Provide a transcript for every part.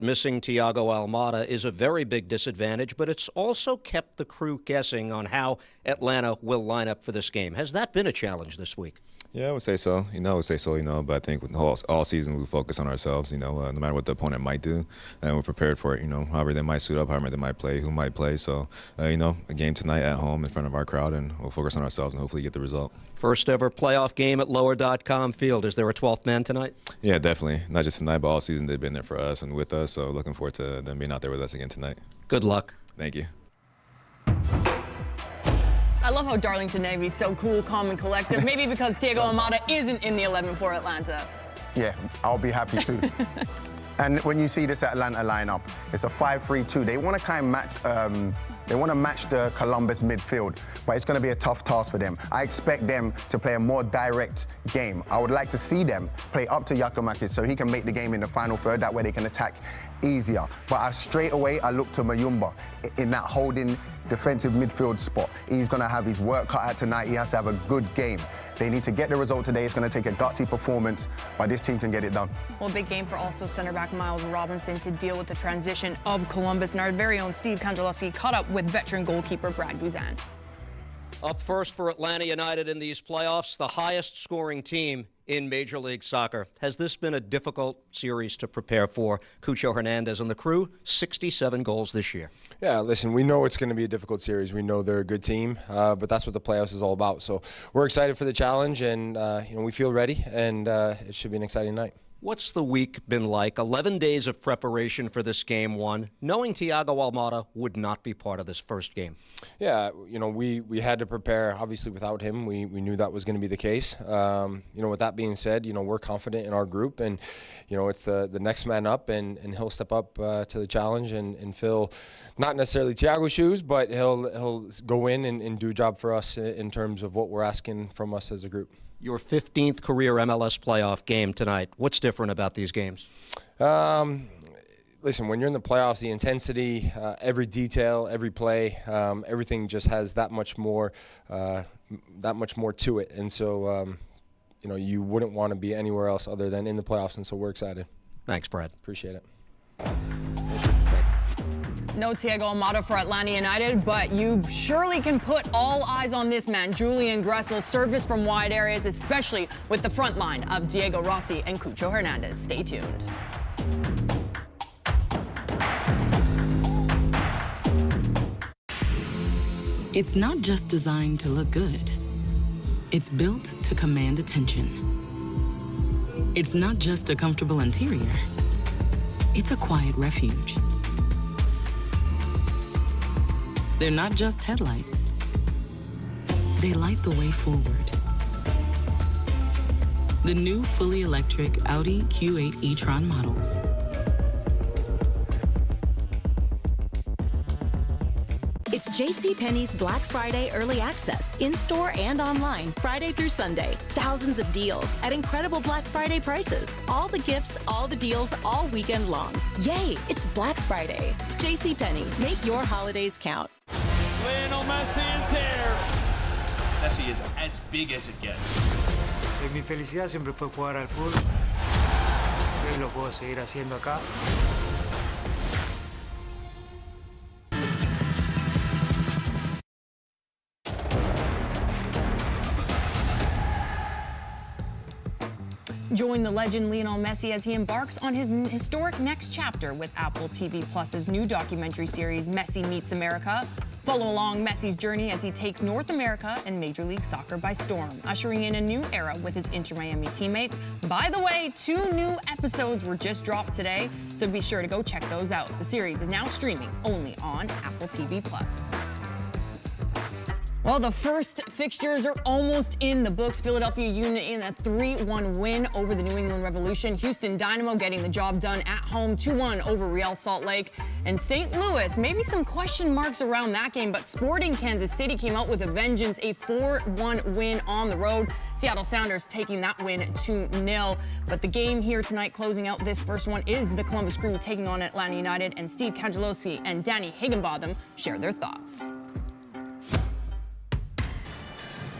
missing Thiago Almada is a very big disadvantage, but it's also kept the crew guessing on how Atlanta will line up for this game. Has that been a challenge this week? Yeah, I would say so. But I think with all season we focus on ourselves, no matter what the opponent might do, and we're prepared for it, however they might suit up, however they might play, who might play. So, a game tonight at home in front of our crowd, and we'll focus on ourselves and hopefully get the result. First ever playoff game at lower.com field. Is there a 12th man tonight? Yeah, definitely. Not just tonight, but all season they've been there for us and with us. So looking forward to them being out there with us again tonight. Good luck. Thank you. I love how Darlington Navy's so cool, calm, and collective. Maybe because Thiago Almada isn't in the 11 for Atlanta. Yeah, I'll be happy too. And when you see this Atlanta lineup, it's a 5-3-2. They want to match the Columbus midfield, but it's going to be a tough task for them. I expect them to play a more direct game. I would like to see them play up to Giakoumakis so he can make the game in the final third. That way they can attack easier. But straight away, I look to Mayumba in that holding defensive midfield spot. He's going to have his work cut out tonight. He has to have a good game. They need to get the result today. It's going to take a gutsy performance, but this team can get it done. Well, big game for also center back Miles Robinson to deal with the transition of Columbus. And our very own Steve Kandrelowski caught up with veteran goalkeeper Brad Guzan. Up first for Atlanta United in these playoffs, the highest scoring team in Major League Soccer. Has this been a difficult series to prepare for? Cucho Hernandez and the crew, 67 goals this year. Yeah, listen, we know it's going to be a difficult series. We know they're a good team, but that's what the playoffs is all about. So we're excited for the challenge, and we feel ready, and it should be an exciting night. What's the week been like? 11 days of preparation for this game one, knowing Thiago Almada would not be part of this first game. Yeah, we had to prepare. Obviously, without him, we knew that was going to be the case. With that being said, we're confident in our group, and it's the next man up, and he'll step up to the challenge and fill not necessarily Thiago's shoes, but he'll go in and do a job for us in terms of what we're asking from us as a group. Your 15th career MLS playoff game tonight. What's different about these games? Listen, when you're in the playoffs, the intensity, every detail, every play, everything just has that much more to it. And so, you wouldn't want to be anywhere else other than in the playoffs. And so we're excited. Thanks, Brad. Appreciate it. No Thiago Almada for Atlanta United, but you surely can put all eyes on this man, Julian Gressel, service from wide areas, especially with the front line of Diego Rossi and Cucho Hernandez. Stay tuned. It's not just designed to look good. It's built to command attention. It's not just a comfortable interior. It's a quiet refuge. They're not just headlights. They light the way forward. The new fully electric Audi Q8 e-tron models. It's JCPenney's Black Friday Early Access, in-store and online, Friday through Sunday. Thousands of deals at incredible Black Friday prices. All the gifts, all the deals, all weekend long. Yay, it's Black Friday. JCPenney, make your holidays count. Lionel Messi is here. Messi is as big as it gets. Mi felicidad siempre fue jugar al fútbol. Y lo puedo seguir haciendo acá. Join the legend Lionel Messi as he embarks on his historic next chapter with Apple TV Plus's new documentary series, Messi Meets America. Follow along Messi's journey as he takes North America and Major League Soccer by storm, ushering in a new era with his Inter Miami teammates. By the way, 2 new episodes were just dropped today, so be sure to go check those out. The series is now streaming only on Apple TV Plus. Well, the first fixtures are almost in the books. Philadelphia Union in a 3-1 win over the New England Revolution. Houston Dynamo getting the job done at home, 2-1 over Real Salt Lake. And St. Louis, maybe some question marks around that game, but Sporting Kansas City came out with a vengeance, a 4-1 win on the road. Seattle Sounders taking that win 2-0. But the game here tonight, closing out this first one, is the Columbus Crew taking on Atlanta United, and Steve Kandrelowski and Danny Higginbotham share their thoughts.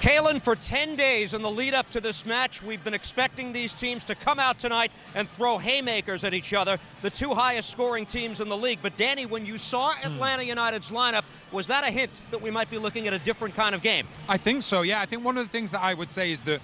Kalen, for 10 days in the lead up to this match, we've been expecting these teams to come out tonight and throw haymakers at each other, the two highest scoring teams in the league. But Danny, when you saw Atlanta United's lineup, was that a hint that we might be looking at a different kind of game? I think so, yeah. I think one of the things that I would say is that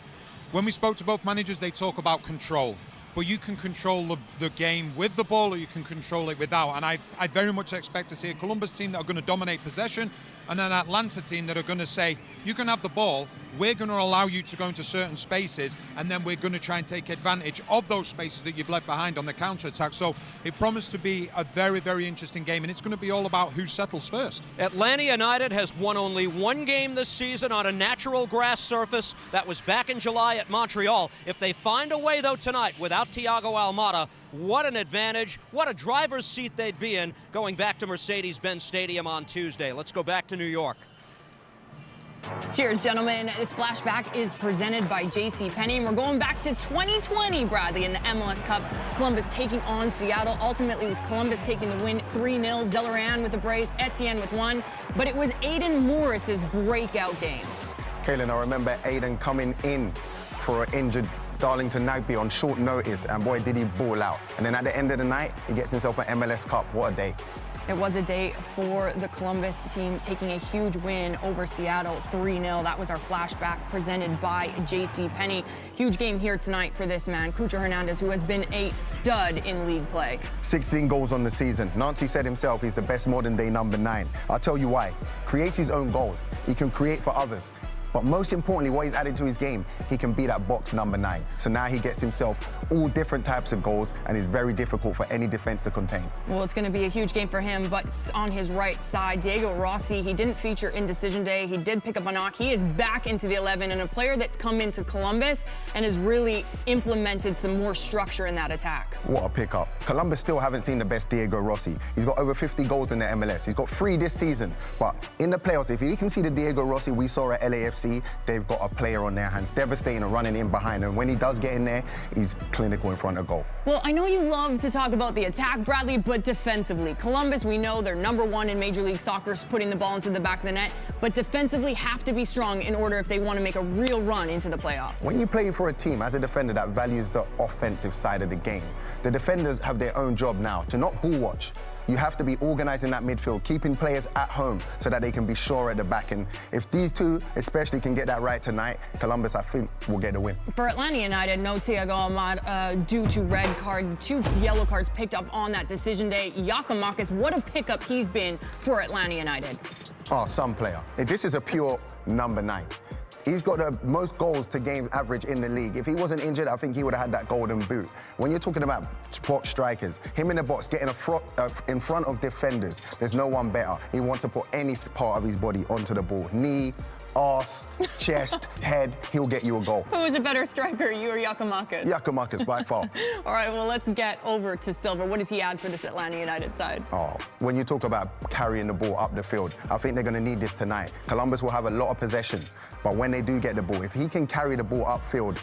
when we spoke to both managers, they talk about control. But you can control the game with the ball, or you can control it without. And I very much expect to see a Columbus team that are going to dominate possession, and an Atlanta team that are going to say, you can have the ball, we're going to allow you to go into certain spaces, and then we're going to try and take advantage of those spaces that you've left behind on the counter-attack. So it promised to be a very, very interesting game, and it's going to be all about who settles first. Atlanta United has won only one game this season on a natural grass surface. That was back in July at Montreal. If they find a way, though, tonight without Thiago Almada, what an advantage, what a driver's seat they'd be in going back to Mercedes-Benz Stadium on Tuesday. Let's go back to New York. Cheers, gentlemen. This flashback is presented by JCPenney, and we're going back to 2020, Bradley, in the MLS Cup. Columbus taking on Seattle. Ultimately, it was Columbus taking the win 3-0. Zelleran with the brace, Etienne with one, but it was Aiden Morris's breakout game. Kalen, I remember Aiden coming in for an injured Darlington Nagbe on short notice, and boy, did he ball out. And then at the end of the night, he gets himself an MLS Cup. What a day. It was a day for the Columbus team, taking a huge win over Seattle 3-0. That was our flashback presented by JCPenney. Huge game here tonight for this man, Cucho Hernandez, who has been a stud in league play. 16 goals on the season. Nancy said himself he's the best modern-day number 9. I'll tell you why. Creates his own goals. He can create for others. But most importantly, what he's added to his game, he can be that box number 9. So now he gets himself all different types of goals, and it's very difficult for any defense to contain. Well, it's going to be a huge game for him, but on his right side, Diego Rossi, he didn't feature in decision day. He did pick up a knock. He is back into the 11, and a player that's come into Columbus and has really implemented some more structure in that attack. What a pickup. Columbus still haven't seen the best Diego Rossi. He's got over 50 goals in the MLS. He's got 3 this season. But in the playoffs, if you can see the Diego Rossi we saw at LAFC, they've got a player on their hands, devastating and running in behind. And when he does get in there, he's clinical in front of goal. Well, I know you love to talk about the attack, Bradley, but defensively, Columbus, we know they're number 1 in Major League Soccer, putting the ball into the back of the net, but defensively have to be strong in order if they want to make a real run into the playoffs. When you play for a team as a defender that values the offensive side of the game, the defenders have their own job now to not ball watch. You have to be organising that midfield, keeping players at home so that they can be sure at the back. And if these two especially can get that right tonight, Columbus, I think, will get the win. For Atlanta United, no Thiago Almada due to red card, 2 yellow cards picked up on that decision day. Giakoumakis, what a pickup he's been for Atlanta United. Oh, some player. This is a pure number 9. He's got the most goals to game average in the league. If he wasn't injured, I think he would have had that golden boot. When you're talking about box strikers, him in the box, getting in front of defenders, there's no one better. He wants to put any part of his body onto the ball. Knee, arse, chest, head, he'll get you a goal. Who is a better striker, you or Giakoumakis? Giakoumakis, by far. All right, well, let's get over to Silver. What does he add for this Atlanta United side? Oh, when you talk about carrying the ball up the field, I think they're going to need this tonight. Columbus will have a lot of possession, but when they do get the ball, if he can carry the ball upfield,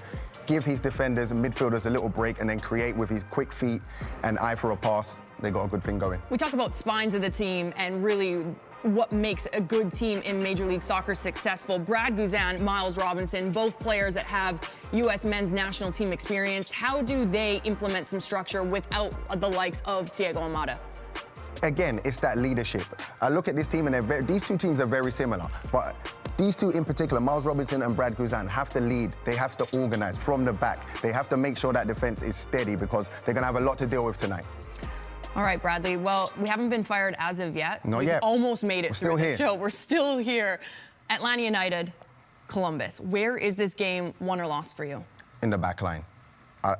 give his defenders and midfielders a little break, and then create with his quick feet and eye for a pass, they got a good thing going. We talk about spines of the team and really what makes a good team in Major League Soccer successful. Brad Guzan, Miles Robinson, both players that have U.S. men's national team experience. How do they implement some structure without the likes of Thiago Almada? Again, it's that leadership. I look at this team, and these two teams are very similar, but these two in particular, Miles Robinson and Brad Guzan, have to lead. They have to organize from the back. They have to make sure that defense is steady because they're going to have a lot to deal with tonight. All right, Bradley. Well, we haven't been fired as of yet. Not yet. Almost made it We're through still the here. show. We're still here. Atlanta United, Columbus. Where is this game won or lost for you? In the back line.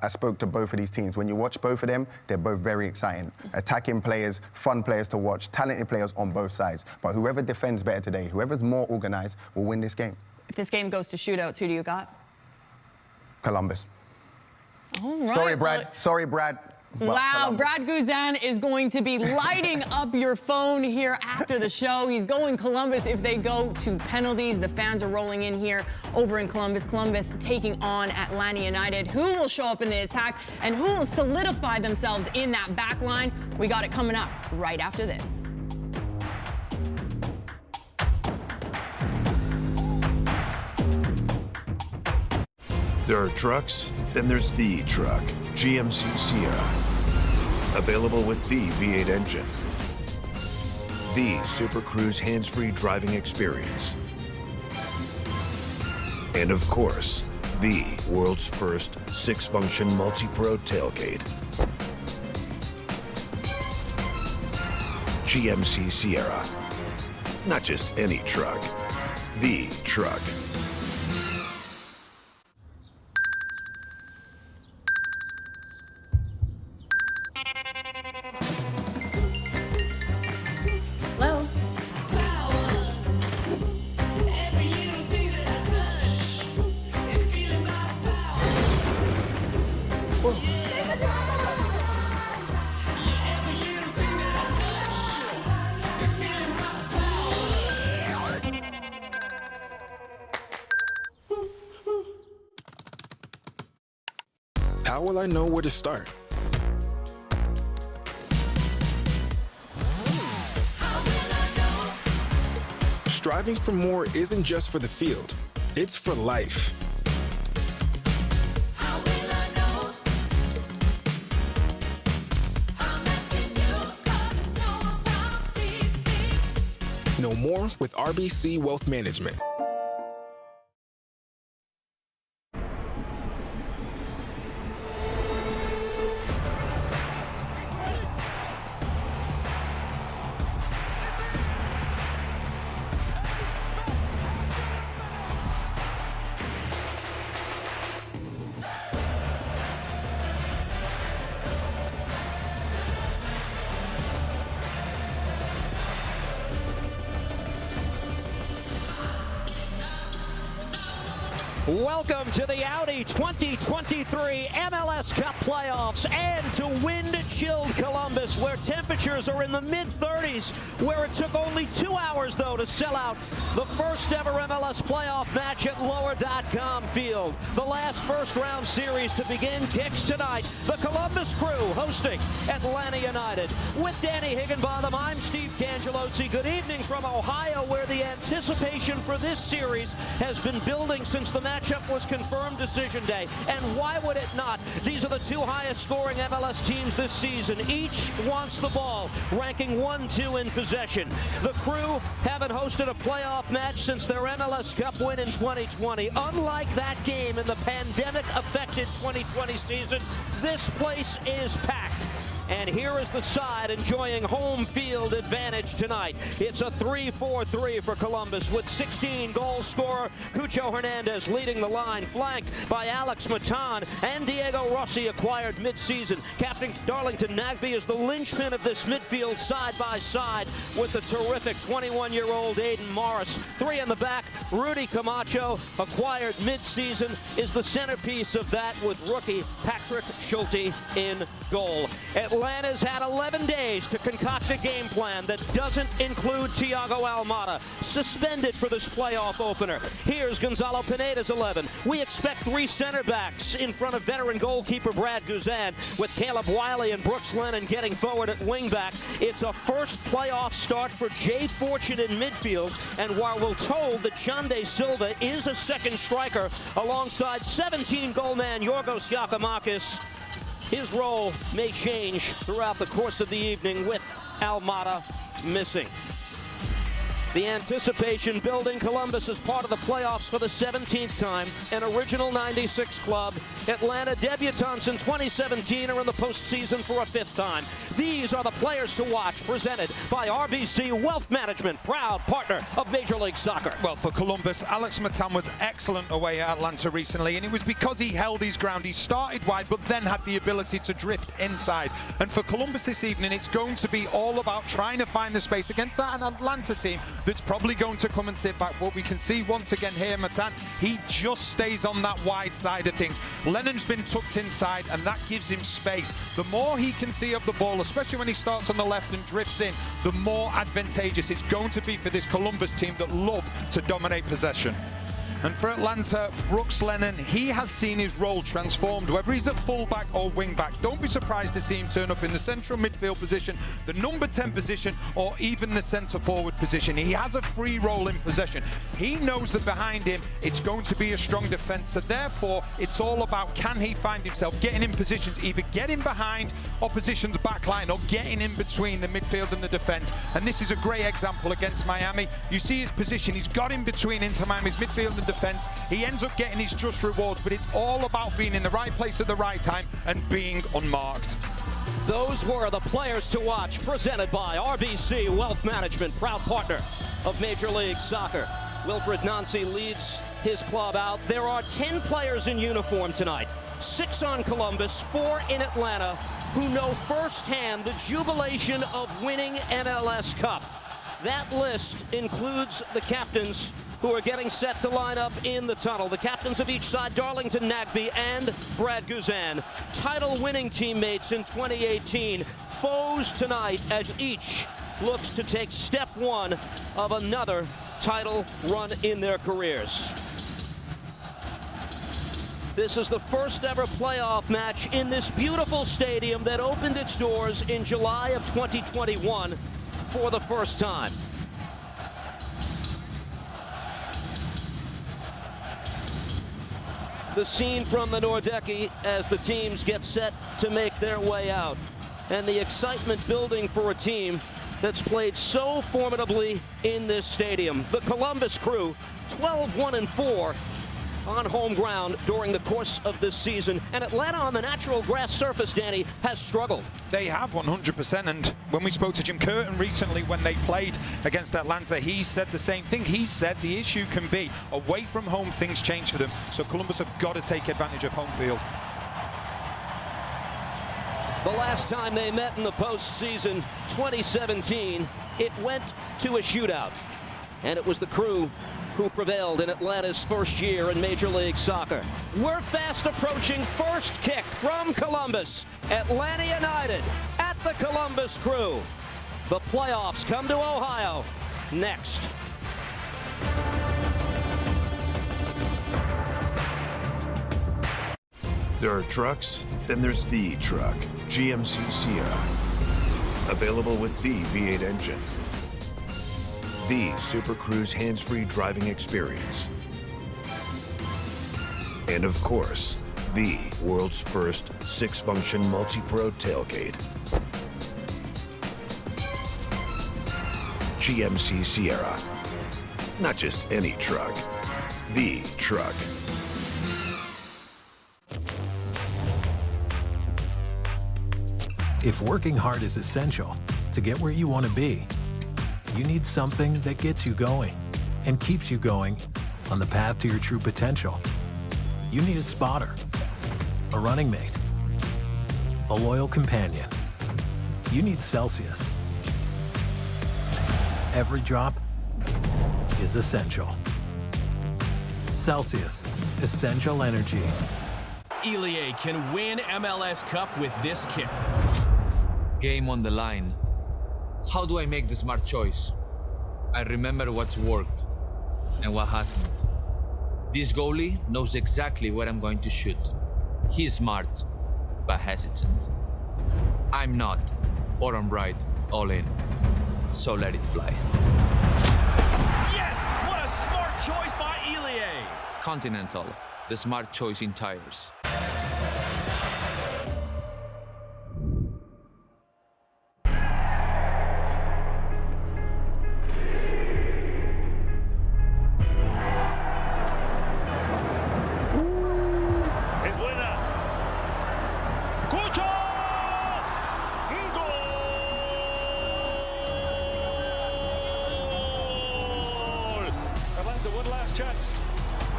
I spoke to both of these teams. When you watch both of them, they're both very exciting. Attacking players, fun players to watch, talented players on both sides. But whoever defends better today, whoever's more organized, will win this game. If this game goes to shootouts, who do you got? Columbus. All right. Sorry, Brad. Sorry, Brad. Wow, Brad Guzan is going to be lighting up your phone here after the show. He's going Columbus if they go to penalties. The fans are rolling in here over in Columbus. Columbus taking on Atlanta United. Who will show up in the attack and who will solidify themselves in that back line? We got it coming up right after this. There are trucks, then there's the truck, GMC Sierra. Available with the V8 engine. The Super Cruise hands-free driving experience. And of course, the world's first 6-function multi-pro tailgate. GMC Sierra. Not just any truck, the truck. Hello? How will I know where to start? Striving for more isn't just for the field, it's for life. Know more with RBC Wealth Management. Welcome to the Audi 2023 MLS Cup playoffs and to wind-chilled Columbus, where temperatures are in the mid-30s, where it took only 2 hours, though, to sell out the first ever MLS playoff match at Lower.com Field. The last first-round series to begin kicks tonight. The Columbus Crew hosting Atlanta United. With Danny Higginbotham, I'm Steve Cangelosi. Good evening from Ohio, where the anticipation for this series has been building since the matchup was confirmed decision day. And why would it not? These are the two highest scoring MLS teams this season. Each wants the ball, ranking 1-2 in possession. The Crew haven't hosted a playoff match since their MLS Cup win in 2020. Unlike that game in the pandemic-affected 2020 season, this place is packed. And here is the side enjoying home field advantage tonight. It's a 3-4-3 for Columbus, with 16 goal scorer Cucho Hernandez leading the line, flanked by Alex Matan and Diego Rossi, acquired mid-season. Captain Darlington Nagbe is the linchpin of this midfield, side by side with the terrific 21-year-old Aiden Morris. Three in the back, Rudy Camacho, acquired mid-season, is the centerpiece of that, with rookie Patrick Schulte in goal. Atlanta's had 11 days to concoct a game plan that doesn't include Thiago Almada, suspended for this playoff opener. Here's Gonzalo Pineda's 11. We expect three center backs in front of veteran goalkeeper Brad Guzan, with Caleb Wiley and Brooks Lennon getting forward at wingback. It's a first playoff start for Jay Fortune in midfield, and while we're told that Xande Silva is a second striker alongside 17-goal man Yorgos Giacomakis, his role may change throughout the course of the evening with Almada missing. The anticipation building. Columbus is part of the playoffs for the 17th time, an original 96 club. Atlanta debutants in 2017 are in the postseason for a 5th time. These are the players to watch, presented by RBC Wealth Management, proud partner of Major League Soccer. Well, for Columbus, Alex Matan was excellent away at Atlanta recently, and it was because he held his ground. He started wide, but then had the ability to drift inside. And for Columbus this evening, it's going to be all about trying to find the space against an Atlanta team that's probably going to come and sit back. What we can see once again here, Matan, he just stays on that wide side of things. Lennon's been tucked inside, and that gives him space. The more he can see of the ball, especially when he starts on the left and drifts in, the more advantageous it's going to be for this Columbus team that love to dominate possession. And for Atlanta, Brooks Lennon, he has seen his role transformed, whether he's at fullback or wingback. Don't be surprised to see him turn up in the central midfield position, the number 10 position, or even the centre forward position. He has a free role in possession. He knows that behind him, it's going to be a strong defence. So therefore, it's all about, can he find himself getting in positions, either getting behind opposition's back line or getting in between the midfield and the defence. And this is a great example against Miami. You see his position, he's got in between Inter Miami's midfield and defence. He ends up getting his just rewards, but it's all about being in the right place at the right time and being unmarked. Those were the players to watch, presented by RBC Wealth Management, proud partner of Major League Soccer. Wilfred Nancy leads his club out. There are 10 players in uniform tonight, 6 on Columbus, 4 in Atlanta, who know firsthand the jubilation of winning MLS Cup. That list includes the captains who are getting set to line up in the tunnel. The captains of each side, Darlington Nagbe and Brad Guzan, title-winning teammates in 2018, foes tonight as each looks to take step one of another title run in their careers. This is the first ever playoff match in this beautiful stadium that opened its doors in July of 2021 for the first time. The scene from the Nordecke as the teams get set to make their way out. And the excitement building for a team that's played so formidably in this stadium. The Columbus Crew, 12-1-4 on home ground during the course of this season. And Atlanta on the natural grass surface, Danny, has struggled. They have 100%, and when we spoke to Jim Curtin recently when they played against Atlanta, he said the same thing. He said the issue can be away from home, things change for them. So Columbus have got to take advantage of home field. The last time they met in the postseason, 2017, it went to a shootout. And it was the Crew who prevailed in Atlanta's first year in Major League Soccer. We're fast approaching first kick from Columbus. Atlanta United at the Columbus Crew. The playoffs come to Ohio next. There are trucks, then there's the truck, GMC Sierra. Available with the V8 engine. The Super Cruise hands-free driving experience. And of course, the world's first 6-function multi-pro tailgate. GMC Sierra. Not just any truck, the truck. If working hard is essential to get where you want to be, you need something that gets you going and keeps you going on the path to your true potential. You need a spotter, a running mate, a loyal companion. You need Celsius. Every drop is essential. Celsius, essential energy. Ilie can win MLS Cup with this kick. Game on the line. How do I make the smart choice? I remember what's worked and what hasn't. This goalie knows exactly where I'm going to shoot. He's smart, but hesitant. I'm not, or I'm right, all in. So let it fly. Yes! What a smart choice by Ilie! Continental, the smart choice in tires. One last chance.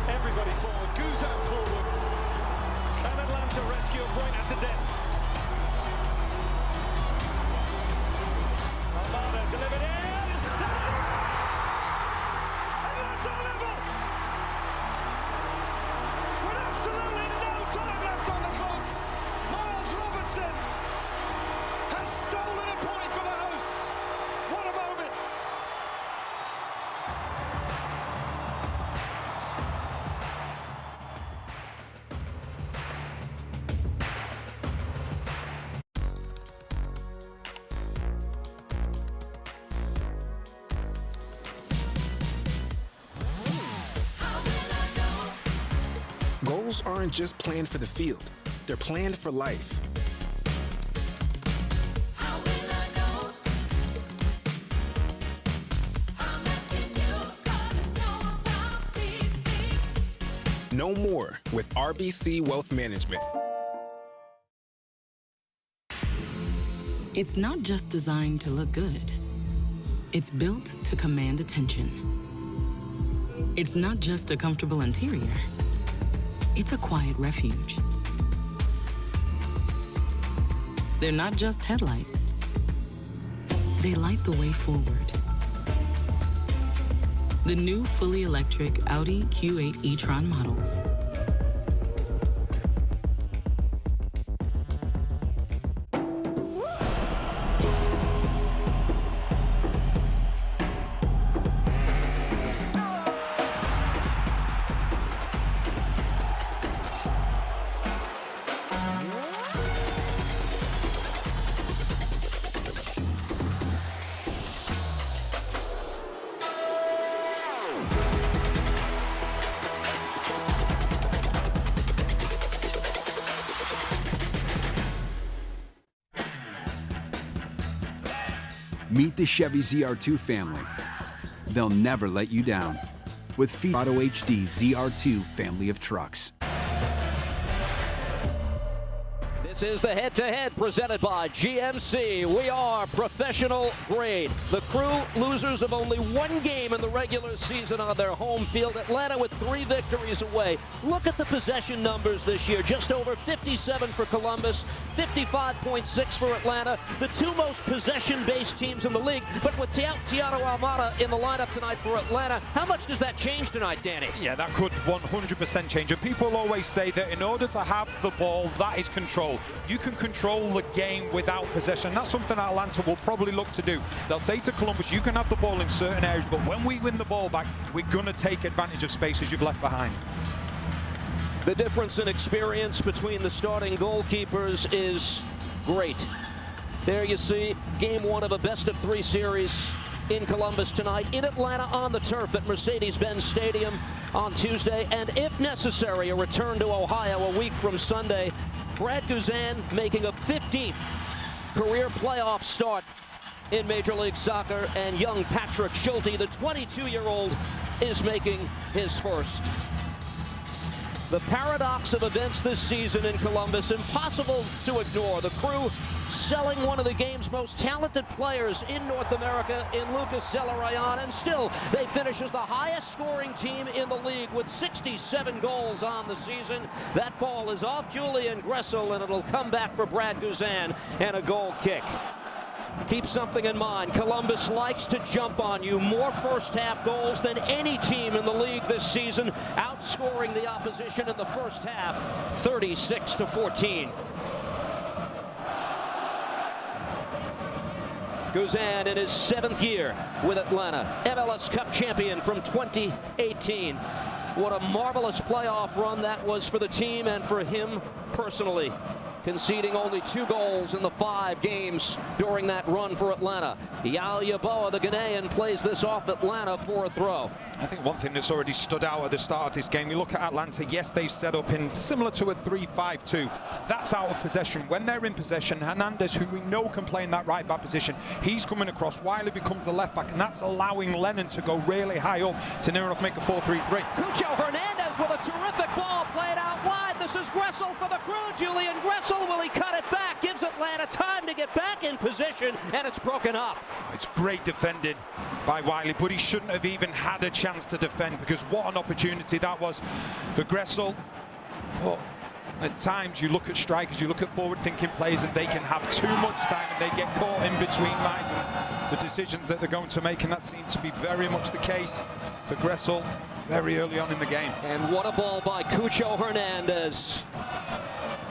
Everybody forward. Guzan forward. Can Atlanta rescue a point at the death? Almada delivered in. Atlanta level. With absolutely no time left on the clock, Miles Robertson has stolen a point for the hosts. What a moment. goals aren't just planned for the field, they're planned for life. No more with RBC Wealth Management. It's not just designed to look good. It's built to command attention. It's not just a comfortable interior. It's a quiet refuge. They're not just headlights. They light the way forward. The new fully electric Audi Q8 e-tron models. Meet the Chevy ZR2 family. They'll never let you down. With Auto HD ZR2 family of trucks. This is the head-to-head presented by GMC. We are professional grade. The Crew, losers of only one game in the regular season on their home field. Atlanta with 3 victories away. Look at the possession numbers this year. Just over 57 for Columbus, 55.6 for Atlanta. The 2 most possession-based teams in the league. But with Tiago Almada in the lineup tonight for Atlanta, how much does that change tonight, Danny? Yeah, that could 100% change. And people always say that in order to have the ball, that is control. You can control the game without possession. That's something Atlanta will probably look to do. They'll say to Columbus, you can have the ball in certain areas, but when we win the ball back, we're going to take advantage of spaces you've left behind. The difference in experience between the starting goalkeepers is great. There you see game 1 of a best-of-3 series in Columbus tonight, in Atlanta on the turf at Mercedes-Benz Stadium on Tuesday, and if necessary, a return to Ohio a week from Sunday. Brad Guzan making a 15th career playoff start in Major League Soccer, and young Patrick Schulte, the 22-year-old, is making his first. The paradox of events this season in Columbus, impossible to ignore. The Crew selling one of the game's most talented players in North America in Lucas Zelarayan, and still they finish as the highest scoring team in the league with 67 goals on the season. That ball is off Julian Gressel, and it'll come back for Brad Guzan and a goal kick. Keep something in mind. Columbus likes to jump on you. More first-half goals than any team in the league this season, outscoring the opposition in the first half, 36-14. Guzan in his 7th year with Atlanta, MLS Cup champion from 2018. What a marvelous playoff run that was for the team and for him personally, conceding only 2 goals in the 5 games during that run for Atlanta. Yao Yeboah, the Ghanaian, plays this off Atlanta for a throw. I think one thing that's already stood out at the start of this game, you look at Atlanta, yes, they've set up in similar to a 3-5-2. That's out of possession. When they're in possession, Hernandez, who we know can play in that right back position, he's coming across. Wiley becomes the left back, and that's allowing Lennon to go really high up to near enough make a 4-3-3. Cucho Hernandez with a terrific ball played out wide. This is Gressel for the Crew. Julian Gressel, will he cut it back? Gives Atlanta time to get back in position, and it's broken up. It's great defending by Wiley, but he shouldn't have even had a chance to defend, because what an opportunity that was for Gressel. But at times you look at strikers, you look at forward-thinking players, and they can have too much time and they get caught in between lines and the decisions that they're going to make, and that seemed to be very much the case for Gressel very early on in the game. And what a ball by Cucho Hernandez.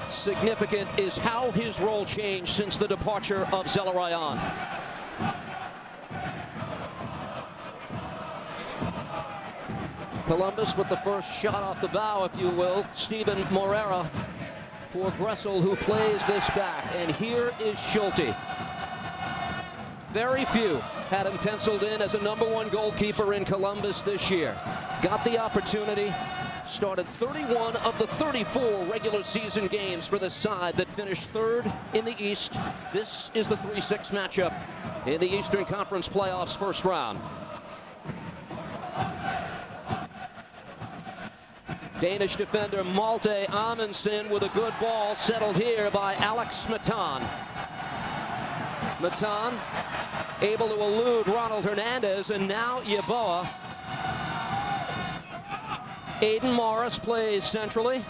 Significant is how his role changed since the departure of Zelarayan. Columbus with the first shot off the bow, if you will. Steven Moreira for Gressel, who plays this back. And here is Schulte. Very few had him penciled in as a #1 goalkeeper in Columbus this year. Got the opportunity, started 31 of the 34 regular season games for the side that finished third in the East. This is the 3-6 matchup in the Eastern Conference Playoffs first round. Danish defender Malte Amundsen with a good ball settled here by Alex Matan. Matan able to elude Ronald Hernandez, and now Yeboah. Aiden Morris plays centrally.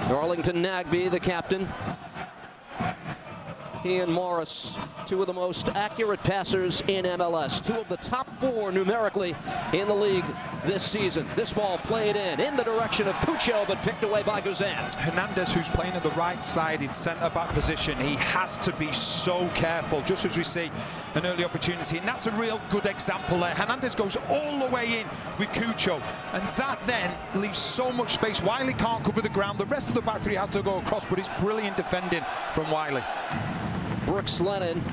Darlington Nagbe, the captain. He and Morris, two of the most accurate passers in MLS. Two of the top 4 numerically in the league this season. This ball played in the direction of Cucho, but picked away by Guzan. Hernandez, who's playing at the right-sided centre-back position, he has to be so careful, just as we see an early opportunity, and that's a real good example there. Hernandez goes all the way in with Cucho, and that then leaves so much space. Wiley can't cover the ground. The rest of the back three has to go across, but it's brilliant defending from Wiley. Brooks Lennon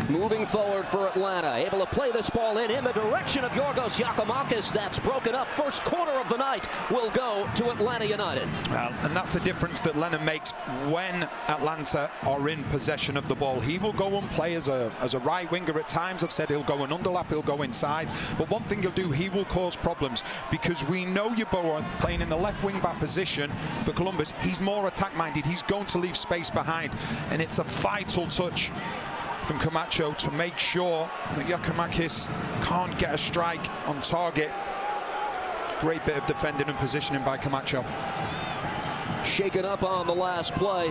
moving forward for Atlanta, able to play this ball in the direction of Yorgos Giacomakis. That's broken up. First quarter of the night will go to Atlanta United. Well, and that's the difference that Lennon makes when Atlanta are in possession of the ball. He will go and play as a right winger at times. I've said he'll go an underlap, he'll go inside. But one thing he'll do, he will cause problems, because we know Yeboah playing in the left wing back position for Columbus. He's more attack minded. He's going to leave space behind, and it's a vital touch from Camacho to make sure that Giacomakis can't get a strike on target. Great bit of defending and positioning by Camacho. Shaken up on the last play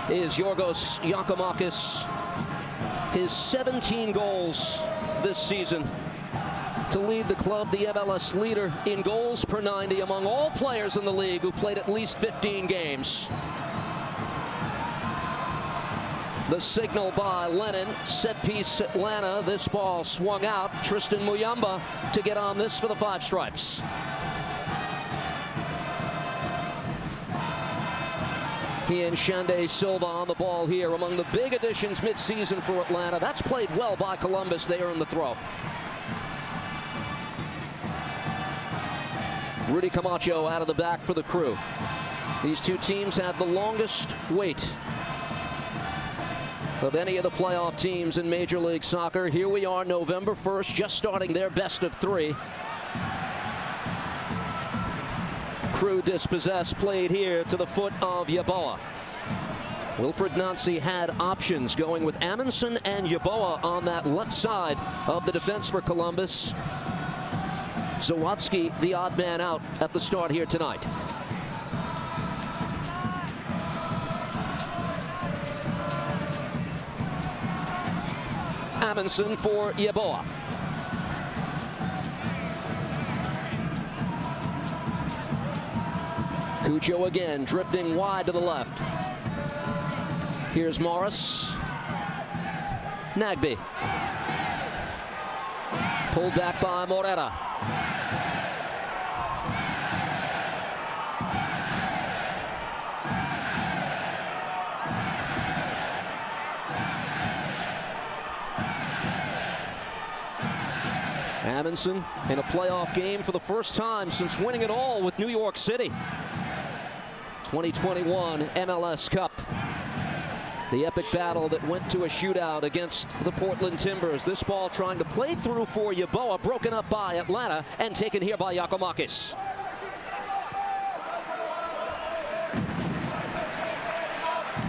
is Yorgos Giacomakis. His 17 goals this season to lead the club, the MLS leader in goals per 90 among all players in the league who played at least 15 games. The signal by Lennon, set piece Atlanta. This ball swung out. Tristan Muyamba to get on this for the Five Stripes. He and Xande Silva on the ball here, among the big additions mid-season for Atlanta. That's played well by Columbus. They earn the throw. Rudy Camacho out of the back for the Crew. These two teams had the longest wait of any of the playoff teams in Major League Soccer. Here we are, November 1st, just starting their best of 3. Crew dispossessed, played here to the foot of Yeboah. Wilfred Nancy had options, going with Amundsen and Yeboah on that left side of the defense for Columbus. Zawadzki, the odd man out at the start here tonight. Amundsen for Yeboah. Cucho again, drifting wide to the left. Here's Morris. Nagbe. Pulled back by Morera. Amundsen in a playoff game for the first time since winning it all with New York City. 2021 MLS Cup. The epic battle that went to a shootout against the Portland Timbers. This ball trying to play through for Yeboah, broken up by Atlanta and taken here by Giacomakis.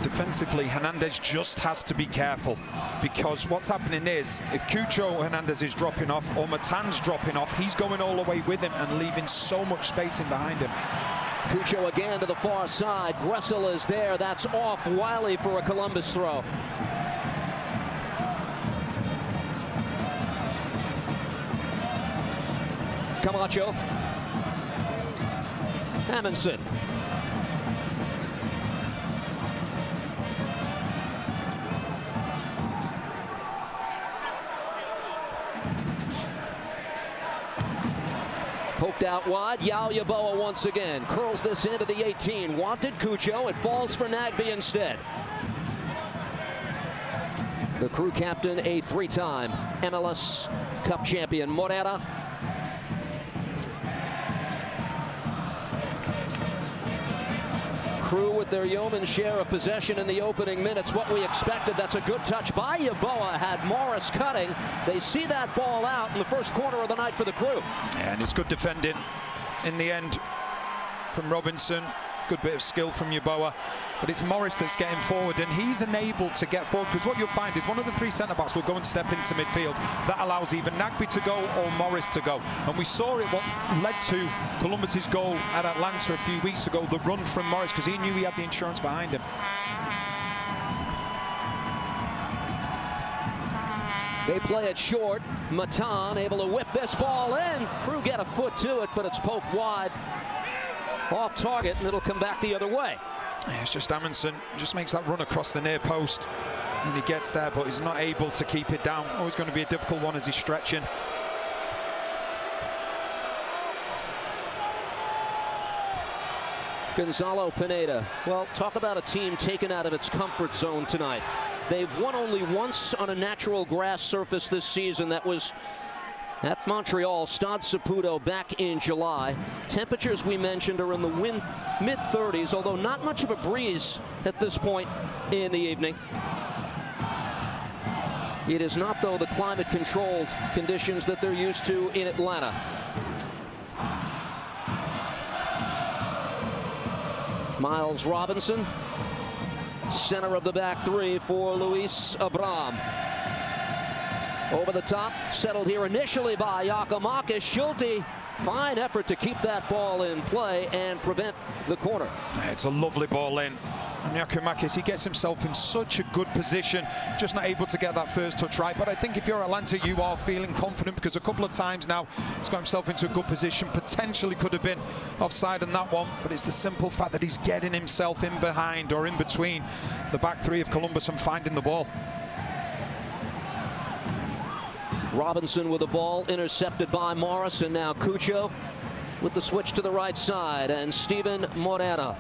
Defensively, Hernandez just has to be careful, because what's happening is, if Cucho Hernandez is dropping off or Matan's dropping off, he's going all the way with him and leaving so much spacing behind him. Cucho again to the far side. Gressel is there. That's off. Wiley for a Columbus throw. Camacho. Amundsen. Poked out wide. Yao Yeboah once again curls this into the 18. Wanted Cucho. It falls for Nagbe instead. The Crew captain, a 3-time MLS Cup champion, Morera. Crew with their yeoman share of possession in the opening minutes. What we expected. That's a good touch by Yeboah. Had Morris cutting. They see that ball out in the first quarter of the night for the Crew. And it's good defending in the end from Robinson. Good bit of skill from Yeboah, but it's Morris that's getting forward, and he's enabled to get forward, because what you'll find is one of the three centre-backs will go and step into midfield. That allows either Nagbe to go or Morris to go, and we saw it, what led to Columbus's goal at Atlanta a few weeks ago, the run from Morris, because he knew he had the insurance behind him. They play it short. Matan able to whip this ball in. Crew get a foot to it, but it's poked wide. Off target, and it'll come back the other way. Yeah, it's just Amundsen just makes that run across the near post, and he gets there, but he's not able to keep it down. Always going to be a difficult one as he's stretching. Gonzalo Pineda. Well, talk about a team taken out of its comfort zone tonight. They've won only once on a natural grass surface this season. That was at Montreal, Stade Saputo, back in July. Temperatures we mentioned are in the mid-30s, although not much of a breeze at this point in the evening. It is not, though, the climate-controlled conditions that they're used to in Atlanta. Miles Robinson, center of the back three for Luis Abram. Over the top, settled here initially by Giacomakis. Schulte, fine effort to keep that ball in play and prevent the corner. It's a lovely ball in. And Giacomakis, he gets himself in such a good position, just not able to get that first touch right. But I think if you're Atlanta, you are feeling confident, because a couple of times now he's got himself into a good position. Potentially could have been offside in that one, but it's the simple fact that he's getting himself in behind or in between the back three of Columbus and finding the ball. Robinson with the ball, intercepted by Morris, and now Cucho with the switch to the right side, and Steven Morena.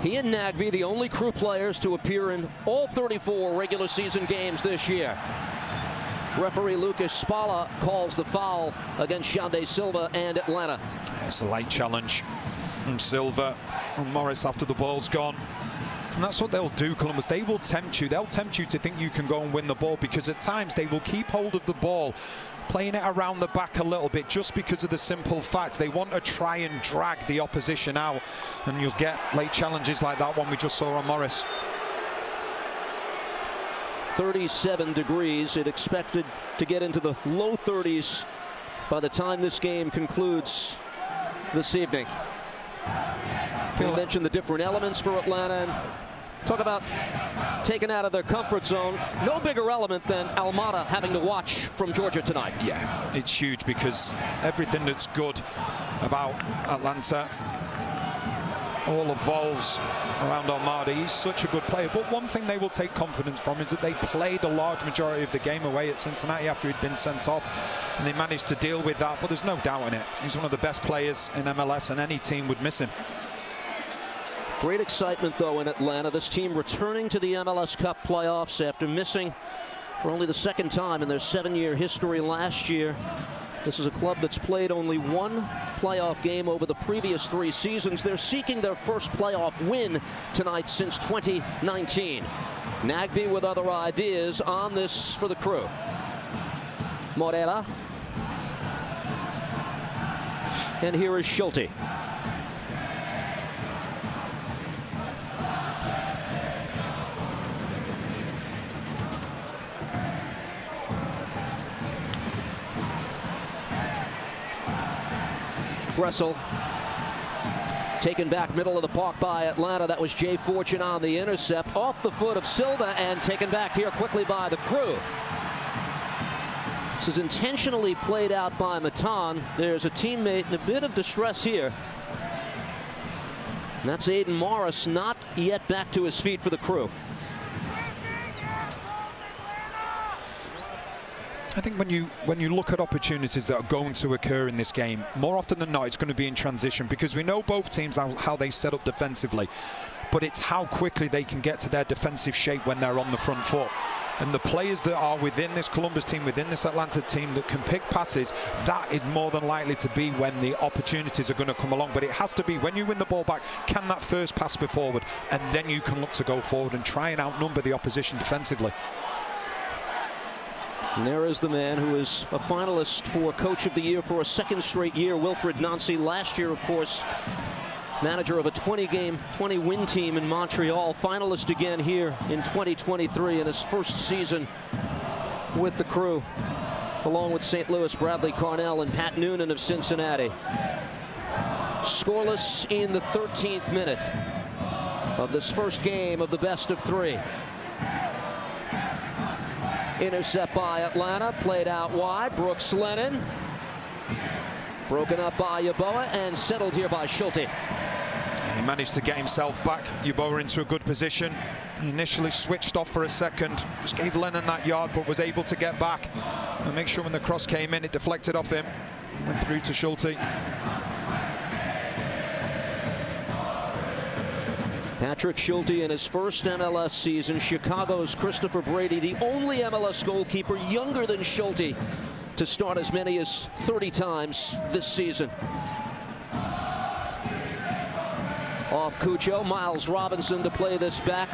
He and Nagbe, the only Crew players to appear in all 34 regular season games this year. Referee Lucas Spalla calls the foul against Xande Silva and Atlanta. It's a light challenge from Silva and Morris after the ball's gone. And that's what they'll do, Columbus. They will tempt you. They'll tempt you to think you can go and win the ball, because at times they will keep hold of the ball, playing it around the back a little bit, just because of the simple fact they want to try and drag the opposition out. And you'll get late challenges like that one we just saw on Morris. 37 degrees. It expected to get into the low 30s by the time this game concludes this evening. We mentioned the different elements for Atlanta, and talk about taken out of their comfort zone. No bigger element than Almada having to watch from Georgia tonight. Yeah, it's huge, because everything that's good about Atlanta all evolves around Almada. He's such a good player, but one thing they will take confidence from is that they played a large majority of the game away at Cincinnati after he'd been sent off, and they managed to deal with that, but there's no doubt in it. He's one of the best players in MLS, and any team would miss him. Great excitement, though, in Atlanta. This team returning to the MLS Cup playoffs after missing for only the second time in their 7-year history last year. This is a club that's played only one playoff game over the previous 3 seasons. They're seeking their first playoff win tonight since 2019. Nagbe with other ideas on this for the Crew. Morera. And here is Schulte. Gressel taken back middle of the park by Atlanta. That was Jay Fortune on the intercept, off the foot of Silva, and taken back here quickly by the Crew. This is intentionally played out by Matan. There's a teammate in a bit of distress here. And that's Aiden Morris, not yet back to his feet for the Crew. I think when you look at opportunities that are going to occur in this game, more often than not, it's going to be in transition, because we know both teams how they set up defensively, but it's how quickly they can get to their defensive shape when they're on the front foot. and the players that are within this Columbus team, within this Atlanta team that can pick passes, that is more than likely to be when the opportunities are going to come along. But it has to be when you win the ball back, can that first pass be forward, and then you can look to go forward and try and outnumber the opposition defensively. And there is the man who is a finalist for Coach of the Year for a second straight year, Wilfried Nancy. Last year, of course, manager of a 20-win team in Montreal, finalist again here in 2023 in his first season with the Crew, along with St. Louis, Bradley Carnell, and Pat Noonan of Cincinnati. Scoreless in the 13th minute of this first game of the best of three. Intercept by Atlanta, played out wide. Brooks Lennon, broken up by Yeboah and settled here by Schulte. He managed to get himself back. Yeboah into a good position. He initially switched off for a second, just gave Lennon that yard, but was able to get back and make sure when the cross came in, it deflected off him, went through to Schulte. Patrick Schulte in his first MLS season. Chicago's Christopher Brady, the only MLS goalkeeper younger than Schulte to start as many as 30 times this season. Off Cucho, Miles Robinson to play this back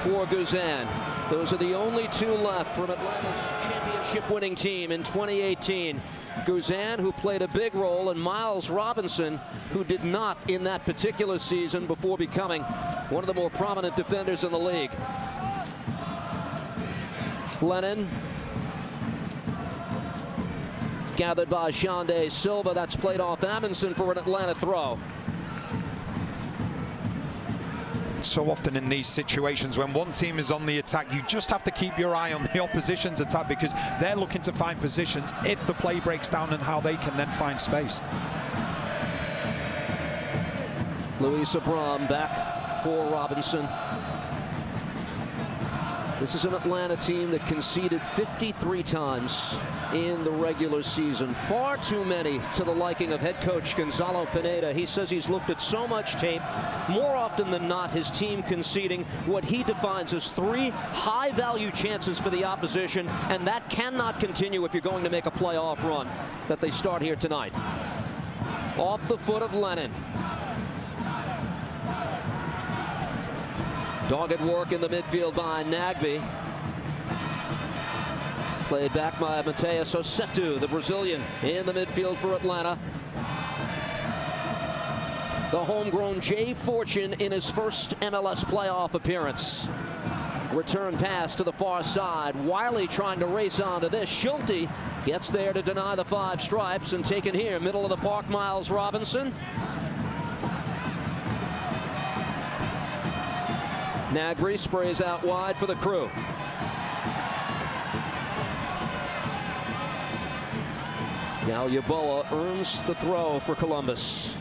for Guzan. Those are the only two left from Atlanta's championship-winning team in 2018. Guzan, who played a big role, and Miles Robinson, who did not in that particular season before becoming one of the more prominent defenders in the league. Lennon, gathered by Xande Silva. That's played off Amundsen for an Atlanta throw. So often in these situations, when one team is on the attack, you just have to keep your eye on the opposition's attack, because they're looking to find positions if the play breaks down and how they can then find space. Luis Abram back for Robinson. This is an Atlanta team that conceded 53 times in the regular season. Far too many to the liking of head coach Gonzalo Pineda. He says he's looked at so much tape. More often than not, his team conceding what he defines as 3 high-value chances for the opposition, and that cannot continue if you're going to make a playoff run that they start here tonight. Off the foot of Lennon. Dogged work in the midfield by Nagbe. Played back by Mateus Osetu, the Brazilian, in the midfield for Atlanta. The homegrown Jay Fortune in his first MLS playoff appearance. Return pass to the far side. Wiley trying to race onto this. Schulte gets there to deny the 5 stripes, and taken here, middle of the park, Miles Robinson. Nagbe sprays out wide for the Crew. Now Yeboah earns the throw for Columbus.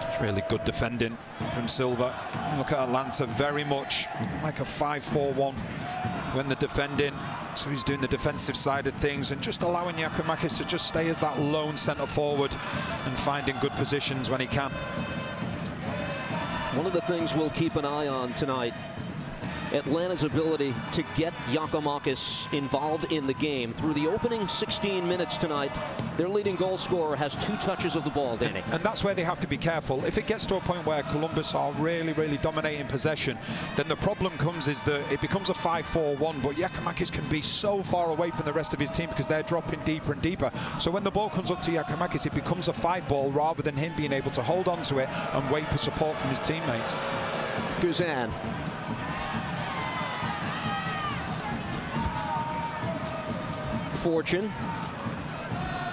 It's really good defending from Silva. Look at Atlanta, very much like a 5-4-1 when they're defending. So he's doing the defensive side of things and just allowing Giakoumakis to just stay as that lone centre forward and finding good positions when he can. One of the things we'll keep an eye on tonight, Atlanta's ability to get Giakoumakis involved in the game. Through the opening 16 minutes tonight, their leading goal scorer has 2 touches of the ball, Danny. And that's where they have to be careful. If it gets to a point where Columbus are really, really dominating possession, then the problem comes is that it becomes a 5-4-1, but Giakoumakis can be so far away from the rest of his team because they're dropping deeper and deeper. So when the ball comes up to Giakoumakis, it becomes a fight ball rather than him being able to hold on to it and wait for support from his teammates. Guzan. Fortune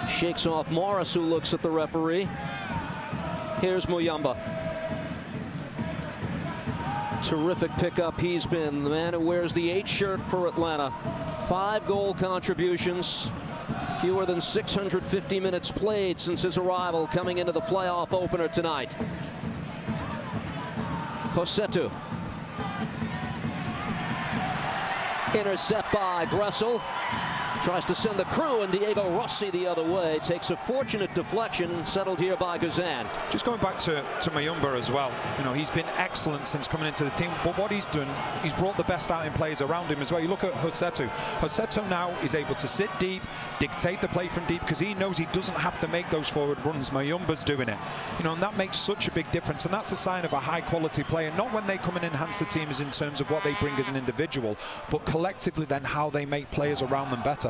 shakes off Morris, who looks at the referee. Here's Muyamba. Terrific pickup he's been. The man who wears the 8 shirt for Atlanta. 5 goal contributions. Fewer than 650 minutes played since his arrival, coming into the playoff opener tonight. Osetu. Intercept by Gressel. Tries to send the Crew, and Diego Rossi the other way. Takes a fortunate deflection, settled here by Guzan. Just going back to Mayumba as well. You know, he's been excellent since coming into the team, but what he's done, he's brought the best out in players around him as well. You look at Josetu. Josetu now is able to sit deep, dictate the play from deep, because he knows he doesn't have to make those forward runs. Mayumba's doing it. You know, and that makes such a big difference, and that's a sign of a high-quality player, not when they come and enhance the team as in terms of what they bring as an individual, but collectively then how they make players around them better.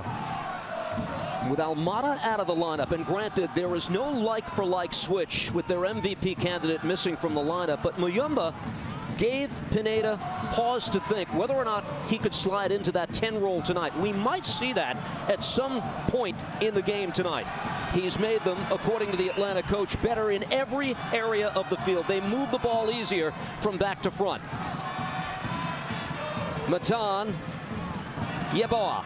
With Almada out of the lineup, and granted, there is no like-for-like switch with their MVP candidate missing from the lineup, but Muyumba gave Pineda pause to think whether or not he could slide into that 10 role tonight. We might see that at some point in the game tonight. He's made them, according to the Atlanta coach, better in every area of the field. They move the ball easier from back to front. Matan Yeboah.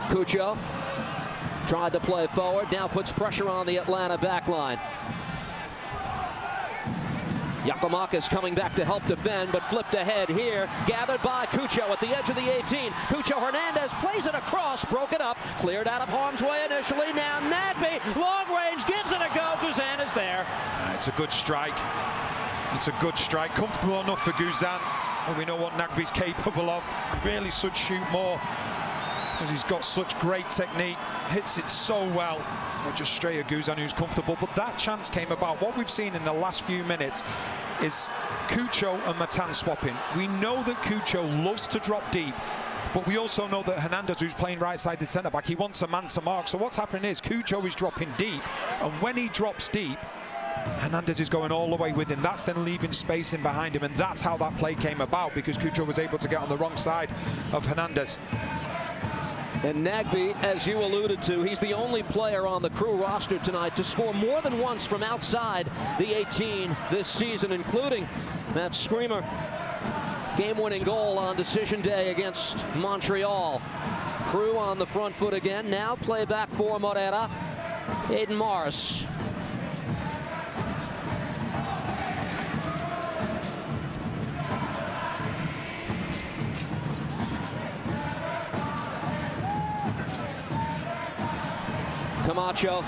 Cucho tried to play forward, now puts pressure on the Atlanta back line. Giacomakis coming back to help defend, but flipped ahead here. Gathered by Cucho at the edge of the 18. Cucho Hernandez plays it across, broken up, cleared out of harm's way initially. Now Nagbe, long range, gives it a go. Guzan is there. It's a good strike. It's a good strike. Comfortable enough for Guzan. And we know what Nagbe's capable of. Really should shoot more, because he's got such great technique, hits it so well. Or just straight at Guzan, who's comfortable. But that chance came about. What we've seen in the last few minutes is Cucho and Matan swapping. We know that Cucho loves to drop deep, but we also know that Hernandez, who's playing right-sided centre-back, he wants a man to mark. So what's happening is Cucho is dropping deep, and when he drops deep, Hernandez is going all the way with him. That's then leaving space in behind him, and that's how that play came about, because Cucho was able to get on the wrong side of Hernandez. And Nagbe, as you alluded to, he's the only player on the Crew roster tonight to score more than once from outside the 18 this season, including that screamer game-winning goal on decision day against Montreal. Crew on the front foot again. Now play back for Morera. Aiden Morris. Camacho,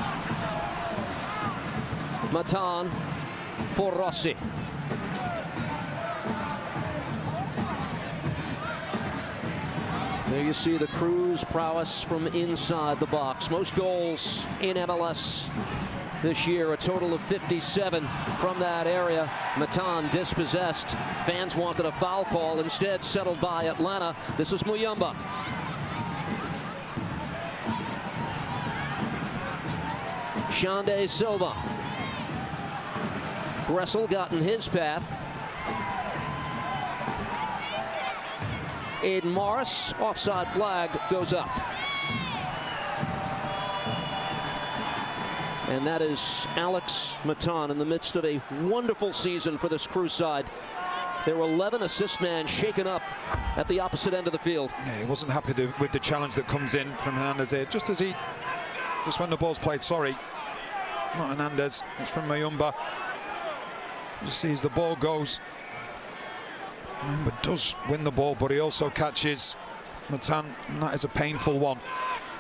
Matan for Rossi. There you see the Crew's prowess from inside the box. Most goals in MLS this year, a total of 57 from that area. Matan dispossessed. Fans wanted a foul call, instead settled by Atlanta. This is Muyumba. Xande Silva. Gressel got in his path. Aiden Morris, offside flag goes up. And that is Alex Matan in the midst of a wonderful season for this Crew side. Their 11 assist man shaken up at the opposite end of the field. Yeah, he wasn't happy with the challenge that comes in from Hernandez here. Just when the ball's played, sorry. Not Hernandez, it's from Mayumba. Just sees the ball goes. Mayumba does win the ball, but he also catches Matan, and that is a painful one.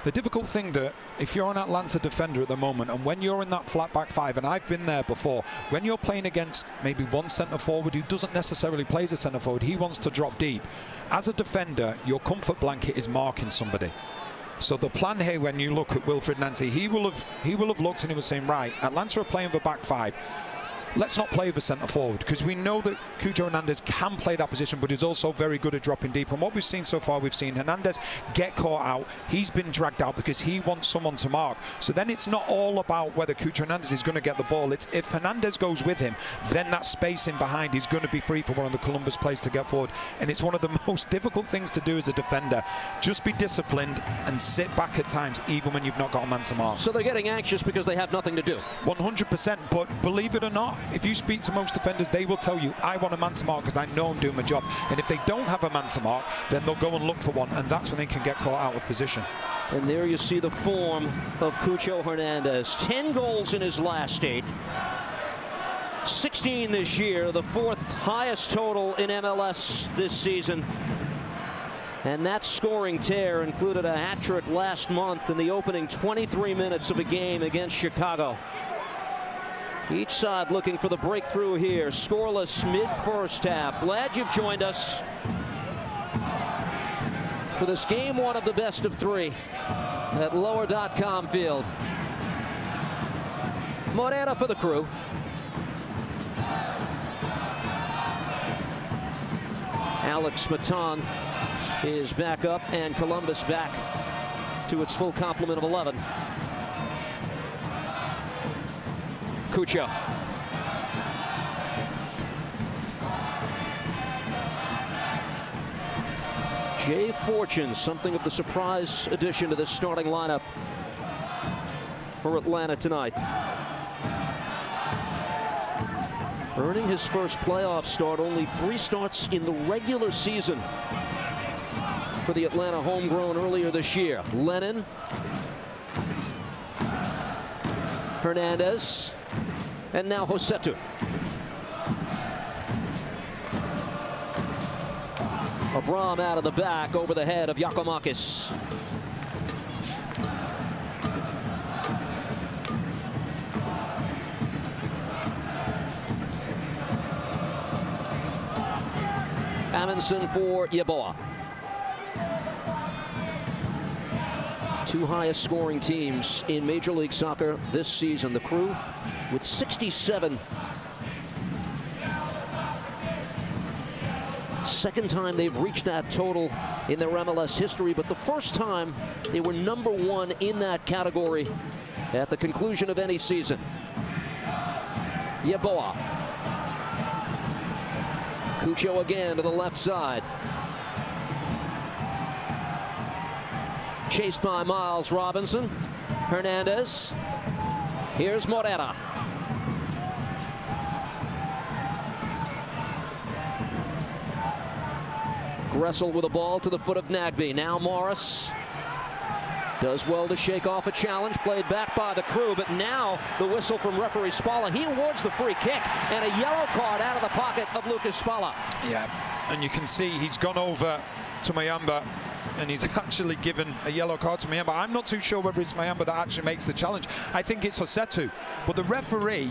The difficult thing that if you're an Atlanta defender at the moment, and when you're in that flat back five, and I've been there before, when you're playing against maybe one centre forward who doesn't necessarily play as a centre forward, he wants to drop deep. As a defender, your comfort blanket is marking somebody. So the plan here, when you look at Wilfred Nancy, he will have looked and he was saying, right, Atlanta are playing the back five. Let's not play the centre forward, because we know that Cucho Hernandez can play that position, but he's also very good at dropping deep. And what we've seen so far, we've seen Hernandez get caught out. He's been dragged out because he wants someone to mark. So then it's not all about whether Cucho Hernandez is going to get the ball. It's if Hernandez goes with him, then that space in behind is going to be free for one of the Columbus players to get forward. And it's one of the most difficult things to do as a defender. Just be disciplined and sit back at times, even when you've not got a man to mark. So they're getting anxious because they have nothing to do. 100%, but believe it or not, if you speak to most defenders, they will tell you, I want a man to mark because I know I'm doing my job. And if they don't have a man to mark, then they'll go and look for one, and that's when they can get caught out of position. And there you see the form of Cucho Hernandez. 10 goals in his last 8. 16 this year, the 4th highest total in MLS this season. And that scoring tear included a hat trick last month in the opening 23 minutes of a game against Chicago. Each side looking for the breakthrough here. Scoreless mid-first half. Glad you've joined us for this game 1 of the best of 3 at lower.com field. Morera for the Crew. Alex Matan is back up, and Columbus back to its full complement of 11. Cucho. Jay Fortune, something of the surprise addition to this starting lineup for Atlanta tonight. Earning his first playoff start, only 3 starts in the regular season for the Atlanta homegrown earlier this year. Lennon, Hernandez, and now Josetu. Abram out of the back over the head of Giacomakis. Amundsen for Yeboah. 2 highest scoring teams in Major League Soccer this season. The Crew with 67. Second time they've reached that total in their MLS history, but the first time they were number 1 in that category at the conclusion of any season. Yeboah. Cucho again to the left side. Chased by Miles Robinson. Hernandez. Here's Morera. Gressel with a ball to the foot of Nagbe. Now Morris does well to shake off a challenge, played back by the Crew, but now the whistle from referee Spalla. He awards the free kick and a yellow card out of the pocket of Lucas Spalla. Yeah, and you can see he's gone over to Mayamba and he's actually given a yellow card to Mayamba. I'm not too sure whether it's Mayamba that actually makes the challenge. I think it's Josetu, but the referee,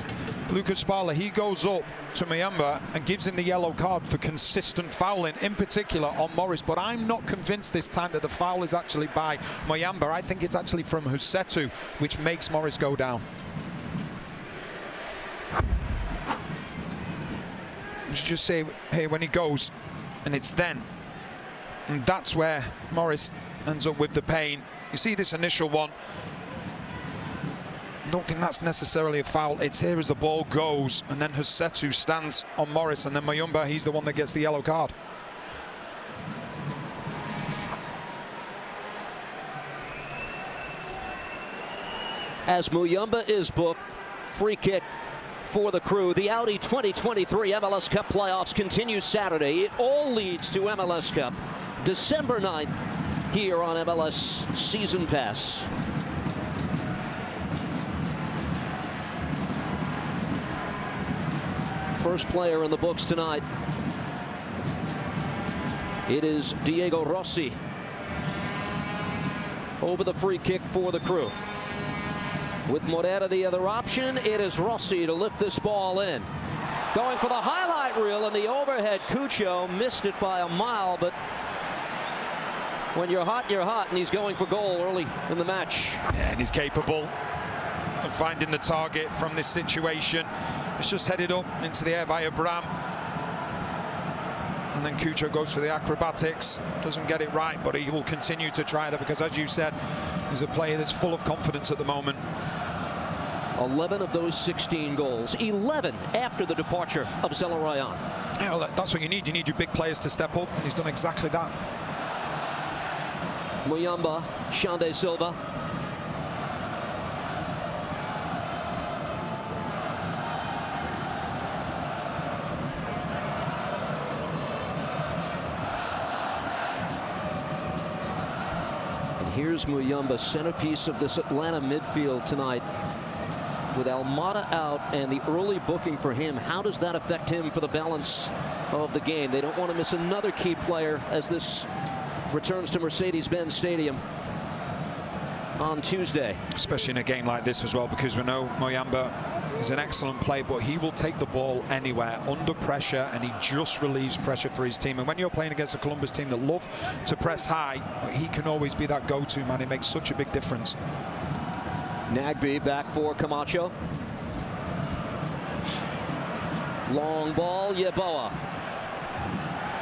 Lucas Spalla, he goes up to Mayamba and gives him the yellow card for consistent fouling, in particular on Morris. But I'm not convinced this time that the foul is actually by Mayamba. I think it's actually from Josetu, which makes Morris go down. You should just say, hey, when he goes, and it's then. And that's where Morris ends up with the pain. You see this initial one. I don't think that's necessarily a foul. It's here as the ball goes, and then Josetu stands on Morris, and then Mayumba, he's the one that gets the yellow card. As Muyumba is booked, free kick for the Crew. The Audi 2023 MLS Cup playoffs continue Saturday. It all leads to MLS Cup. December 9th here on MLS Season Pass. First player in the books tonight. It is Diego Rossi. Over the free kick for the Crew. With Morera the other option, it is Rossi to lift this ball in. Going for the highlight reel and the overhead. Cucho missed it by a mile, but when you're hot, and he's going for goal early in the match. Yeah, and he's capable of finding the target from this situation. It's just headed up into the air by Abram. And then Cucho goes for the acrobatics. Doesn't get it right, but he will continue to try that because, as you said, he's a player that's full of confidence at the moment. 11 of those 16 goals, 11 after the departure of Zelarayan. Yeah, well, that's what you need. You need your big players to step up, and he's done exactly that. Muyamba, Xande Silva. And here's Muyamba, centerpiece of this Atlanta midfield tonight. With Almada out and the early booking for him, how does that affect him for the balance of the game? They don't want to miss another key player as this returns to Mercedes-Benz Stadium on Tuesday. Especially in a game like this as well, because we know Muyamba is an excellent player, but he will take the ball anywhere under pressure, and he just relieves pressure for his team. And when you're playing against a Columbus team that love to press high, he can always be that go-to man. It makes such a big difference. Nagbe back for Camacho. Long ball, Yeboah.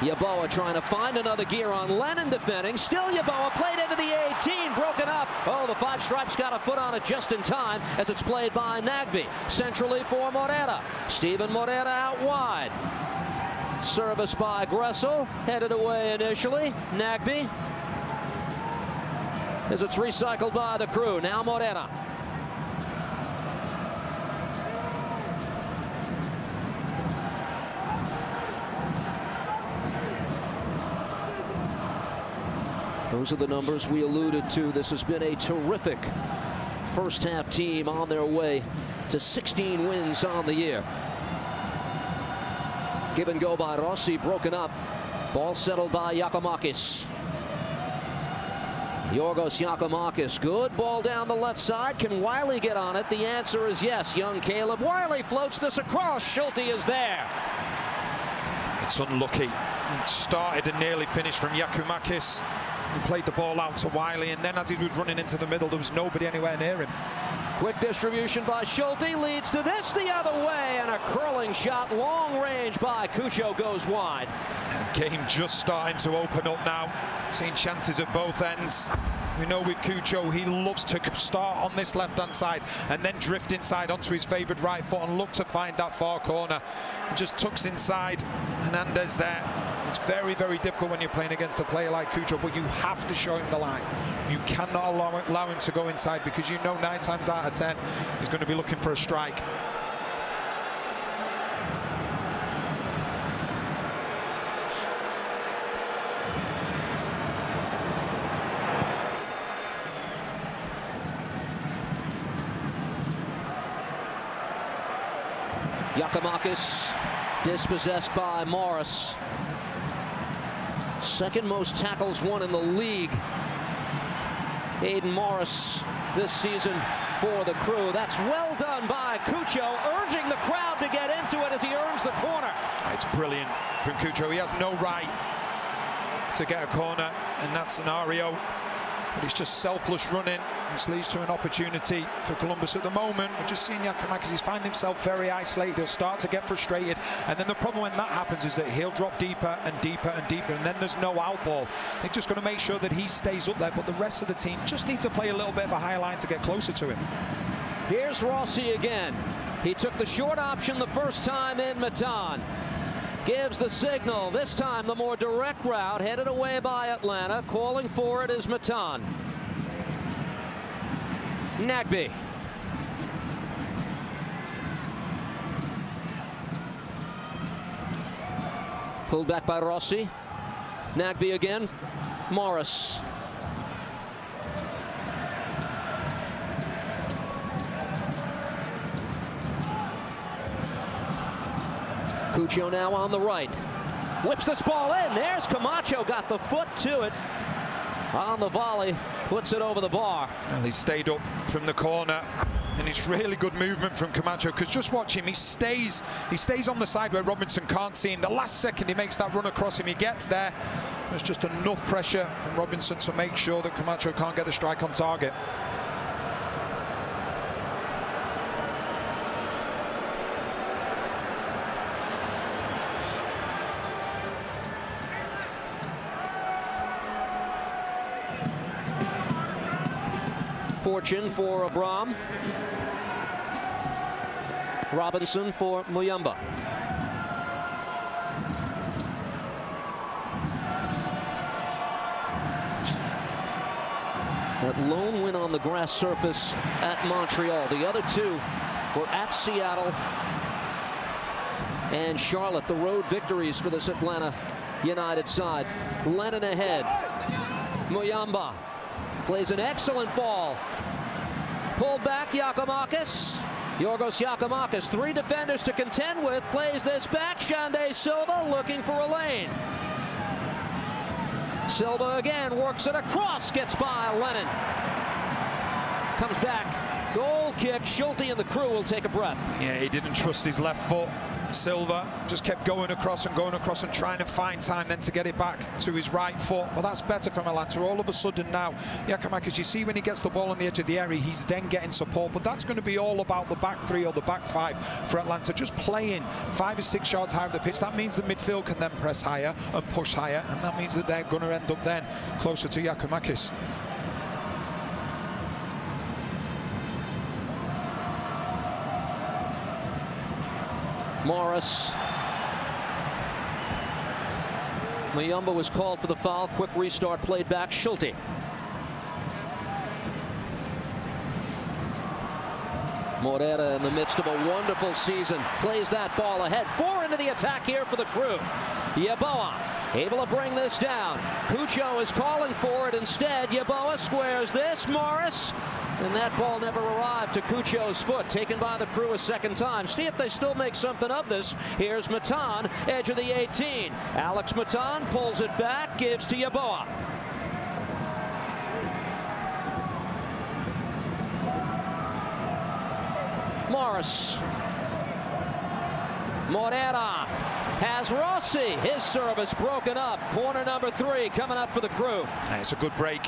Yeboah trying to find another gear on Lennon defending. Still Yeboah, played into the 18, broken up. Oh, the Five Stripes got a foot on it just in time as it's played by Nagbe. Centrally for Morera. Steven Morera out wide. Service by Gressel, headed away initially. Nagbe as it's recycled by the Crew. Now Morera. Those are the numbers we alluded to. This has been a terrific first half team on their way to 16 wins on the year. Give and go by Rossi, broken up. Ball settled by Giacomakis. Yorgos Giacomakis, good ball down the left side. Can Wiley get on it? The answer is yes. Young Caleb Wiley floats this across. Schulte is there. It's unlucky. It started and nearly finished from Giacomakis. He played the ball out to Wiley, and then as he was running into the middle, there was nobody anywhere near him. Quick distribution by Schulte leads to this the other way, and a curling shot long range by Cucho goes wide. Game just starting to open up now. Seeing chances at both ends. We know with Cucho, he loves to start on this left-hand side and then drift inside onto his favoured right foot and look to find that far corner. He just tucks inside. Hernandez there. It's very, very difficult when you're playing against a player like Cucho, but you have to show him the line. You cannot allow him to go inside, because you know 9 times out of 10 he's going to be looking for a strike. Giacomakis dispossessed by Morris. Second most tackles won in the league. Hayden Morris this season for the Crew. That's well done by Cucho, urging the crowd to get into it as he earns the corner. It's brilliant from Cucho. He has no right to get a corner in that scenario, but it's just selfless running, which leads to an opportunity for Columbus at the moment. We're just seeing Giacomakis, he's finding himself very isolated. He'll start to get frustrated, and then the problem when that happens is that he'll drop deeper and deeper and deeper, and then there's no out ball. They've just got to make sure that he stays up there, but the rest of the team just need to play a little bit of a high line to get closer to him. Here's Rossi again. He took the short option the first time in Matan. Gives the signal, this time the more direct route, headed away by Atlanta. Calling for it is Matan. Nagbe. Pulled back by Rossi. Nagbe again. Morris. Cucho now on the right. Whips this ball in. There's Camacho, got the foot to it on the volley. Puts it over the bar. Well, he stayed up from the corner, and it's really good movement from Camacho, because just watch him. He stays on the side where Robinson can't see him. The last second he makes that run across him, he gets there. There's just enough pressure from Robinson to make sure that Camacho can't get the strike on target. Fortune for Abram. Robinson for Muyamba. That lone win on the grass surface at Montreal. The other two were at Seattle and Charlotte. The road victories for this Atlanta United side. Lennon ahead. Muyamba plays an excellent ball. Pulled back, Giacomakis. Yorgos Giacomakis, 3 defenders to contend with, plays this back. Xande Silva looking for a lane. Silva again works it across, gets by Lennon. Comes back, goal kick. Schulte and the crew will take a breath. Yeah, he didn't trust his left foot. Silva just kept going across and trying to find time then to get it back to his right foot. Well, that's better from Atlanta. All of a sudden now, Giacomakis, you see when he gets the ball on the edge of the area, he's then getting support. But that's going to be all about the back 3 or the back 5 for Atlanta. Just playing 5 or 6 yards higher of the pitch. That means the midfield can then press higher and push higher. And that means that they're going to end up then closer to Giacomakis. Morris. Muyumba was called for the foul. Quick restart played back. Schulte. Morera in the midst of a wonderful season. Plays that ball ahead. 4 into the attack here for the crew. Yeboah able to bring this down. Cucho is calling for it instead. Yeboah squares this. Morris. And that ball never arrived to Cucho's foot, taken by the crew a second time. See if they still make something of this. Here's Matan, edge of the 18. Alex Matan pulls it back, gives to Yeboah. Morris. Morera has Rossi. His service broken up. Corner number 3 coming up for the crew. And it's a good break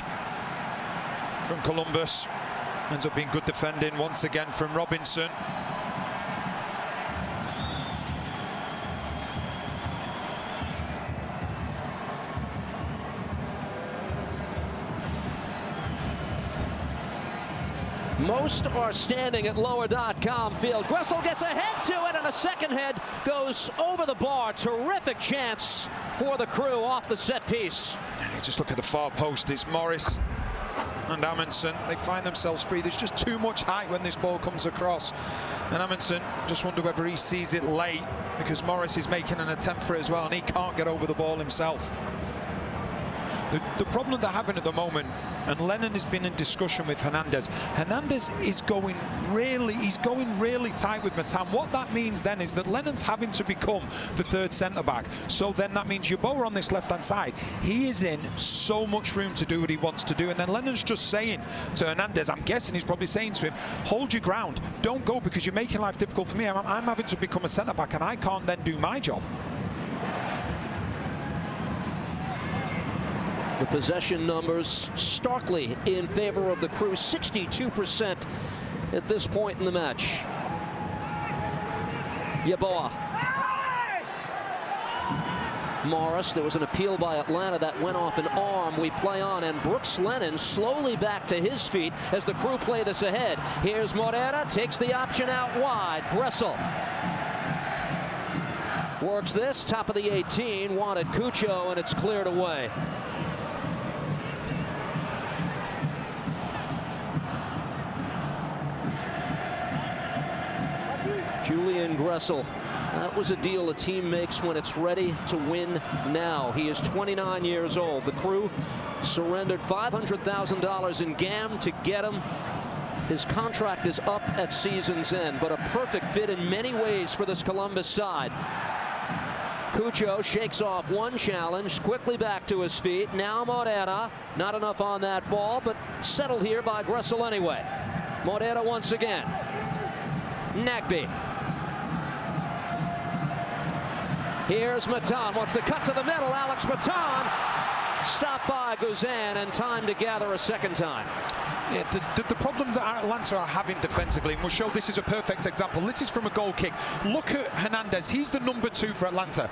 from Columbus. Ends up being good defending once again from Robinson. Most are standing at lower.com field. Gressel gets a head to it, and a second head goes over the bar. Terrific chance for the crew off the set piece. Just look at the far post. It's Morris and Amundsen. They find themselves free. There's just too much height when this ball comes across. And Amundsen, just wonder whether he sees it late, because Morris is making an attempt for it as well, and he can't get over the ball himself. The problem they're having at the moment, and Lennon has been in discussion with Hernandez. Hernandez is going really tight with Matan. What that means then is that Lennon's having to become the 3rd centre-back. So then that means Yeboah on this left-hand side. He is in so much room to do what he wants to do. And then Lennon's just saying to Hernandez, I'm guessing he's probably saying to him, hold your ground. Don't go, because you're making life difficult for me. I'm having to become a centre-back, and I can't then do my job. The possession numbers starkly in favor of the crew. 62% at this point in the match. Yeboah. Morris, there was an appeal by Atlanta that went off an arm. We play on, and Brooks Lennon slowly back to his feet as the crew play this ahead. Here's Morera, takes the option out wide. Gressel works this, top of the 18, wanted Cucho, and it's cleared away. Julian Gressel. That was a deal a team makes when it's ready to win now. He is 29 years old. The crew surrendered $500,000 in GAM to get him. His contract is up at season's end, but a perfect fit in many ways for this Columbus side. Cucho shakes off one challenge, quickly back to his feet. Now Morera, not enough on that ball, but settled here by Gressel anyway. Morera once again. Nagbe. Here's Matan, wants to cut to the middle. Alex Matan stopped by Guzan, and time to gather a second time. Yeah, the problem that Atlanta are having defensively, and we'll show this is a perfect example. This is from a goal kick. Look at Hernandez. He's the number 2 for Atlanta.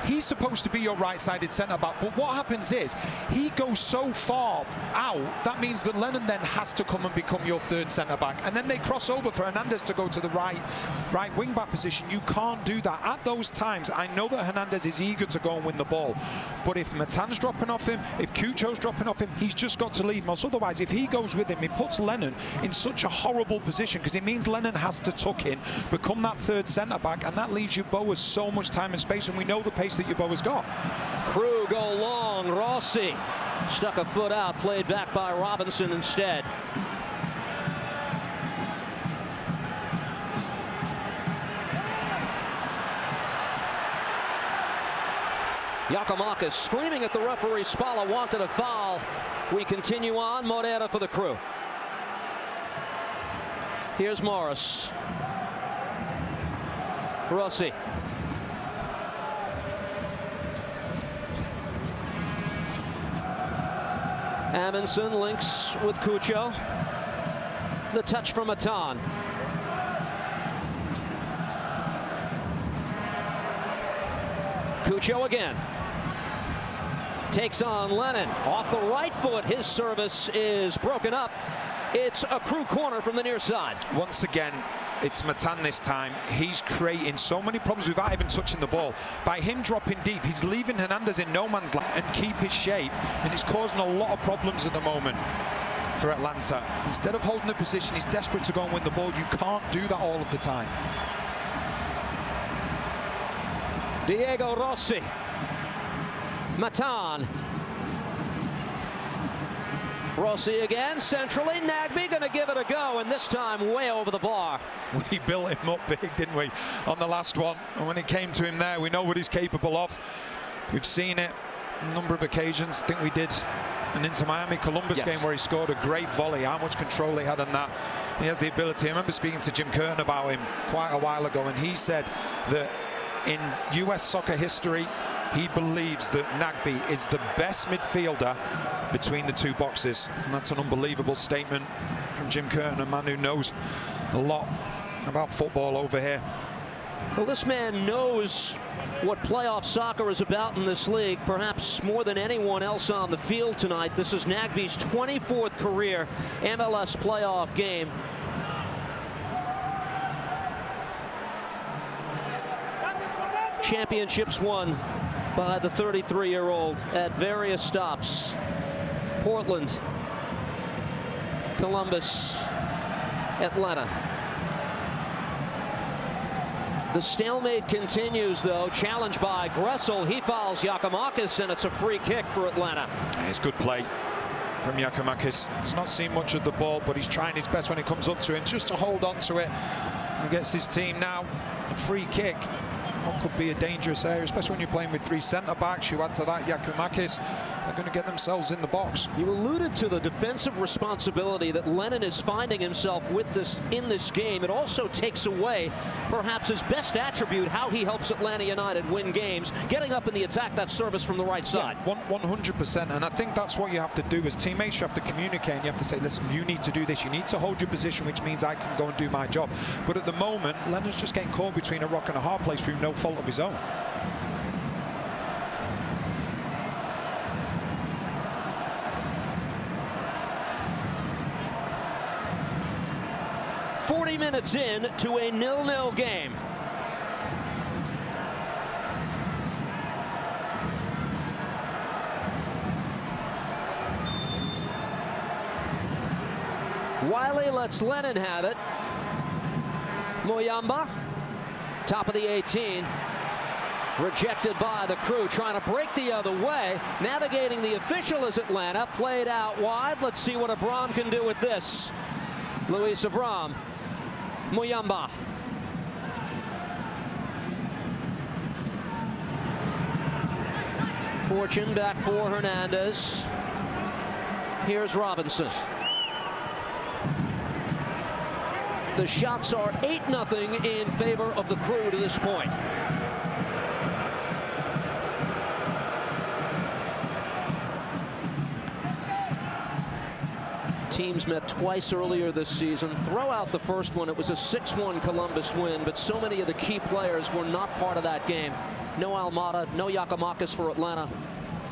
He's supposed to be your right-sided centre-back, but what happens is he goes so far out, that means that Lennon then has to come and become your 3rd centre-back, and then they cross over for Hernandez to go to the right wing-back position. You can't do that. At those times, I know that Hernandez is eager to go and win the ball, but if Matan's dropping off him, if Cucho's dropping off him, he's just got to leave him. Otherwise, if he goes with him, it puts Lennon in such a horrible position, because it means Lennon has to tuck in, become that 3rd centre-back, and that leaves Yeboah so much time and space, and we know the pace that Yeboah's got. Crew go long. Rossi stuck a foot out, played back by Robinson instead. Giacomakis screaming at the referee. Spalla wanted a foul. We continue on. Moreira for the Crew. Here's Morris. Rossi. Amundsen links with Cucho. The touch from Matan. Cucho again. Takes on Lennon. Off the right foot. His service is broken up. It's a Crew corner from the near side. Once again, it's Matan this time. He's creating so many problems without even touching the ball. By him dropping deep, he's leaving Hernandez in no man's land and keep his shape, and it's causing a lot of problems at the moment for Atlanta. Instead of holding the position, he's desperate to go and win the ball. You can't do that all of the time. Diego Rossi. Matan. Rossi again, centrally. Nagbe going to give it a go, and this time way over the bar. We built him up big, didn't we, on the last one? And when it came to him there, we know what he's capable of. We've seen it on a number of occasions. I think we did an Inter Miami Columbus game where he scored a great volley. How much control he had on that. He has the ability. I remember speaking to Jim Curtin about him quite a while ago, and he said that in US soccer history, he believes that Nagbe is the best midfielder between the two boxes. And that's an unbelievable statement from Jim Curtin, a man who knows a lot about football over here. Well, this man knows what playoff soccer is about in this league, perhaps more than anyone else on the field tonight. This is Nagbe's 24th career MLS playoff game. Championships won by the 33-year-old at various stops. Portland, Columbus, Atlanta. The stalemate continues, though. Challenged by Gressel. He fouls Giacomakis, and it's a free kick for Atlanta. It's good play from Giacomakis. He's not seen much of the ball, but he's trying his best when it comes up to him just to hold on to it. And gets his team now a free kick. What could be a dangerous area, especially when you're playing with three centre-backs. You add to that Giacomakis, they're going to get themselves in the box. You alluded to the defensive responsibility that Lennon is finding himself with in this game. It also takes away perhaps his best attribute, how he helps Atlanta United win games, getting up in the attack, that service from the right side. Yeah, 100%, and I think that's what you have to do as teammates. You have to communicate, and you have to say, listen, you need to do this. You need to hold your position, which means I can go and do my job. But at the moment, Lennon's just getting caught between a rock and a hard place through no fault of his own. "40 minutes in to a 0-0 game. Wiley lets Lennon have it. Muyamba, top of the 18. Rejected by the Crew, trying to break the other way. Navigating the official is Atlanta. Played out wide. Let's see what Abram can do with this. Luis Abram. Muyamba. Fortune back for Hernandez. Here's Robinson. The shots are 8-0 in favor of the Crew to this point. Teams met twice earlier this season. Throw out the first one. It was a 6-1 Columbus win, but so many of the key players were not part of that game. No Almada, no Giacomakis for Atlanta,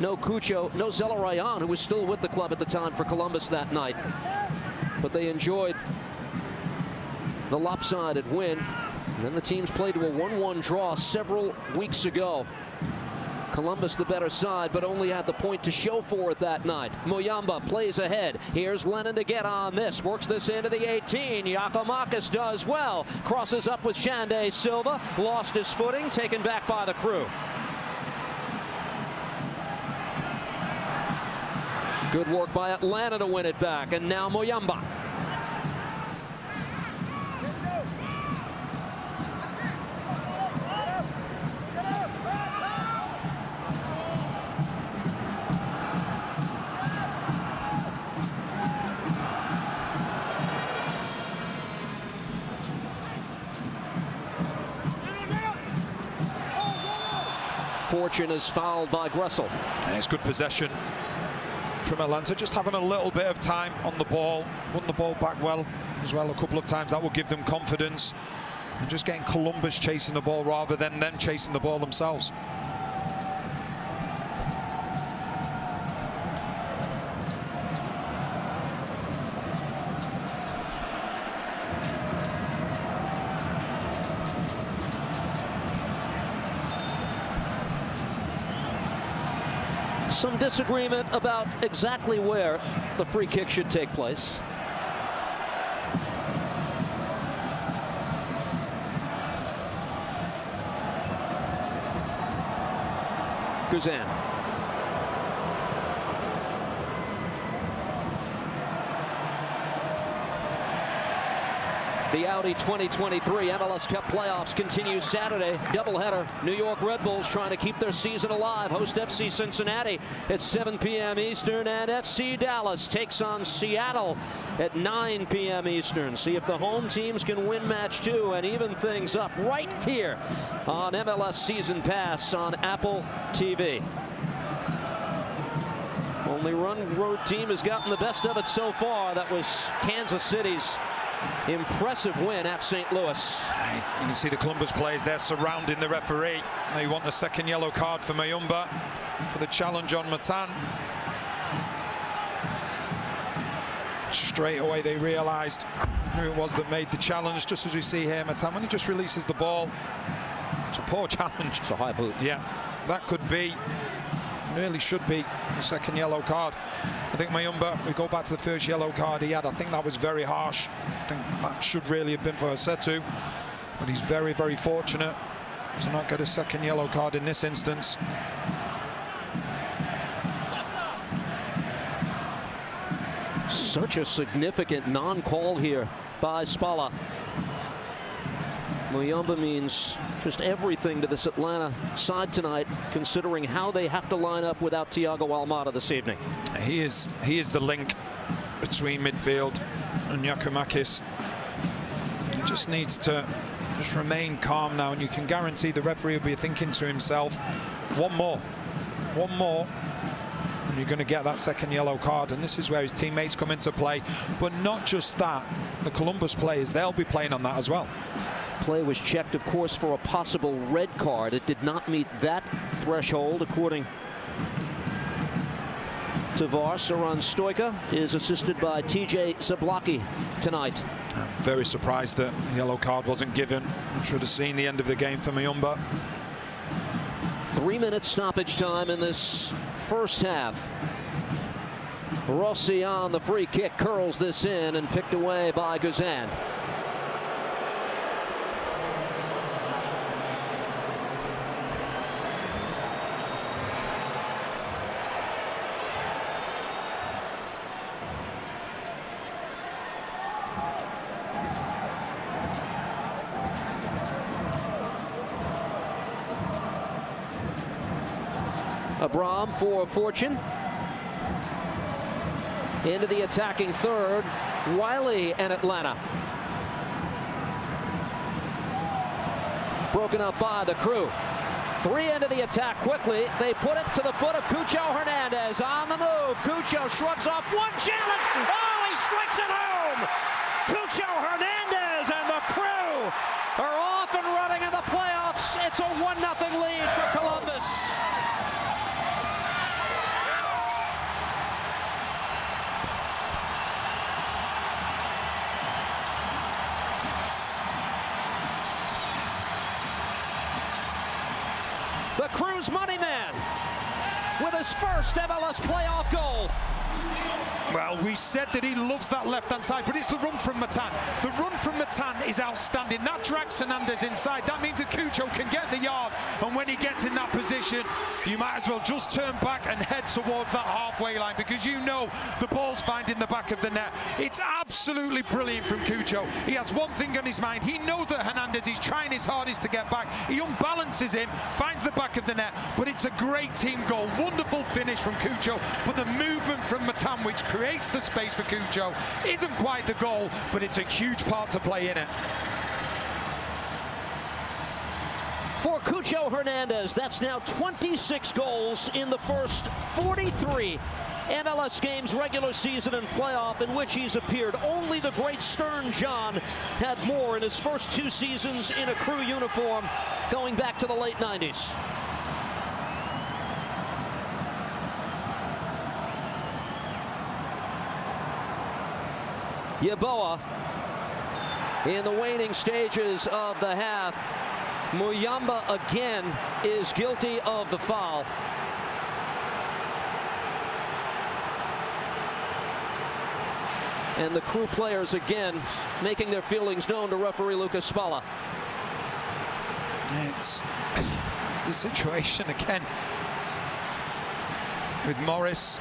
no Cucho, no Zelarayan, who was still with the club at the time for Columbus that night. But they enjoyed the lopsided win. And then the teams played to a 1-1 draw several weeks ago. Columbus the better side, but only had the point to show for it that night. Muyamba plays ahead. Here's Lennon to get on this. Works this into the 18. Giacomakis does well. Crosses up with Xande Silva. Lost his footing. Taken back by the Crew. Good work by Atlanta to win it back. And now Muyamba. Fortune is fouled by Gressel. And it's good possession from Atlanta, just having a little bit of time on the ball, won the ball back well as well a couple of times. That will give them confidence, and just getting Columbus chasing the ball rather than them chasing the ball themselves. Some disagreement about exactly where the free kick should take place. Guzan. The Audi 2023 MLS Cup playoffs continue Saturday. Doubleheader. New York Red Bulls trying to keep their season alive. Host FC Cincinnati at 7 p.m. Eastern, and FC Dallas takes on Seattle at 9 p.m. Eastern. See if the home teams can win match 2 and even things up right here on MLS Season Pass on Apple TV. Only road team has gotten the best of it so far. That was Kansas City's impressive win at St. Louis. You can see the Columbus players there surrounding the referee. They want the second yellow card for Mayumba for the challenge on Matan. Straight away they realized who it was that made the challenge, just as we see here. Matan, when he just releases the ball, it's a poor challenge. It's a high boot. Yeah, that could be, really should be, the second yellow card. I think Mayumba, we go back to the first yellow card he had, I think that was very harsh. I think that should really have been for Setu, but he's very, very fortunate to not get a second yellow card in this instance. Such a significant non-call here by Spalla. Muyumba means just everything to this Atlanta side tonight, considering how they have to line up without Thiago Almada this evening. He is the link between midfield and Giacomakis. He just needs to just remain calm now, and you can guarantee the referee will be thinking to himself, one more, and you're going to get that second yellow card. And this is where his teammates come into play. But not just that, the Columbus players, they'll be playing on that as well. Play was checked, of course, for a possible red card. It did not meet that threshold, according to VAR. Saran Stoica is assisted by TJ Zablocki tonight. I'm very surprised that the yellow card wasn't given. I should have seen the end of the game for Mayumba. 3-minute stoppage time in this first half. Rossi on the free kick, curls this in and picked away by Guzan. Abram for Fortune. Into the attacking third. Wiley and Atlanta. Broken up by the Crew. 3 into the attack quickly. They put it to the foot of Cucho Hernandez on the move. Cucho shrugs off one challenge. Oh, he strikes it home. Cucho Hernandez and the Crew are off and running in the playoffs. It's a 1-0 lead for Columbus. The Crew's money man with his first MLS playoff goal. Well, we said that he loves that left-hand side, but it's the run from Matan. The run from Matan is outstanding. That drags Hernandez inside. That means that Cucho can get the yard, and when he gets in that position, you might as well just turn back and head towards that halfway line, because you know the ball's finding the back of the net. It's absolutely brilliant from Cucho. He has one thing on his mind. He knows that Hernandez is trying his hardest to get back. He unbalances him, finds the back of the net, but it's a great team goal. Wonderful finish from Cucho, but the movement from Matan, which creates the space for Cucho, isn't quite the goal, but it's a huge part to play in it. For Cucho Hernandez, that's now 26 goals in the first 43 MLS games, regular season and playoff, in which he's appeared. Only the great Stern John had more in his first 2 seasons in a Crew uniform, going back to the late 90s. Yeboah in the waning stages of the half. Muyamba again is guilty of the foul. And the Crew players again making their feelings known to referee Lucas Spalla. It's the situation again with Morris.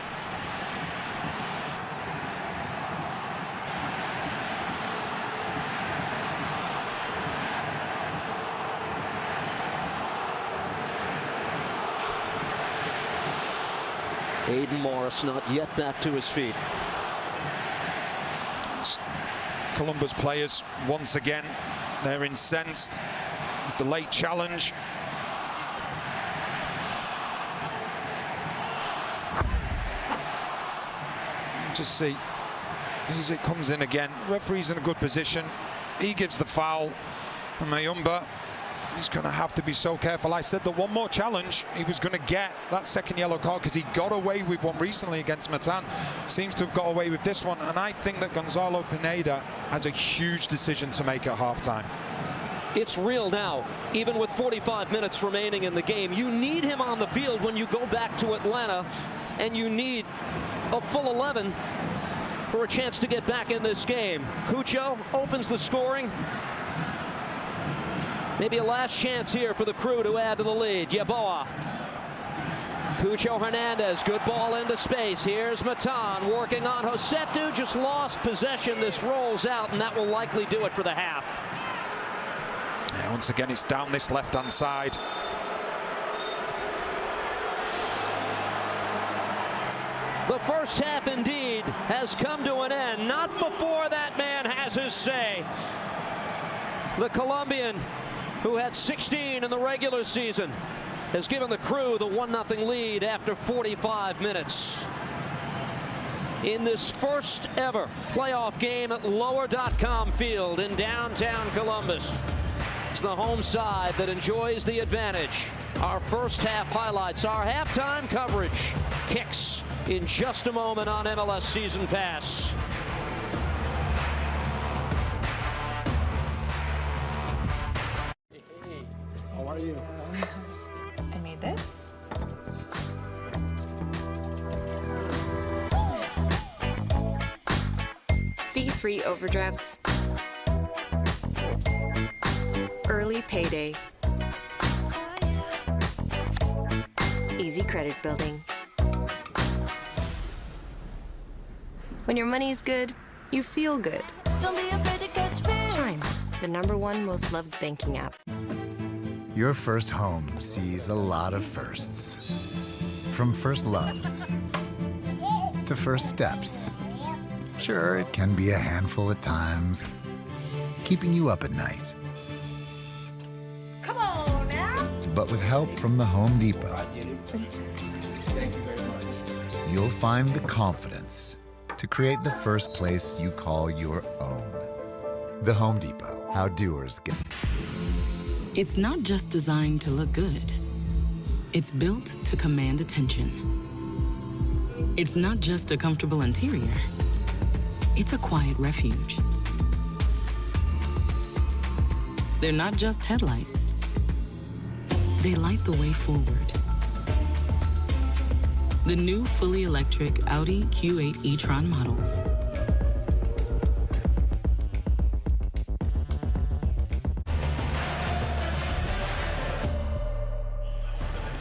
Aiden Morris not yet back to his feet. Columbus players once again, they're incensed with the late challenge. Just see, as it comes in again, referee's in a good position. He gives the foul, and Mayumba, he's going to have to be so careful. I said that one more challenge, he was going to get that second yellow card because he got away with one recently against Matan. Seems to have got away with this one, and I think that Gonzalo Pineda has a huge decision to make at halftime. It's real now, even with 45 minutes remaining in the game. You need him on the field when you go back to Atlanta, and you need a full 11 for a chance to get back in this game. Cucho opens the scoring. Maybe a last chance here for the Crew to add to the lead. Yeboah. Cucho Hernandez, good ball into space. Here's Matan working on Josetu, just lost possession. This rolls out, and that will likely do it for the half. Yeah, once again, it's down this left-hand side. The first half indeed has come to an end. Not before that man has his say. The Colombian, who had 16 in the regular season, has given the Crew the 1-0 lead after 45 minutes. In this first ever playoff game at Lower.com Field in downtown Columbus. It's the home side that enjoys the advantage. Our first half highlights, our halftime coverage kicks in just a moment on MLS Season Pass. How are you? I made this. Fee-free overdrafts. Early payday. Easy credit building. When your money's good, you feel good. Don't be afraid to catch fish. Chime, the #1 most loved banking app. Your first home sees a lot of firsts. From first loves to first steps. Sure, it can be a handful at times, keeping you up at night. Come on now. But with help from the Home Depot, Thank you very much. you'll find the confidence to create the first place you call your own. The Home Depot, how doers get. It's not just designed to look good. It's built to command attention. It's not just a comfortable interior. It's a quiet refuge. They're not just headlights. They light the way forward. The new fully electric Audi Q8 e-tron models.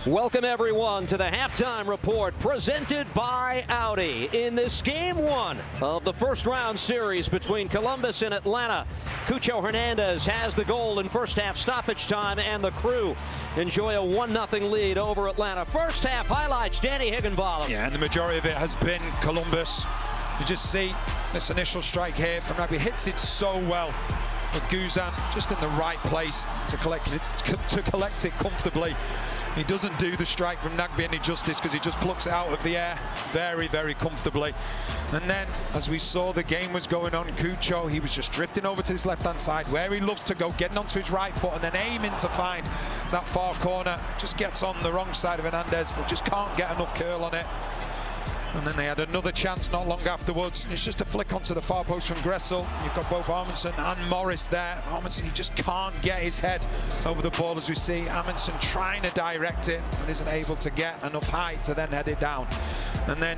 Welcome everyone to the halftime report presented by Audi in this game 1 of the first round series between Columbus and Atlanta. Cucho Hernandez has the goal in first half stoppage time, and the Crew enjoy a 1-0 lead over Atlanta. First half highlights, Danny Higginbotham. Yeah, and the majority of it has been Columbus. You just see this initial strike here from Rugby, hits it so well. But Guzan just in the right place to collect it comfortably. He doesn't do the strike from Nagbe any justice because he just plucks it out of the air very, very comfortably. And then, as we saw the game was going on, Cucho, he was just drifting over to his left-hand side where he loves to go, getting onto his right foot and then aiming to find that far corner. Just gets on the wrong side of Hernandez, but just can't get enough curl on it. And then they had another chance not long afterwards. It's just a flick onto the far post from Gressel. You've got both Amundsen and Morris there. Amundsen, he just can't get his head over the ball, as we see. Amundsen trying to direct it and isn't able to get enough height to then head it down. And then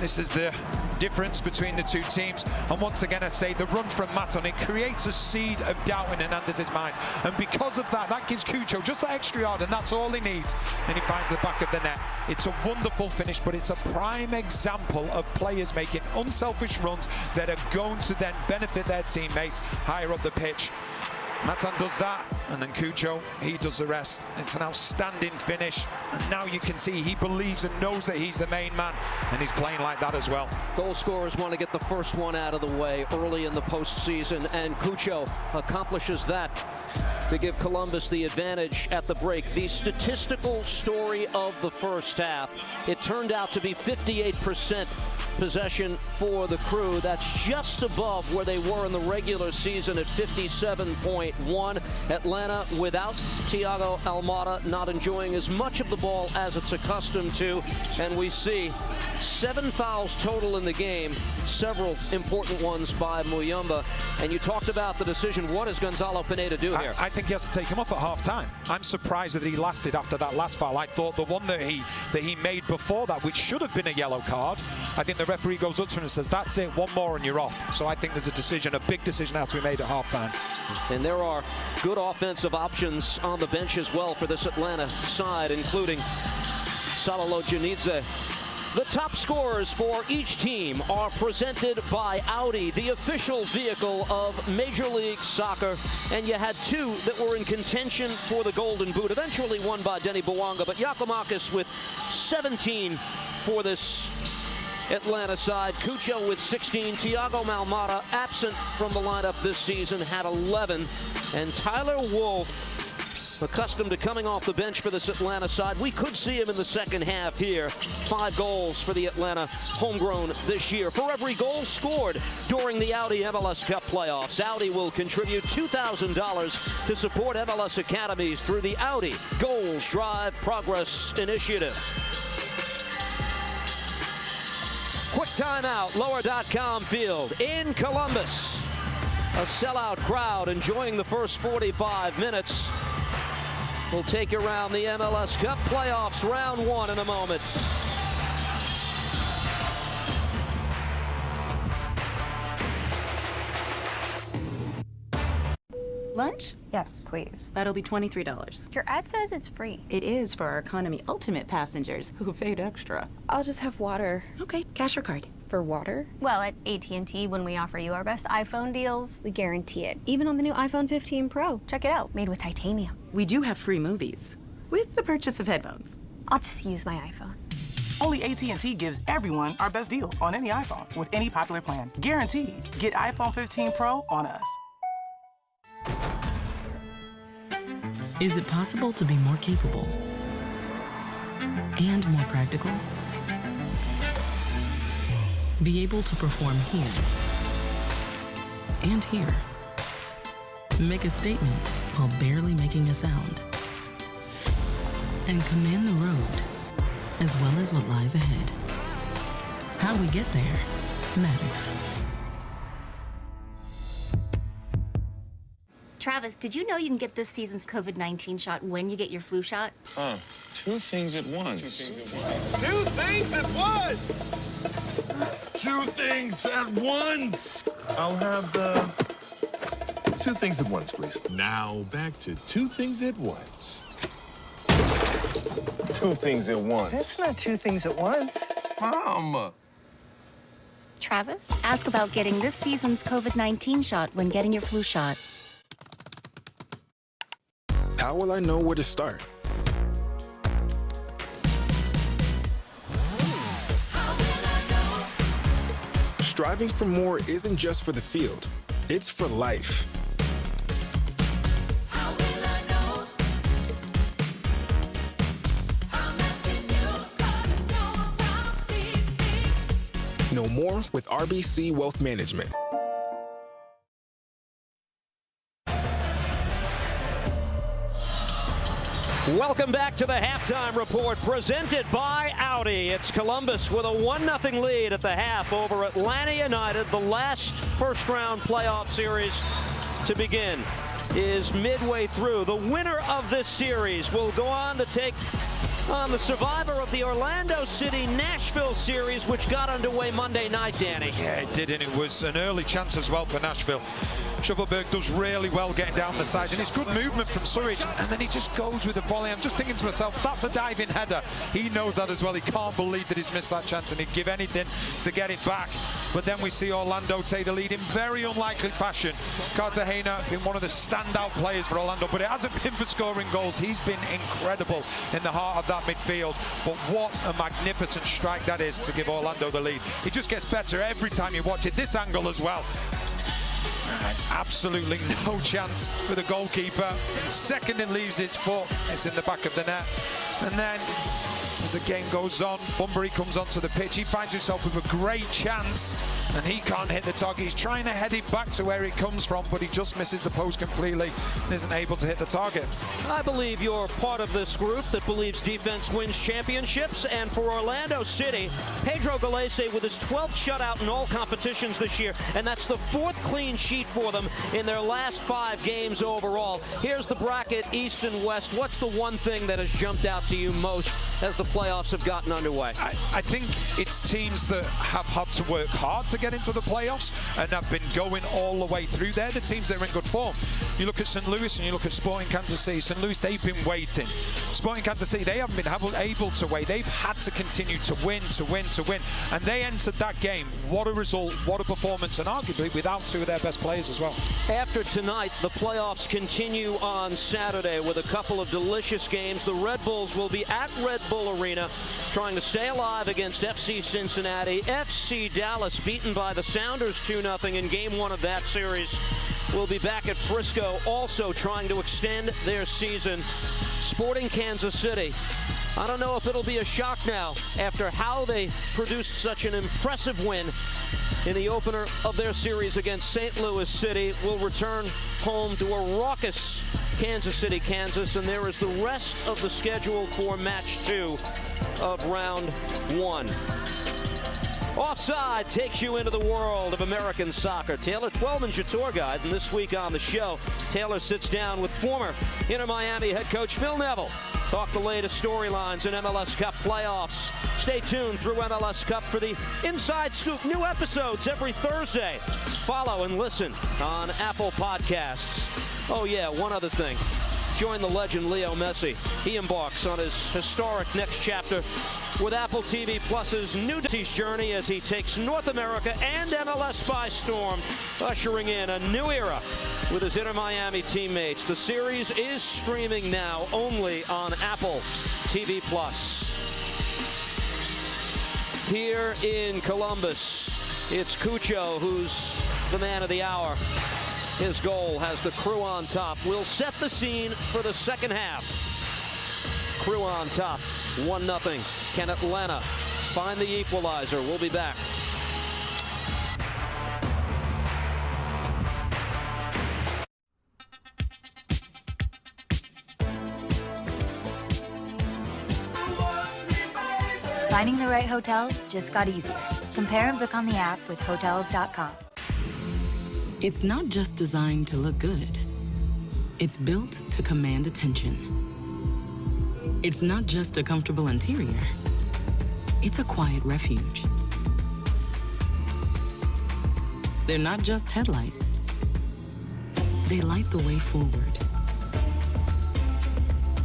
this is the difference between the two teams. And once again, I say the run from Maton, it creates a seed of doubt in Hernandez's mind. And because of that, that gives Cucho just that extra yard, and that's all he needs. And he finds the back of the net. It's a wonderful finish, but it's a prime example of players making unselfish runs that are going to then benefit their teammates higher up the pitch. Matan does that, and then Cucho, he does the rest. It's an outstanding finish, and now you can see he believes and knows that he's the main man, and he's playing like that as well. Goal scorers want to get the first one out of the way early in the postseason, and Cucho accomplishes that to give Columbus the advantage at the break. The statistical story of the first half, it turned out to be 58% possession for the Crew. That's just above where they were in the regular season at 57.1. Atlanta without Thiago Almada, not enjoying as much of the ball as it's accustomed to, and we see 7 fouls total in the game, several important ones by Muyumba. And you talked about the decision. What does Gonzalo Pineda do here? I think he has to take him off at half-time. I'm surprised that he lasted after that last foul. I thought the one that he made before that, which should have been a yellow card, I think the referee goes up to him and says, that's it, one more and you're off. So I think there's a decision, a big decision has to be made at half-time. And there are good offensive options on the bench as well for this Atlanta side, including Salalo Janidze. The top scorers for each team are presented by Audi, the official vehicle of Major League Soccer. And you had 2 that were in contention for the Golden Boot, eventually won by Denny Bouanga, but Giacomakis with 17 for this Atlanta side. Cucho with 16. Thiago Almada, absent from the lineup this season, had 11. And Tyler Wolff, accustomed to coming off the bench for this Atlanta side, we could see him in the second half here. 5 goals for the Atlanta homegrown this year. For every goal scored during the Audi MLS Cup playoffs, Audi will contribute $2,000 to support MLS academies through the Audi Goals Drive Progress Initiative. Quick timeout, lower.com field in Columbus. A sellout crowd enjoying the first 45 minutes. We'll take you around the MLS Cup playoffs, round 1 in a moment. Lunch? Yes, please. That'll be $23. Your ad says it's free. It is for our Economy Ultimate passengers who paid extra. I'll just have water. Okay, cash or card? For water? Well, at AT&T, when we offer you our best iPhone deals, we guarantee it. Even on the new iPhone 15 Pro. Check it out, made with titanium. We do have free movies with the purchase of headphones. I'll just use my iPhone. Only AT&T gives everyone our best deals on any iPhone with any popular plan. Guaranteed. Get iPhone 15 Pro on us. Is it possible to be more capable and more practical? Be able to perform here and here. Make a statement while barely making a sound. And command the road, as well as what lies ahead. How we get there matters. Travis, did you know you can get this season's COVID-19 shot when you get your flu shot? 2 things at once. 2 things at once! 2 things at once! I'll have the 2 things at once, please. Now back to 2 things at once. 2 things at once. That's not 2 things at once. Mom! Travis, ask about getting this season's COVID-19 shot when getting your flu shot. How will I know where to start? Striving for more isn't just for the field, it's for life. Know more with RBC Wealth Management. Welcome back to the halftime report presented by Audi. It's Columbus with a 1-0 lead at the half over Atlanta United. The last first-round playoff series to begin is midway through. The winner of this series will go on to take on the survivor of the Orlando City-Nashville series, which got underway Monday night, Danny. Yeah, it did, and it was an early chance as well for Nashville. Shuffleberg does really well getting down the side, and it's good movement from Surridge, and then he just goes with the volley. I'm just thinking to myself, that's a diving header. He knows that as well. He can't believe that he's missed that chance, and he'd give anything to get it back. But then we see Orlando take the lead in very unlikely fashion. Cartagena been one of the standout players for Orlando, but it hasn't been for scoring goals. He's been incredible in the heart of that midfield. But what a magnificent strike that is to give Orlando the lead. It just gets better every time you watch it. This angle as well. Absolutely no chance for the goalkeeper. Second and leaves his foot. It's in the back of the net. And then, as the game goes on, Bunbury comes onto the pitch. He finds himself with a great chance, and he can't hit the target. He's trying to head it back to where it comes from, but he just misses the post completely and isn't able to hit the target. I believe you're part of this group that believes defense wins championships, and for Orlando City, Pedro Gallese with his 12th shutout in all competitions this year, and that's the 4th clean sheet for them in their last 5 games overall. Here's the bracket, East and West. What's the one thing that has jumped out to you most as the playoffs have gotten underway? I think it's teams that have had to work hard to get into the playoffs and have been going all the way through. They're the teams that are in good form. You look at St. Louis and you look at Sporting Kansas City. St. Louis, they've been waiting. Sporting Kansas City, they haven't been able to wait. They've had to continue to win. And they entered that game. What a result, what a performance, and arguably without 2 of their best players as well. After tonight, the playoffs continue on Saturday with a couple of delicious games. The Red Bulls will be at Red Bull Arena trying to stay alive against FC Cincinnati. FC Dallas beaten by the Sounders 2-0 in game 1 of that series. Will be back at Frisco also trying to extend their season. Sporting Kansas City, I don't know if it'll be a shock now after how they produced such an impressive win in the opener of their series against St. Louis City. Will return home to a raucous Kansas City, Kansas, and there is the rest of the schedule for match 2 of round 1. Offside takes you into the world of American soccer. Taylor Twellman's your tour guide, and this week on the show, Taylor sits down with former Inter Miami head coach Phil Neville. Talk the latest storylines in MLS Cup playoffs. Stay tuned through MLS Cup for the Inside Scoop. New episodes every Thursday. Follow and listen on Apple Podcasts. Oh yeah, one other thing. Join the legend Leo Messi. He embarks on his historic next chapter with Apple TV Plus's new journey as he takes North America and MLS by storm, ushering in a new era with his Inter Miami teammates. The series is streaming now only on Apple TV Plus. Here in Columbus, it's Cucho who's the man of the hour. His goal has the Crew on top. Will set the scene for the second half. Crew on top, 1-0. Can Atlanta find the equalizer? We'll be back. Finding the right hotel just got easier. Compare and book on the app with Hotels.com. It's not just designed to look good. It's built to command attention. It's not just a comfortable interior. It's a quiet refuge. They're not just headlights. They light the way forward.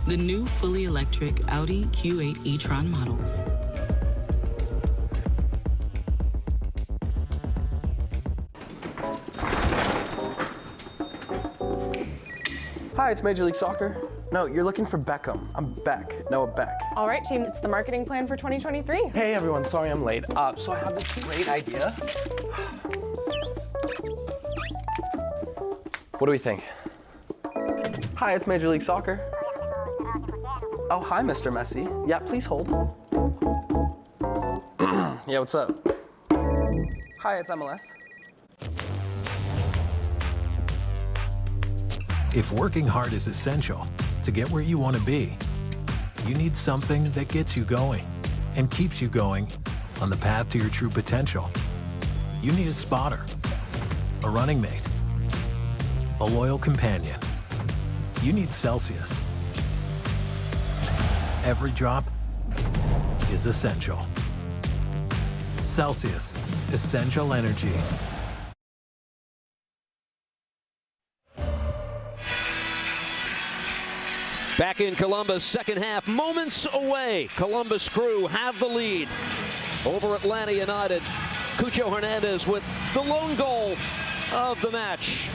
The new fully electric Audi Q8 e-tron models. Hi, it's Major League Soccer. No, you're looking for Beckham. I'm Beck. Noah Beck. All right, team, it's the marketing plan for 2023. Hey, everyone. Sorry I'm late. So I have this great idea. What do we think? Hi, it's Major League Soccer. Oh, hi, Mr. Messi. Yeah, please hold. Yeah, what's up? Hi, it's MLS. If working hard is essential to get where you want to be, you need something that gets you going and keeps you going on the path to your true potential. You need a spotter, a running mate, a loyal companion. You need Celsius. Every drop is essential. Celsius, essential energy. Back in Columbus, second half, moments away. Columbus Crew have the lead over Atlanta United. Cucho Hernandez with the lone goal of the match.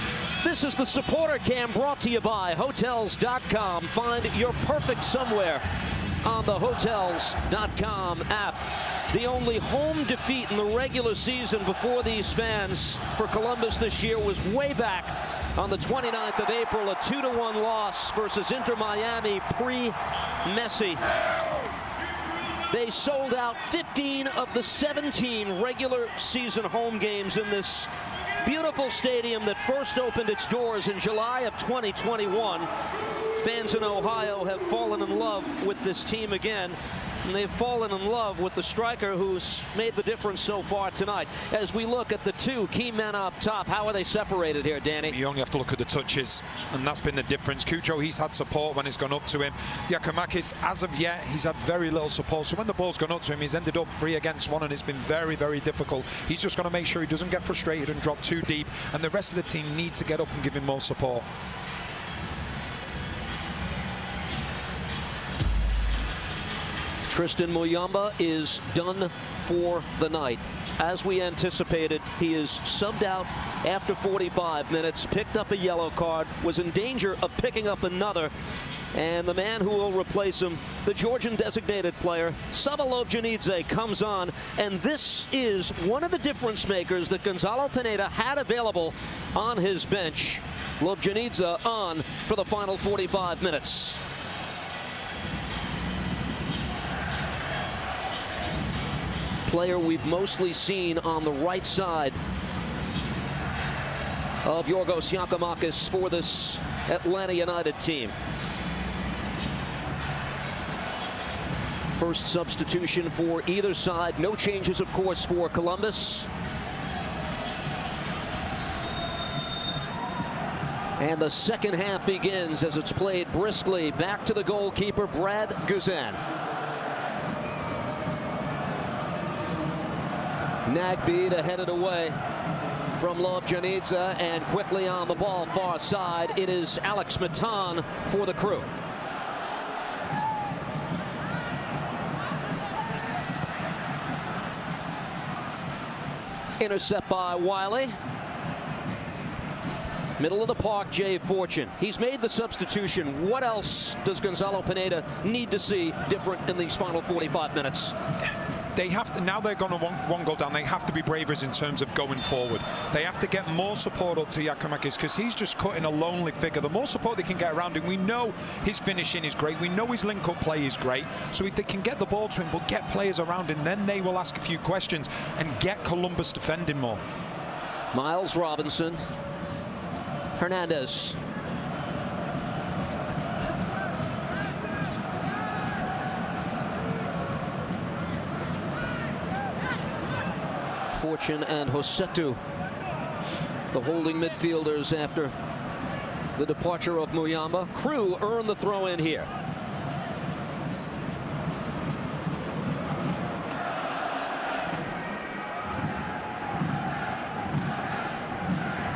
This is the supporter cam brought to you by Hotels.com. Find your perfect somewhere on the Hotels.com app. The only home defeat in the regular season before these fans for Columbus this year was way back on the 29th of April, a 2-1 loss versus Inter Miami pre-Messi. They sold out 15 of the 17 regular season home games in this beautiful stadium that first opened its doors in July of 2021. Fans in Ohio have fallen in love with this team again, and they've fallen in love with the striker who's made the difference so far tonight. As we look at the two key men up top, how are they separated here, Danny? You only have to look at the touches, and that's been the difference. Cucho, he's had support when it's gone up to him. Giakoumakis, as of yet, he's had very little support. So when the ball's gone up to him, he's ended up 3 against 1, and it's been very, very difficult. He's just got to make sure he doesn't get frustrated and drop too deep, and the rest of the team need to get up and give him more support. Tristan Muyamba is done for the night. As we anticipated, he is subbed out after 45 minutes, picked up a yellow card, was in danger of picking up another, and the man who will replace him, the Georgian designated player, Sava Lobjanidze, comes on, and this is one of the difference makers that Gonzalo Pineda had available on his bench. Lobjanidze on for the final 45 minutes. Player we've mostly seen on the right side of Yorgos Giakoumakis for this Atlanta United team. First substitution for either side. No changes, of course, for Columbus. And the second half begins as it's played briskly. Back to the goalkeeper, Brad Guzan. Nagbe to head it away from Lobjanidze, and quickly on the ball far side, it is Alex Matan for the Crew. Intercept by Wiley. Middle of the park, Jay Fortune. He's made the substitution. What else does Gonzalo Pineda need to see different in these final 45 minutes? They have to, now they're going to one goal down, they have to be braver in terms of going forward. They have to get more support up to Giakoumakis, because he's just cutting a lonely figure. The more support they can get around him, we know his finishing is great, we know his link-up play is great, so if they can get the ball to him but get players around him, then they will ask a few questions and get Columbus defending more. Miles Robinson. Hernandez. Fortune and Josetu, the holding midfielders after the departure of Muyamba. Crew earned the throw in here.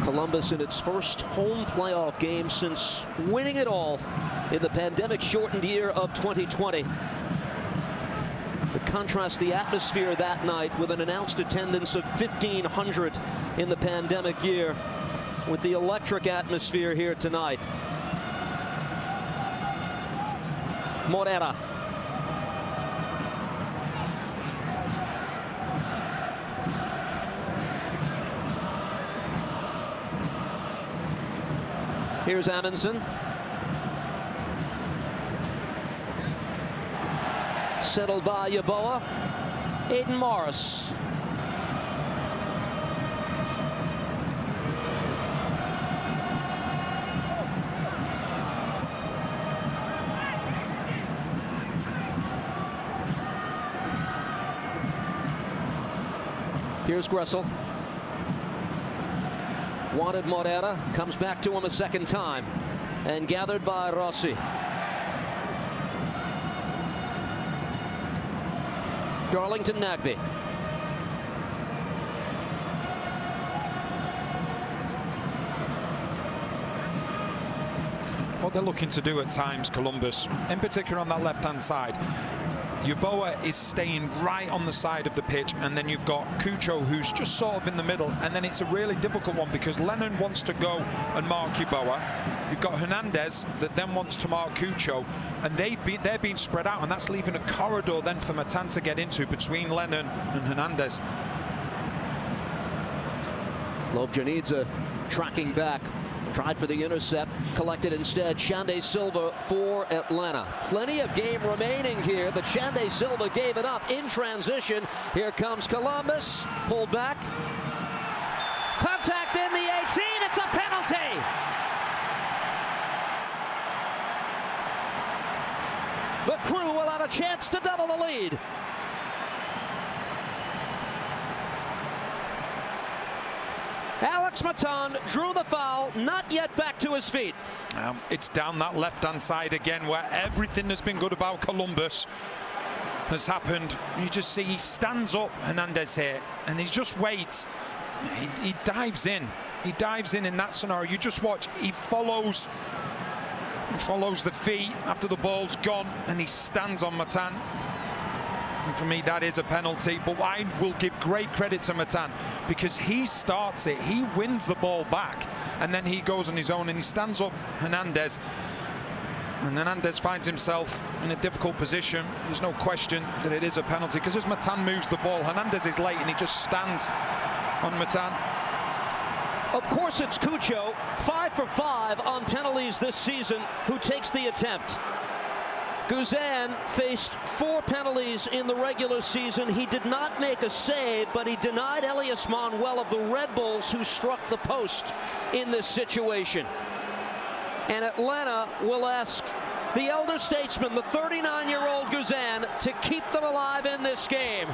Columbus in its first home playoff game since winning it all in the pandemic-shortened year of 2020. To contrast the atmosphere that night with an announced attendance of 1,500 in the pandemic year, with the electric atmosphere here tonight. Morera. Here's Amundsen. Settled by Yeboah. Aiden Morris. Here's Gressel. Wanted Morera, comes back to him a second time, and gathered by Rossi. Darlington Nagbe. What they're looking to do at times, Columbus, in particular on that left-hand side, Yeboah is staying right on the side of the pitch, and then you've got Cucho, who's just sort of in the middle, and then it's a really difficult one because Lennon wants to go and mark Yeboah. You've got Hernandez that then wants to mark Cucho, and they're being spread out, and that's leaving a corridor then for Matan to get into between Lennon and Hernandez. Lobjanidze tracking back. Tried for the intercept, collected instead. Xande Silva for Atlanta. Plenty of game remaining here, but Xande Silva gave it up in transition. Here comes Columbus, pulled back. Contact in the 18, it's a penalty! The Crew will have a chance to double the lead. Alex Matan drew the foul, not yet back to his feet. It's down that left-hand side again where everything that's been good about Columbus has happened. You just see he stands up, Hernandez here, and he just waits. He dives in. He dives in that scenario. You just watch. He follows the feet after the ball's gone, and he stands on Matan. And for me, that is a penalty, but I will give great credit to Matan because he starts it, he wins the ball back, and then he goes on his own and he stands up Hernandez. And Hernandez finds himself in a difficult position. There's no question that it is a penalty because as Matan moves the ball, Hernandez is late and he just stands on Matan. Of course, it's Cucho, 5 for 5 on penalties this season, who takes the attempt. Guzan faced 4 penalties in the regular season. He did not make a save, but he denied Elias Manuel of the Red Bulls, who struck the post in this situation. And Atlanta will ask the elder statesman, the 39-year-old Guzan, to keep them alive in this game.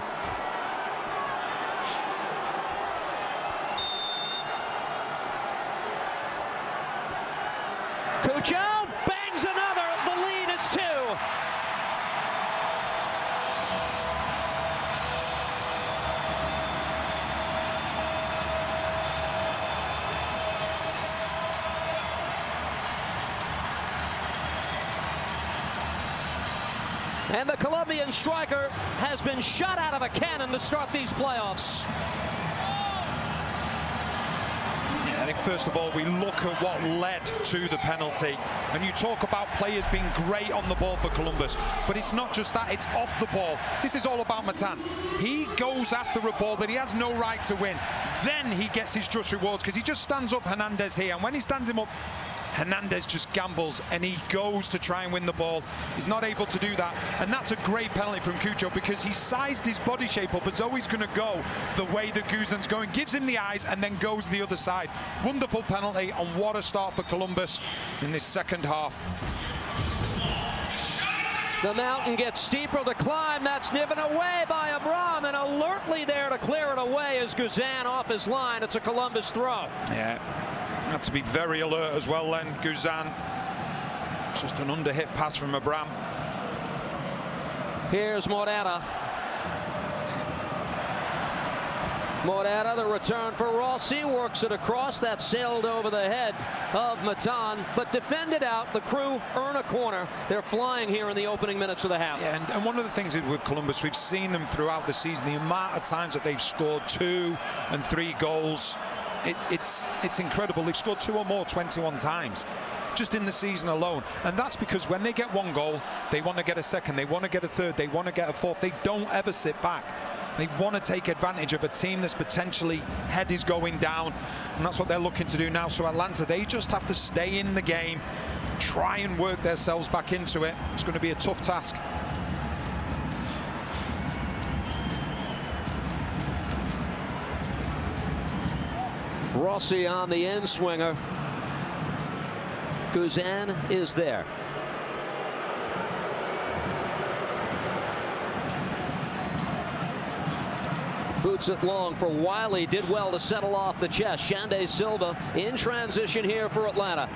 Cucho bangs another. The lead is 2. And the Colombian striker has been shot out of a cannon to start these playoffs. I think first of all we look at what led to the penalty, and you talk about players being great on the ball for Columbus, but it's not just that, it's off the ball. This is all about Matan. He goes after a ball that he has no right to win, then he gets his just rewards because he just stands up Hernandez here, and when he stands him up, Hernandez just gambles and he goes to try and win the ball. He's not able to do that, and that's a great penalty from Cucho because he sized his body shape up as though he's going to go the way that Guzan's going, gives him the eyes and then goes the other side. Wonderful penalty, and what a start for Columbus in this second half. The mountain gets steeper to climb. That's given away by Abram, and alertly there to clear it away is Guzan off his line. It's a Columbus throw. Yeah. Had to be very alert as well then, Guzan. Just an underhit pass from Abram. Here's Morera. Morera, the return for Rossi, works it across. That sailed over the head of Matan, but defended out. The Crew earn a corner. They're flying here in the opening minutes of the half. Yeah, and one of the things with Columbus, we've seen them throughout the season, the amount of times that they've scored 2 and 3 goals. It's incredible. They've scored 2 or more 21 times just in the season alone, and that's because when they get 1 goal, they want to get a second, they want to get a third, they want to get a fourth. They don't ever sit back. They want to take advantage of a team that's potentially head is going down, and that's what they're looking to do now. So Atlanta, they just have to stay in the game, try and work themselves back into it. It's going to be a tough task. Rossi on the end swinger. Guzan is there. Boots it long for Wiley. Did well to settle off the chest. Shande Silva in transition here for Atlanta.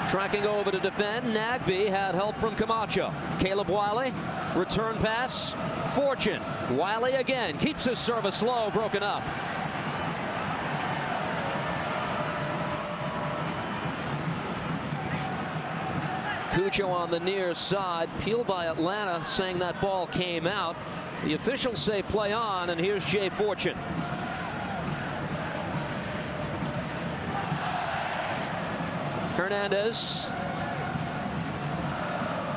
Tracking over to defend. Nagbe had help from Camacho. Caleb Wiley. Return pass. Fortune. Wiley again. Keeps his service low. Broken up. Cucho on the near side. Peeled by Atlanta, saying that ball came out. The officials say play on, and here's Jay Fortune. Hernandez.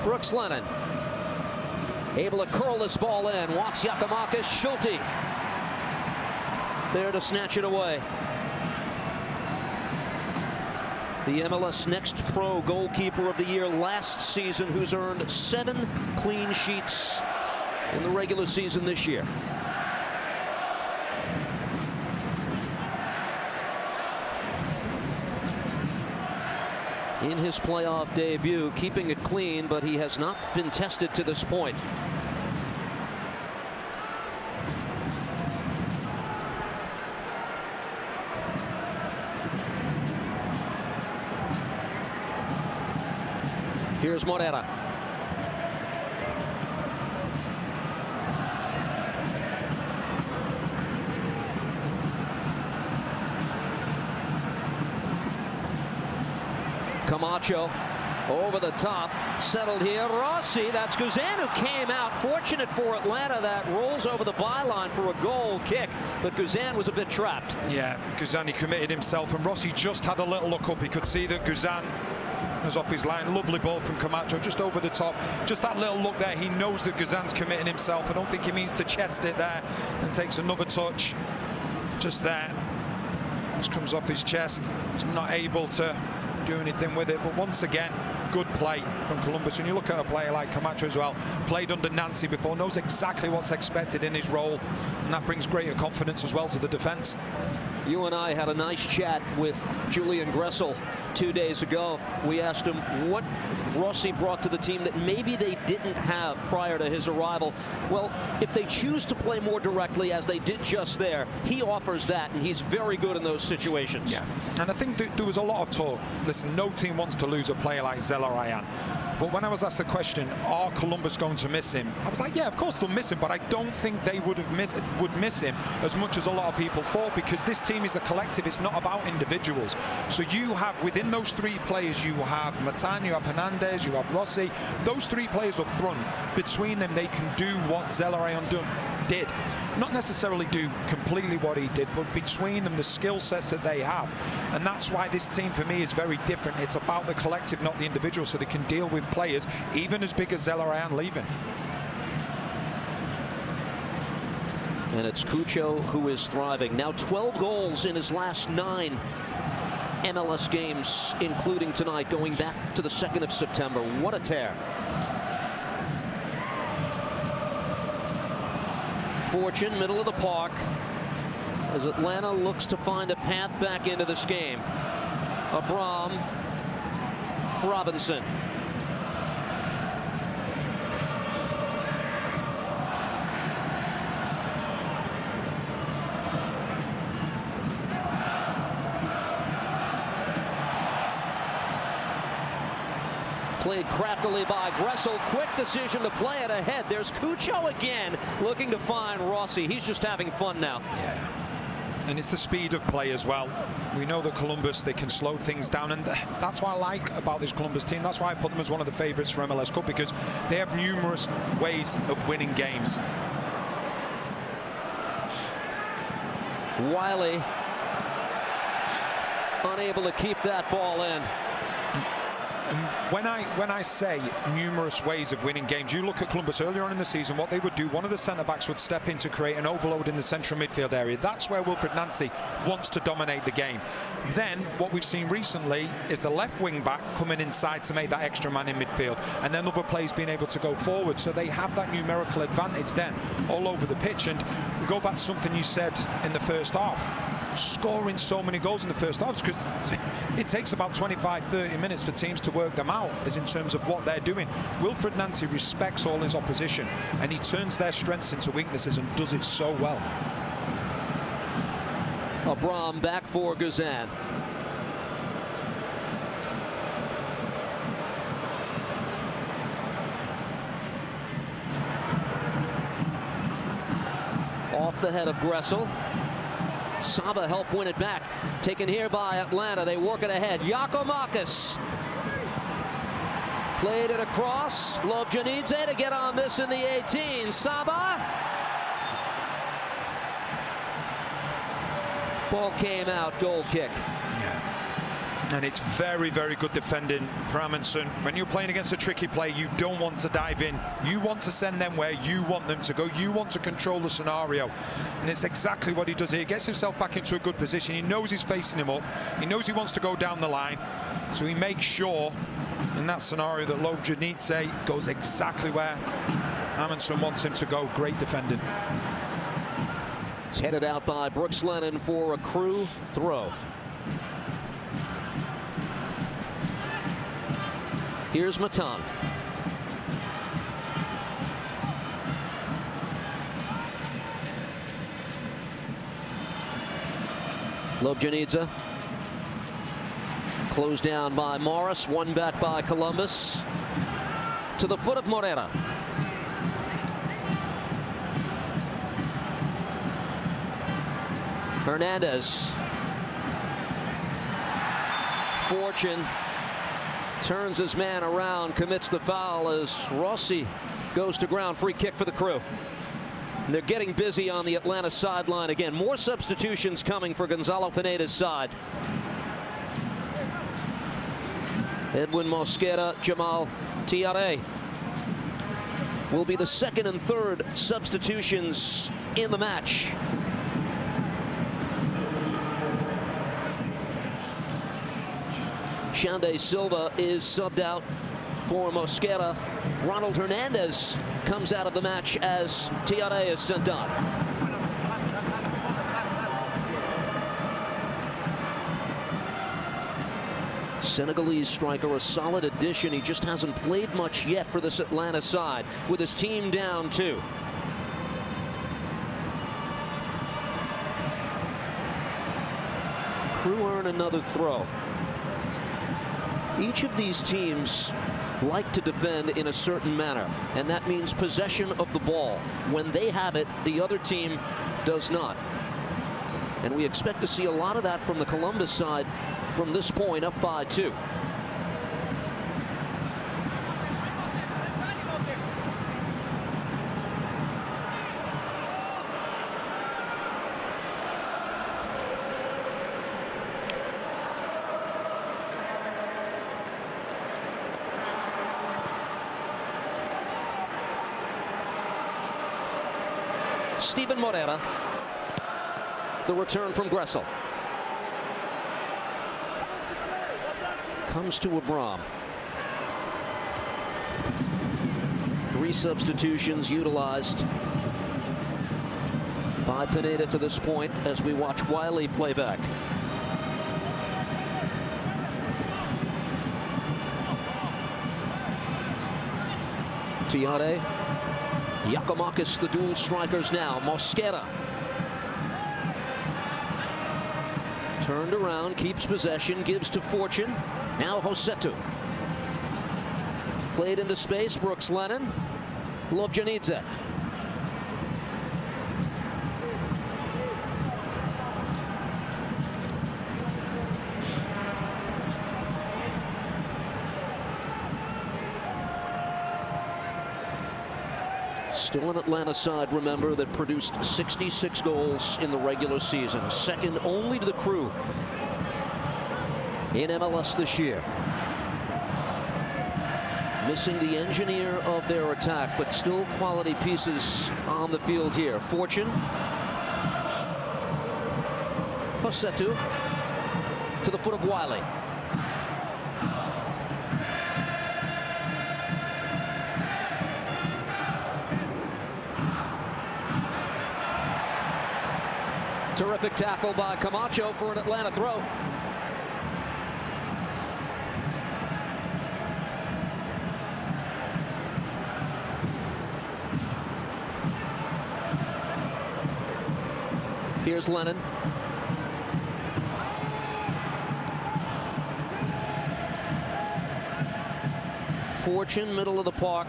Brooks Lennon. Able to curl this ball in. Walks Giacomakis. Schulte there to snatch it away. The MLS Next Pro Goalkeeper of the Year last season, who's earned 7 clean sheets in the regular season this year. In his playoff debut, keeping it clean, but he has not been tested to this point. Here's Morera. Camacho over the top, settled here. Rossi, that's Guzan who came out. Fortunate for Atlanta, that rolls over the byline for a goal kick, but Guzan was a bit trapped. Yeah, Guzan, he committed himself, and Rossi just had a little look up. He could see that Guzan was off his line. Lovely ball from Camacho, just over the top. Just that little look there. He knows that Guzan's committing himself. I don't think he means to chest it there, and takes another touch. Just there. Just comes off his chest. He's not able to do anything with it, but once again, good play from Columbus. When you look at a player like Camacho as well, played under Nancy before, knows exactly what's expected in his role, and that brings greater confidence as well to the defense. You and I had a nice chat with Julian Gressel 2 days ago. We asked him what Rossi brought to the team that maybe they didn't have prior to his arrival. Well, if they choose to play more directly, as they did just there, he offers that, and he's very good in those situations. Yeah, and I think there was a lot of talk. Listen, no team wants to lose a player like Zelarayan. But when I was asked the question, are Columbus going to miss him? I was like, yeah, of course they'll miss him, but I don't think they would miss him as much as a lot of people thought, because this team is a collective. It's not about individuals. So you have, within those 3 players, you have Matan, you have Hernandez, you have Rossi. Those 3 players up front, between them, they can do what Zelarayan did. Not necessarily do completely what he did, but between them, the skill sets that they have. And that's why this team, for me, is very different. It's about the collective, not the individual, so they can deal with players even as big as Zelarayan leaving. And it's Cucho who is thriving. Now 12 goals in his last 9 MLS games, including tonight, going back to the 2nd of September. What a tear. Fortune, middle of the park, as Atlanta looks to find a path back into this game. Abram, Robinson. Played craftily by Gressel. Quick decision to play it ahead. There's Cucho again, looking to find Rossi. He's just having fun now. Yeah. And it's the speed of play as well. We know that Columbus, they can slow things down, and that's what I like about this Columbus team. That's why I put them as one of the favorites for MLS Cup, because they have numerous ways of winning games. Wiley unable to keep that ball in. When I say numerous ways of winning games, you look at Columbus earlier on in the season, what they would do, one of the centre-backs would step in to create an overload in the central midfield area. That's where Wilfred Nancy wants to dominate the game. Then what we've seen recently is the left wing-back coming inside to make that extra man in midfield, and then other players being able to go forward. So they have that numerical advantage then all over the pitch. And we go back to something you said in the first half. scoring so many goals in the first half, because it takes about 25-30 minutes for teams to work them out, as in terms of what they're doing. Wilfred Nancy respects all his opposition, and he turns their strengths into weaknesses and does it so well. Abram back for Guzan. Off the head of Gressel. Saba helped win it back. Taken here by Atlanta. They work it ahead. Giacomakis. Played it across. Lobjanidze to get on this in the 18. Saba. Ball came out. Goal kick. And it's very, very good defending for Amundsen. When you're playing against a tricky play, you don't want to dive in. You want to send them where you want them to go. You want to control the scenario. And it's exactly what he does here. He gets himself back into a good position. He knows he's facing him up. He knows he wants to go down the line. So he makes sure in that scenario that Lobjanidze goes exactly where Amundsen wants him to go. Great defending. It's headed out by Brooks Lennon for a Crew throw. Here's Matan. Lobjanidze. Closed down by Morris. One back by Columbus. To the foot of Morera. Hernandez. Fortune turns his man around, commits the foul as Rossi goes to ground. Free kick for the Crew. And they're getting busy on the Atlanta sideline again. More substitutions coming for Gonzalo Pineda's side. Edwin Mosquera, Jamal Tiare will be the second and third substitutions in the match. Xande Silva is subbed out for Mosquera. Ronald Hernandez comes out of the match as Tiare is sent on. Senegalese striker, a solid addition. He just hasn't played much yet for this Atlanta side, with his team down 2. Crew earn another throw. Each of these teams like to defend in a certain manner, and that means possession of the ball. When they have it, the other team does not. And we expect to see a lot of that from the Columbus side from this point, up by 2. Steven Morera. The return from Gressel. Comes to Abram. 3 substitutions utilized by Pineda to this point as we watch Wiley play back. Tiare. Giacomakis, the dual strikers now. Mosquera. Turned around, keeps possession, gives to Fortune. Now Josetu. Played into space, Brooks Lennon. Lobjanidze. Still an Atlanta side, remember, that produced 66 goals in the regular season. Second only to the Crew in MLS this year. Missing the engineer of their attack, but still quality pieces on the field here. Fortune. Josetu to the foot of Wiley. Terrific tackle by Camacho for an Atlanta throw. Here's Lennon. Fortune, middle of the park.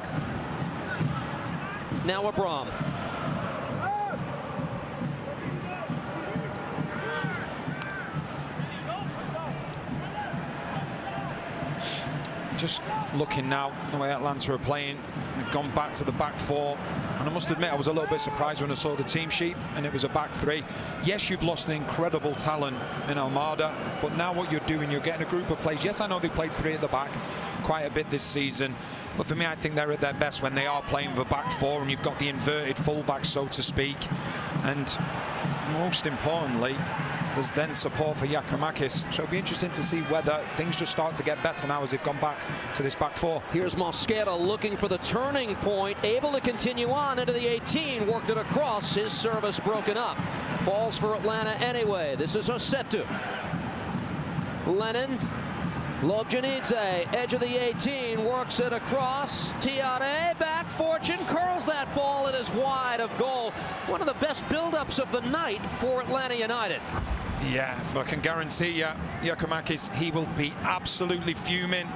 Now Abram. Just looking now the way Atlanta are playing, they've gone back to the back four, and I must admit I was a little bit surprised when I saw the team sheet and it was a back three. Yes, you've lost an incredible talent in Almada, but now what you're doing, you're getting a group of players. Yes, I know they played three at the back quite a bit this season, but for me I think they're at their best when they are playing the back four and you've got the inverted fullback, so to speak. And most importantly, there's then support for Giakoumakis. So it'll be interesting to see whether things just start to get better now as they've gone back to this back four. Here's Mosquera looking for the turning point, able to continue on into the 18, worked it across, his service broken up. Falls for Atlanta anyway. This is Osetu. Lennon, Lobjanidze, edge of the 18, works it across. Tiare, back, Fortune, curls that ball, it is wide of goal. One of the best build-ups of the night for Atlanta United. Yeah, but I can guarantee you, Giakoumakis, he will be absolutely fuming.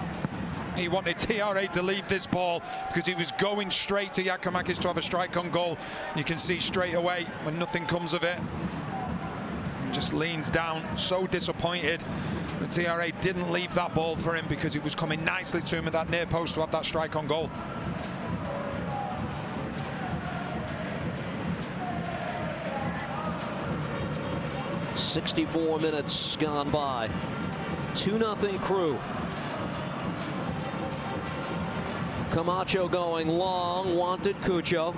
He wanted TRA to leave this ball because he was going straight to Giakoumakis to have a strike on goal. You can see straight away when nothing comes of it. He just leans down, so disappointed. The TRA didn't leave that ball for him because it was coming nicely to him at that near post to have that strike on goal. "64 minutes gone by. 2-0 Crew. Camacho going long, wanted Cucho.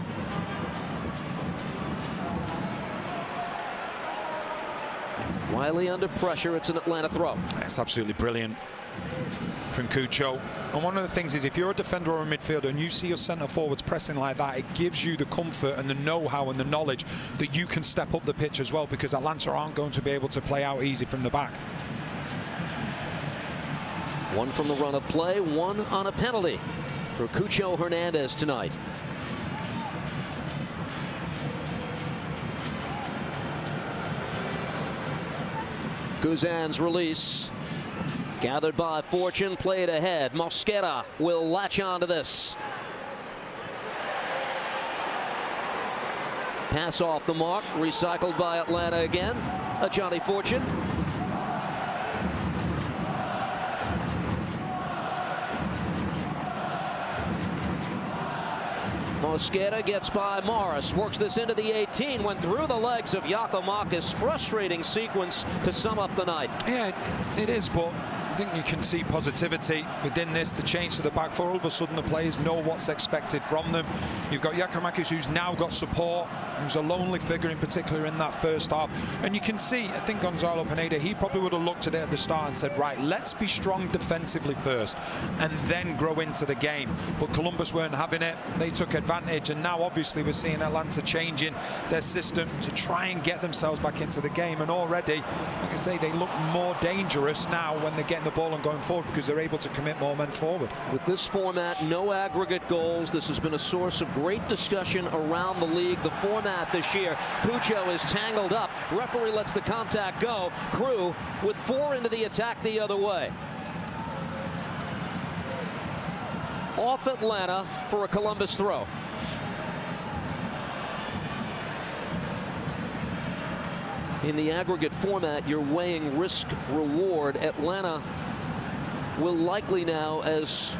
Wiley under pressure, it's an Atlanta throw. That's absolutely brilliant from Cucho. And one of the things is, if you're a defender or a midfielder and you see your centre forwards pressing like that, it gives you the comfort and the know-how and the knowledge that you can step up the pitch as well, because Atlanta aren't going to be able to play out easy from the back. One from the run of play, one on a penalty for Cucho Hernandez tonight. Guzan's release. Gathered by Fortune, played ahead. Mosquera will latch on to this. Pass off the mark, recycled by Atlanta again. A Johnny Fortune. Mosquera gets by Morris, works this into the 18, went through the legs of Giakoumakis. Frustrating sequence to sum up the night. Yeah, it is, but I think you can see positivity within this. The change to the back four, all of a sudden the players know what's expected from them. You've got Giakoumakis, who's now got support, who's a lonely figure in particular in that first half. And you can see, I think Gonzalo Pineda, he probably would have looked at it at the start and said, right, let's be strong defensively first and then grow into the game. But Columbus weren't having it. They took advantage, and now obviously we're seeing Atlanta changing their system to try and get themselves back into the game. And already, like I say, they look more dangerous now when they're getting the ball and going forward, because they're able to commit more men forward. With this format, no aggregate goals. This has been a source of great discussion around the league. The format this year, Cucho is tangled up. Referee lets the contact go. Crew with 4 into the attack the other way. Off Atlanta for a Columbus throw. In the aggregate format, you're weighing risk reward. Atlanta will likely now, as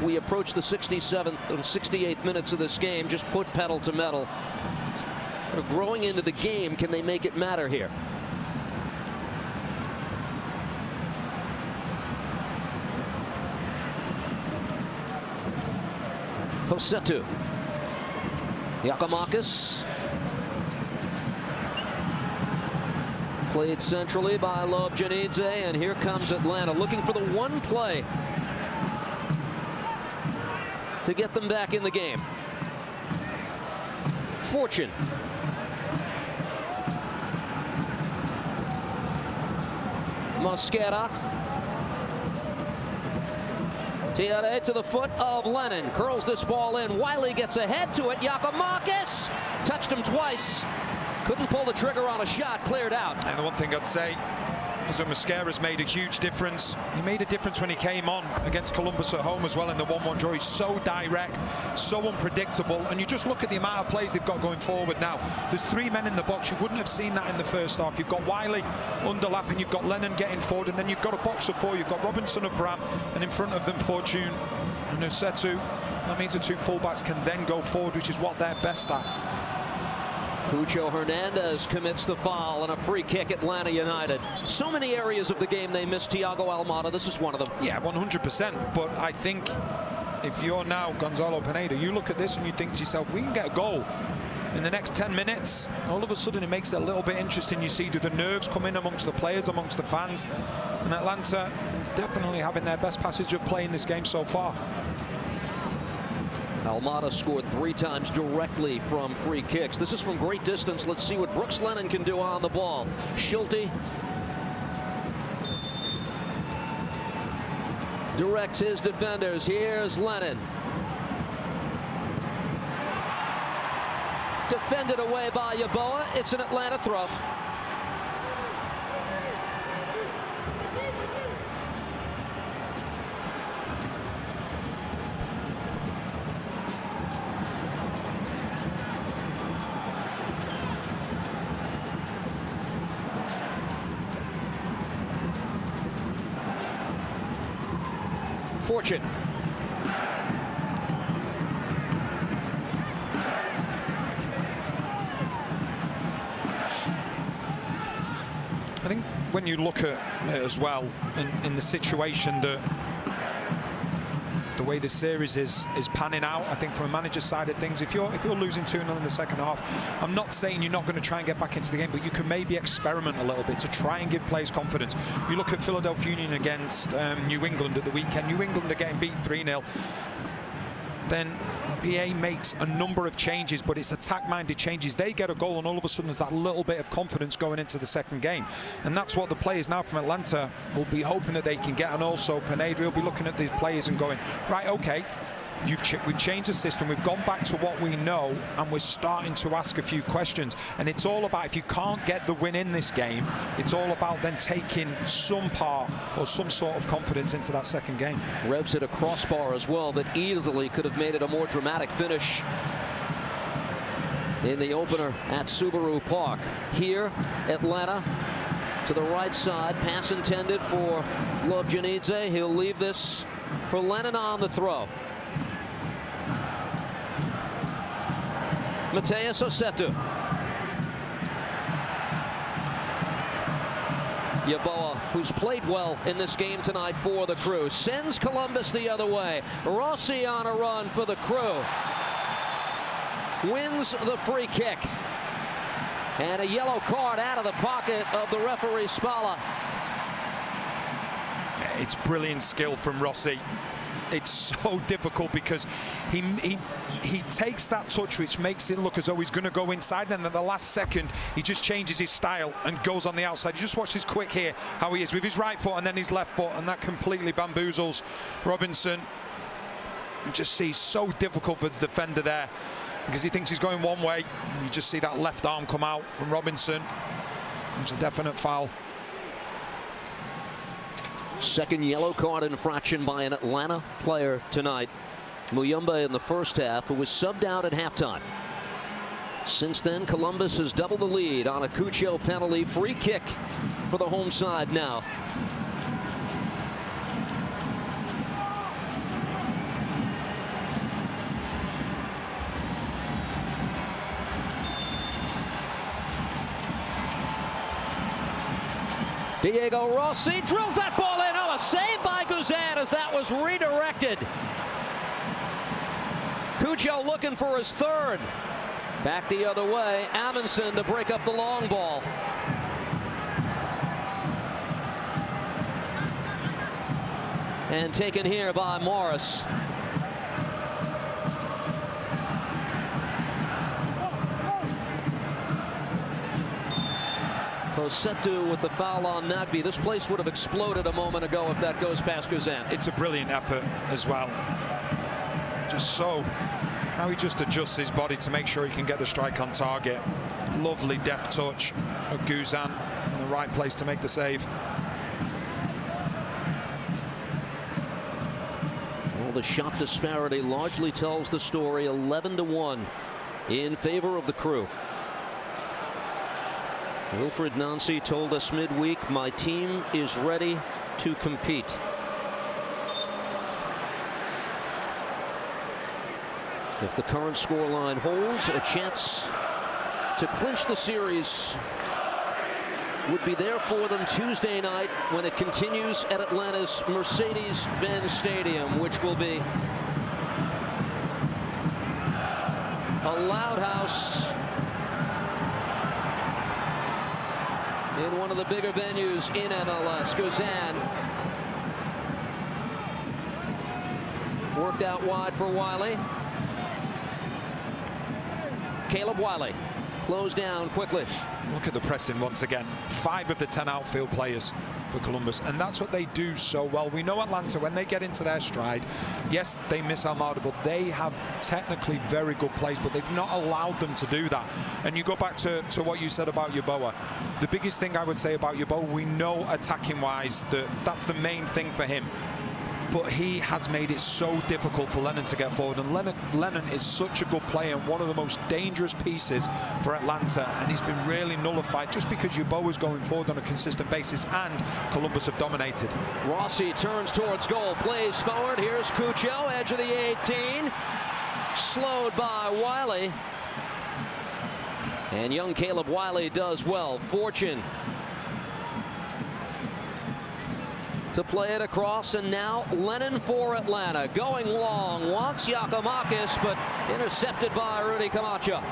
we approach the 67th and 68th minutes of this game, just put pedal to metal. They're growing into the game. Can they make it matter here? Osetu. Giakoumakis. Played centrally by Lobjanidze, and here comes Atlanta looking for the one play to get them back in the game. Fortune. Mosquera. Tiare to the foot of Lennon. Curls this ball in. Wiley gets ahead to it. Giacomakis touched him twice. Couldn't pull the trigger on a shot. Cleared out. And the one thing I'd say is that Mosquera's made a huge difference. He made a difference when he came on against Columbus at home as well in the 1-1 draw. He's so direct, so unpredictable, and you just look at the amount of plays they've got going forward now. There's 3 men in the box. You wouldn't have seen that in the first half. You've got Wiley underlapping, you've got Lennon getting forward, and then you've got a box of 4. You've got Robinson and Bram, and in front of them Fortune and Usetu. That means the 2 fullbacks can then go forward, which is what they're best at. Cucho Hernandez commits the foul and a free kick at Atlanta United. So many areas of the game they missed Thiago Almada. This is one of them. Yeah, 100%. But I think if you're now Gonzalo Pineda, you look at this and you think to yourself, we can get a goal in the next 10 minutes. All of a sudden it makes it a little bit interesting. You see, do the nerves come in amongst the players, amongst the fans? And Atlanta definitely having their best passage of play in this game so far. Almada scored 3 times directly from free kicks. This is from great distance. Let's see what Brooks Lennon can do on the ball. Schulte directs his defenders. Here's Lennon. Defended away by Yeboah. It's an Atlanta throw. Fortune. I think when you look at it as well, in the situation that the way the series is panning out, I think from a manager's side of things, if you're losing 2-0 in the second half, I'm not saying you're not going to try and get back into the game, but you can maybe experiment a little bit to try and give players confidence. You look at Philadelphia Union against New England at the weekend. New England are getting beat 3-0. Then PA makes a number of changes, but it's attack-minded changes. They get a goal, and all of a sudden there's that little bit of confidence going into the second game. And that's what the players now from Atlanta will be hoping that they can get. And also Pineda will be looking at these players and going, right, okay, we've changed the system, we've gone back to what we know, and we're starting to ask a few questions. And it's all about, if you can't get the win in this game, it's all about then taking some part or some sort of confidence into that second game. Rebs hit a crossbar as well that easily could have made it a more dramatic finish in the opener at Subaru Park. Here, Atlanta to the right side, pass intended for Lobjanidze. He'll leave this for Lennon on the throw. Mateus Usetu. Yeboah, who's played well in this game tonight for the Crew, sends Columbus the other way. Rossi on a run for the Crew. Wins the free kick. And a yellow card out of the pocket of the referee Spalla. It's brilliant skill from Rossi. It's so difficult because he takes that touch which makes it look as though he's going to go inside, and then at the last second he just changes his style and goes on the outside. You just watch this quick here, how he is with his right foot and then his left foot, and that completely bamboozles Robinson. You just see so difficult for the defender there because he thinks he's going one way, and you just see that left arm come out from Robinson. It's a definite foul. Second yellow card infraction by an Atlanta player tonight. Muyumba in the first half, who was subbed out at halftime. Since then, Columbus has doubled the lead on a Cucho penalty. Free kick for the home side now. Diego Rossi drills that ball in. Oh, a save by Guzan as that was redirected. Cucho looking for his third. Back the other way. Amundsen to break up the long ball. And taken here by Morris. Osetu with the foul on Nagbe. This place would have exploded a moment ago if that goes past Guzan. It's a brilliant effort as well. Just so how he just adjusts his body to make sure he can get the strike on target. Lovely deft touch of Guzan in the right place to make the save. Well, the shot disparity largely tells the story. 11-1 in favor of the Crew. Wilfried Nancy told us midweek, my team is ready to compete. If the current scoreline holds, a chance to clinch the series would be there for them Tuesday night when it continues at Atlanta's Mercedes-Benz Stadium, which will be a loud house in one of the bigger venues in MLS. Guzan worked out wide for Wiley. Caleb Wiley closed down quickly. Look at the pressing once again. 5 of the 10 outfield players for Columbus, and that's what they do so well. We know Atlanta, when they get into their stride, yes, they miss Almada, but they have technically very good plays, but they've not allowed them to do that. And you go back to what you said about Yeboah. The biggest thing I would say about Yeboah, we know attacking wise that's the main thing for him. But he has made it so difficult for Lennon to get forward, and Lennon is such a good player and one of the most dangerous pieces for Atlanta, and he's been really nullified just because Yeboah is going forward on a consistent basis and Columbus have dominated. Rossi turns towards goal, plays forward. Here's Cucho, edge of the 18, slowed by Wiley, and young Caleb Wiley does well. Fortune to play it across, and now Lennon for Atlanta. Going long, wants Giacomakis, but intercepted by Rudy Camacho.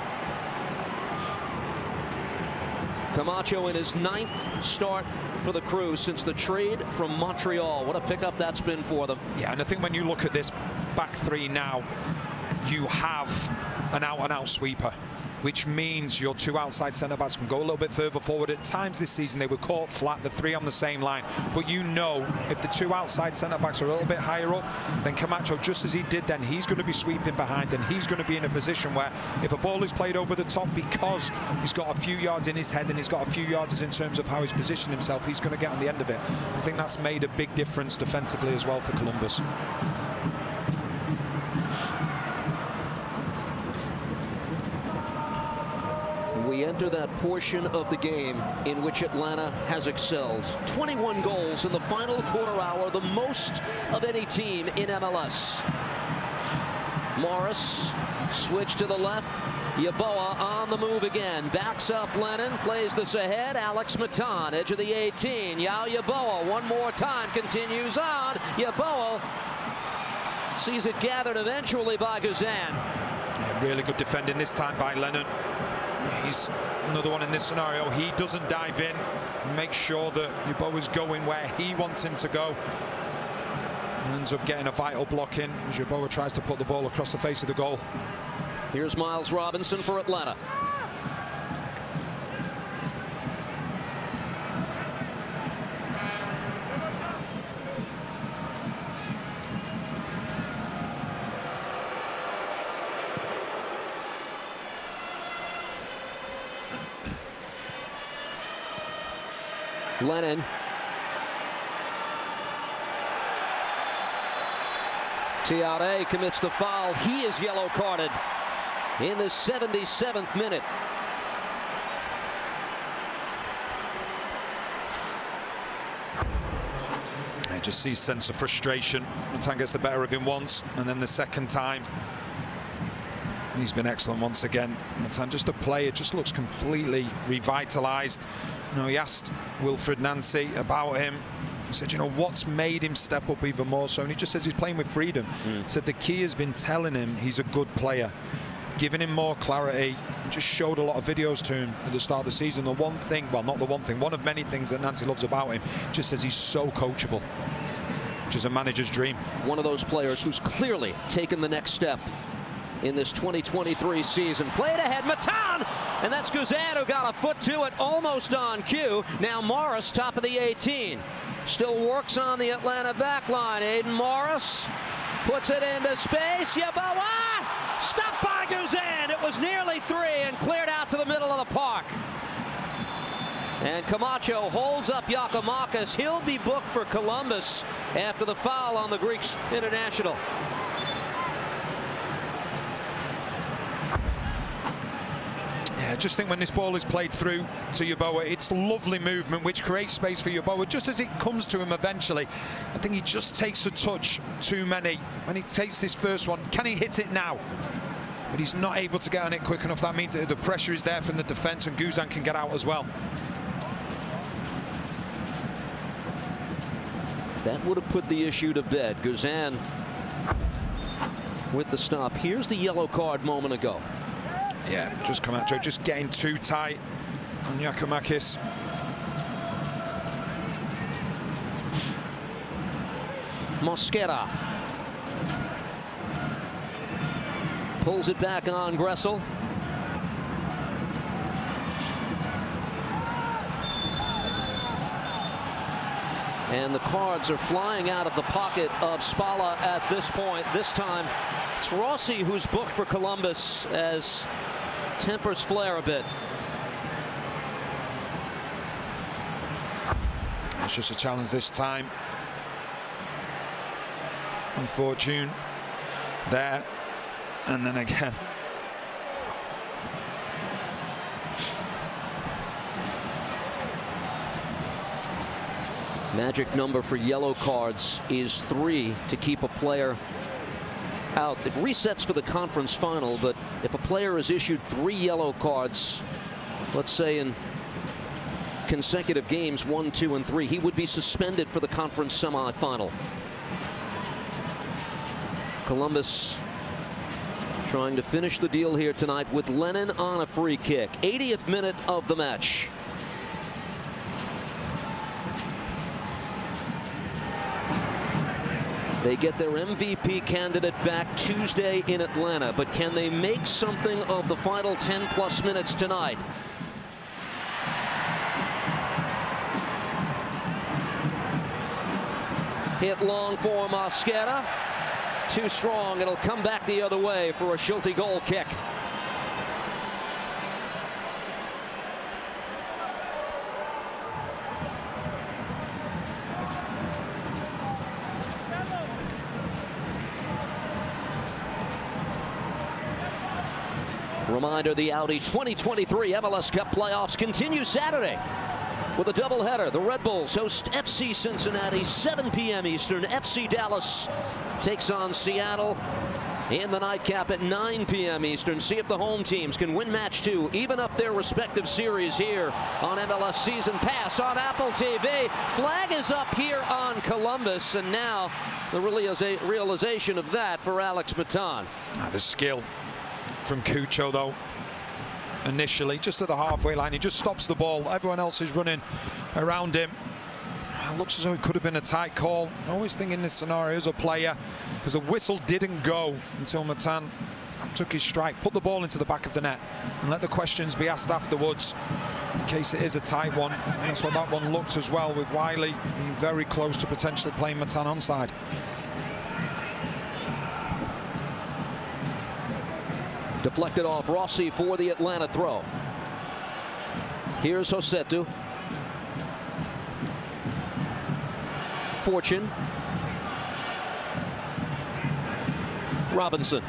Camacho in his 9th start for the Crew since the trade from Montreal. What a pickup that's been for them. Yeah, and I think when you look at this back three now, you have an out-and-out sweeper, which means your 2 outside centre-backs can go a little bit further forward. At times this season they were caught flat, the 3 on the same line, but you know if the 2 outside centre-backs are a little bit higher up, then Camacho, just as he did then, he's going to be sweeping behind, and he's going to be in a position where if a ball is played over the top, because he's got a few yards in his head and he's got a few yards in terms of how he's positioned himself, he's going to get on the end of it. I think that's made a big difference defensively as well for Columbus. We enter that portion of the game in which Atlanta has excelled. 21 goals in the final quarter hour, the most of any team in MLS. Morris switch to the left. Yeboah on the move again. Backs up Lennon, plays this ahead. Alex Matan, edge of the 18. Yao Yeboah one more time, continues on. Yeboah sees it gathered eventually by Guzan. Yeah, really good defending this time by Lennon. He's another one in this scenario. He doesn't dive in, make sure that Yeboah is going where he wants him to go. And ends up getting a vital block in as Yeboah tries to put the ball across the face of the goal. Here's Miles Robinson for Atlanta. Lennon. Tiare commits the foul. He is yellow carded in the 77th minute. I just see a sense of frustration. Matan gets the better of him once, and then the second time he's been excellent once again. Matan, just a player, just looks completely revitalized. You know, he asked Wilfried Nancy about him. He said, you know, what's made him step up even more so? And he just says he's playing with freedom. Said the key has been telling him he's a good player, giving him more clarity, and just showed a lot of videos to him at the start of the season. The one thing, well, not the one thing, one of many things that Nancy loves about him, just says he's so coachable, which is a manager's dream. One of those players who's clearly taken the next step in this 2023 season. Played ahead, Matan, and that's Guzan who got a foot to it, almost on cue. Now Morris, top of the 18. Still works on the Atlanta back line. Aiden Morris puts it into space. Yeboah! Stopped by Guzan. It was nearly 3 and cleared out to the middle of the park. And Camacho holds up Giakoumakis. He'll be booked for Columbus after the foul on the Greek international. Yeah, just think when this ball is played through to Yeboah, it's lovely movement which creates space for Yeboah. Just as it comes to him eventually, I think he just takes a touch too many. When he takes this first one, can he hit it now? But he's not able to get on it quick enough. That means that the pressure is there from the defense, and Guzan can get out as well. That would have put the issue to bed. Guzan with the stop. Here's the yellow card moment ago. Yeah, just Camacho just getting too tight on Giakoumakis. Mosquera pulls it back on Gressel. And the cards are flying out of the pocket of Spalla at this point. This time it's Rossi who's booked for Columbus as tempers flare a bit. It's just a challenge this time. Unfortunate there, and then again. Magic number for yellow cards is 3 to keep a player out. It resets for the conference final, but if a player is issued 3 yellow cards, let's say in consecutive games 1, 2, and 3, he would be suspended for the conference semifinal. Columbus trying to finish the deal here tonight with Lennon on a free kick. 80th minute of the match. They get their MVP candidate back Tuesday in Atlanta, but can they make something of the final 10+ minutes tonight? Hit long for Mosquera. Too strong. It'll come back the other way for a Schulte goal kick. Reminder, the Audi 2023 MLS Cup playoffs continue Saturday with a doubleheader. The Red Bulls host FC Cincinnati, 7 p.m. Eastern. FC Dallas takes on Seattle in the nightcap at 9 p.m. Eastern. See if the home teams can win match 2, even up their respective series here on MLS Season Pass on Apple TV. Flag is up here on Columbus, and now the realization of that for Alex Matan. The skill from Cucho, though, initially just at the halfway line. He just stops the ball. Everyone else is running around him. It looks as though it could have been a tight call. I always think in this scenario as a player, because the whistle didn't go until Matan took his strike, put the ball into the back of the net, and let the questions be asked afterwards in case it is a tight one. And that's what that one looked as well, with Wiley being very close to potentially playing Matan onside. Deflected off Rossi for the Atlanta throw. Here's Josetu. Fortune. Robinson.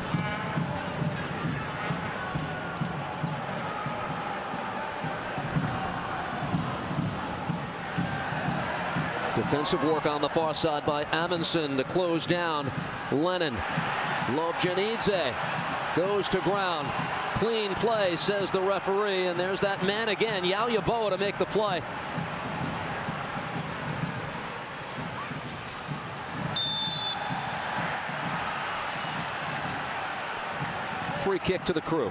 Defensive work on the far side by Amundsen to close down Lennon. Lobjanidze goes to ground. Clean play, says the referee, and there's that man again, Yeboah, to make the play. Free kick to the Crew.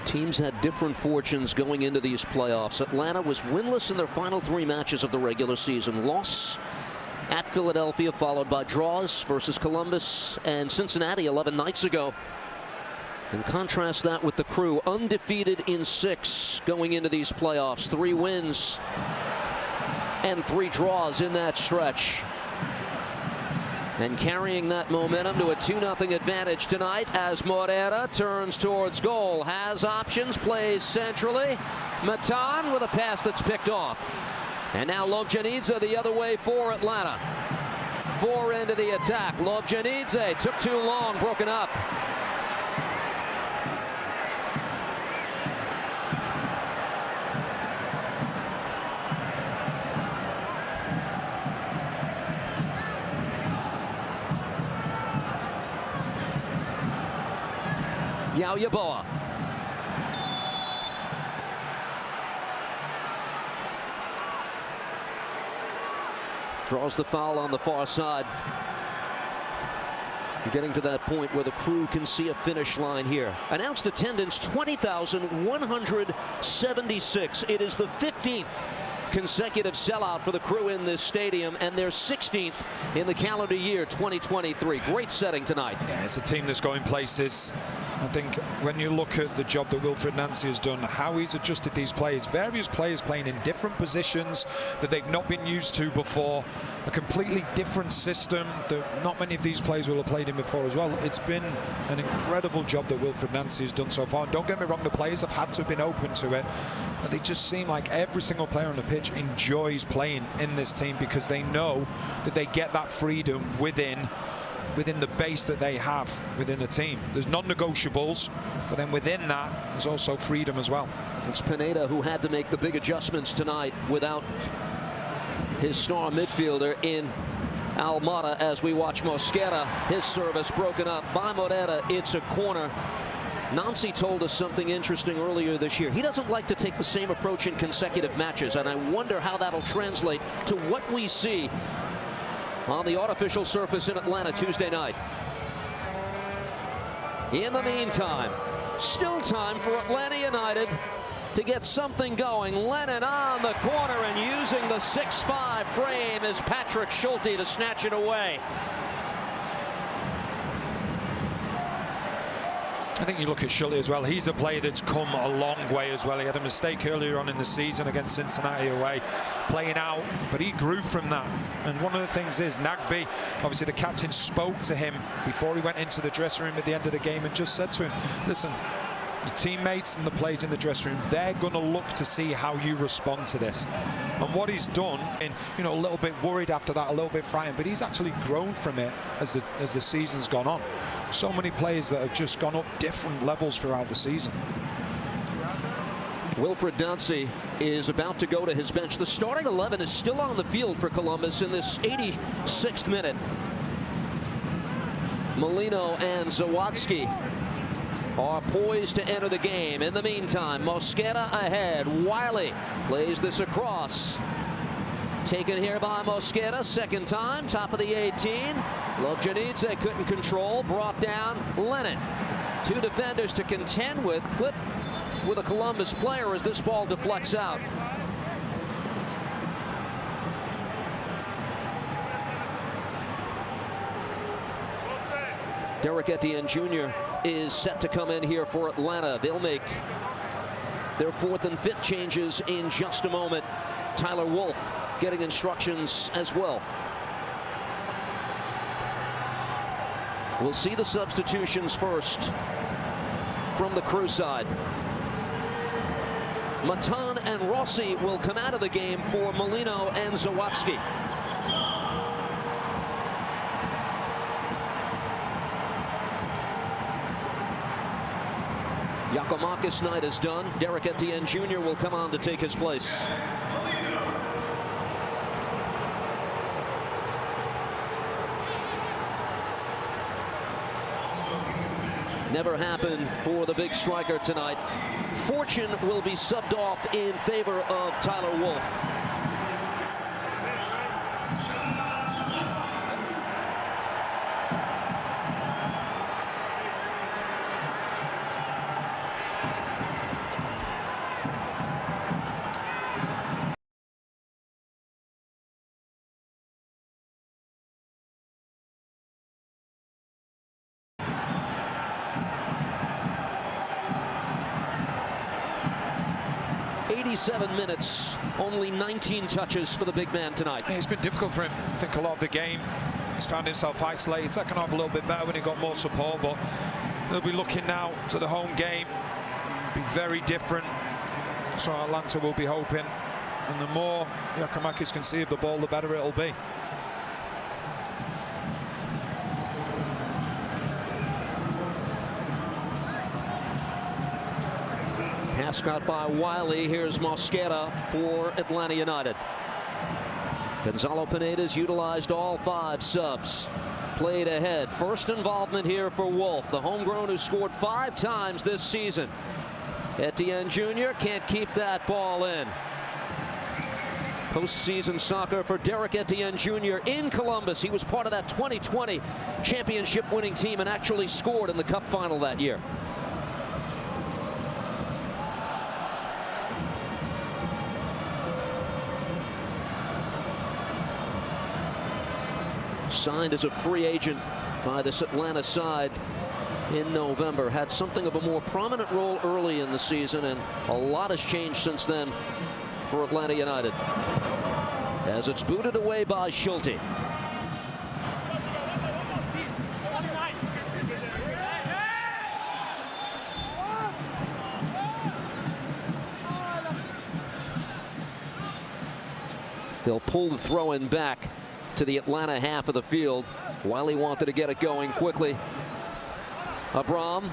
Teams had different fortunes going into these playoffs. Atlanta was winless in their final 3 matches of the regular season. Loss at Philadelphia, followed by draws versus Columbus and Cincinnati 11 nights ago. And contrast that with the Crew, undefeated in 6 going into these playoffs. 3 wins and 3 draws in that stretch. And carrying that momentum to a 2-0 advantage tonight as Moreira turns towards goal. Has options, plays centrally. Matan with a pass that's picked off. And now Lobjanidze the other way for Atlanta. 4 into the attack. Lobjanidze took too long, broken up. Yaboa. Draws the foul on the far side. Getting to that point where the Crew can see a finish line here. Announced attendance 20,176. It is the 15th consecutive sellout for the Crew in this stadium, and their 16th in the calendar year 2023. Great setting tonight. Yeah, it's a team that's going places. I think when you look at the job that Wilfried Nancy has done, how he's adjusted these players, various players playing in different positions that they've not been used to before, a completely different system that not many of these players will have played in before as well. It's been an incredible job that Wilfried Nancy has done so far. And don't get me wrong, the players have had to have been open to it, but they just seem like every single player on the pitch enjoys playing in this team because they know that they get that freedom within the base that they have within the team. There's non-negotiables, but then within that, there's also freedom as well. It's Pineda who had to make the big adjustments tonight without his star midfielder in Almada as we watch Mosquera. His service broken up by Moreira. It's a corner. Nancy told us something interesting earlier this year. He doesn't like to take the same approach in consecutive matches, and I wonder how that'll translate to what we see on the artificial surface in Atlanta Tuesday night. In the meantime, still time for Atlanta United to get something going. Lennon on the corner and using the 6'5" frame is Patrick Schulte to snatch it away. I think you look at Schulte as well. He's a player that's come a long way as well. He had a mistake earlier on in the season against Cincinnati away, playing out, but he grew from that. And one of the things is Nagbe, obviously the captain, spoke to him before he went into the dressing room at the end of the game and just said to him, listen, your teammates and the players in the dressing room, they're going to look to see how you respond to this. And what he's done, and a little bit worried after that, a little bit frightened, but he's actually grown from it as the season's gone on. So many players that have just gone up different levels throughout the season. Wilfried Nancy is about to go to his bench. The starting 11 is still on the field for Columbus in this 86th minute. Molino and Zawadzki are poised to enter the game. In the meantime, Mosquera ahead. Wiley plays this across. Taken here by Mosquera, second time, top of the 18. Lobjanidze couldn't control, brought down Lennon. 2 defenders to contend with, clipped with a Columbus player as this ball deflects out. Derek Etienne Jr. is set to come in here for Atlanta. They'll make their 4th and 5th changes in just a moment. Tyler Wolff getting instructions as well. We'll see the substitutions first from the Crew side. Matan and Rossi will come out of the game for Molino and Zawadzki. Giacomakis' night is done. Derek Etienne Jr. will come on to take his place. Never happened for the big striker tonight. Fortune will be subbed off in favor of Tyler Wolff. 87 minutes, only 19 touches for the big man tonight. It's been difficult for him. I think a lot of the game, he's found himself isolated. Second half a little bit better when he got more support, but they'll be looking now to the home game. It'll be very different. So Atlanta will be hoping. And the more Giakoumakis can see of the ball, the better it'll be. Pass got by Wiley. Here's Mosquera for Atlanta United. Gonzalo Pineda's utilized all 5 subs. Played ahead. First involvement here for Wolf, the homegrown who scored 5 times this season. Etienne Jr. can't keep that ball in. Postseason soccer for Derek Etienne Jr. in Columbus. He was part of that 2020 championship winning team and actually scored in the Cup final that year. Signed as a free agent by this Atlanta side in November. Had something of a more prominent role early in the season, and a lot has changed since then for Atlanta United. As it's booted away by Schulte. They'll pull the throw in back to the Atlanta half of the field. Wiley wanted to get it going quickly. Abram.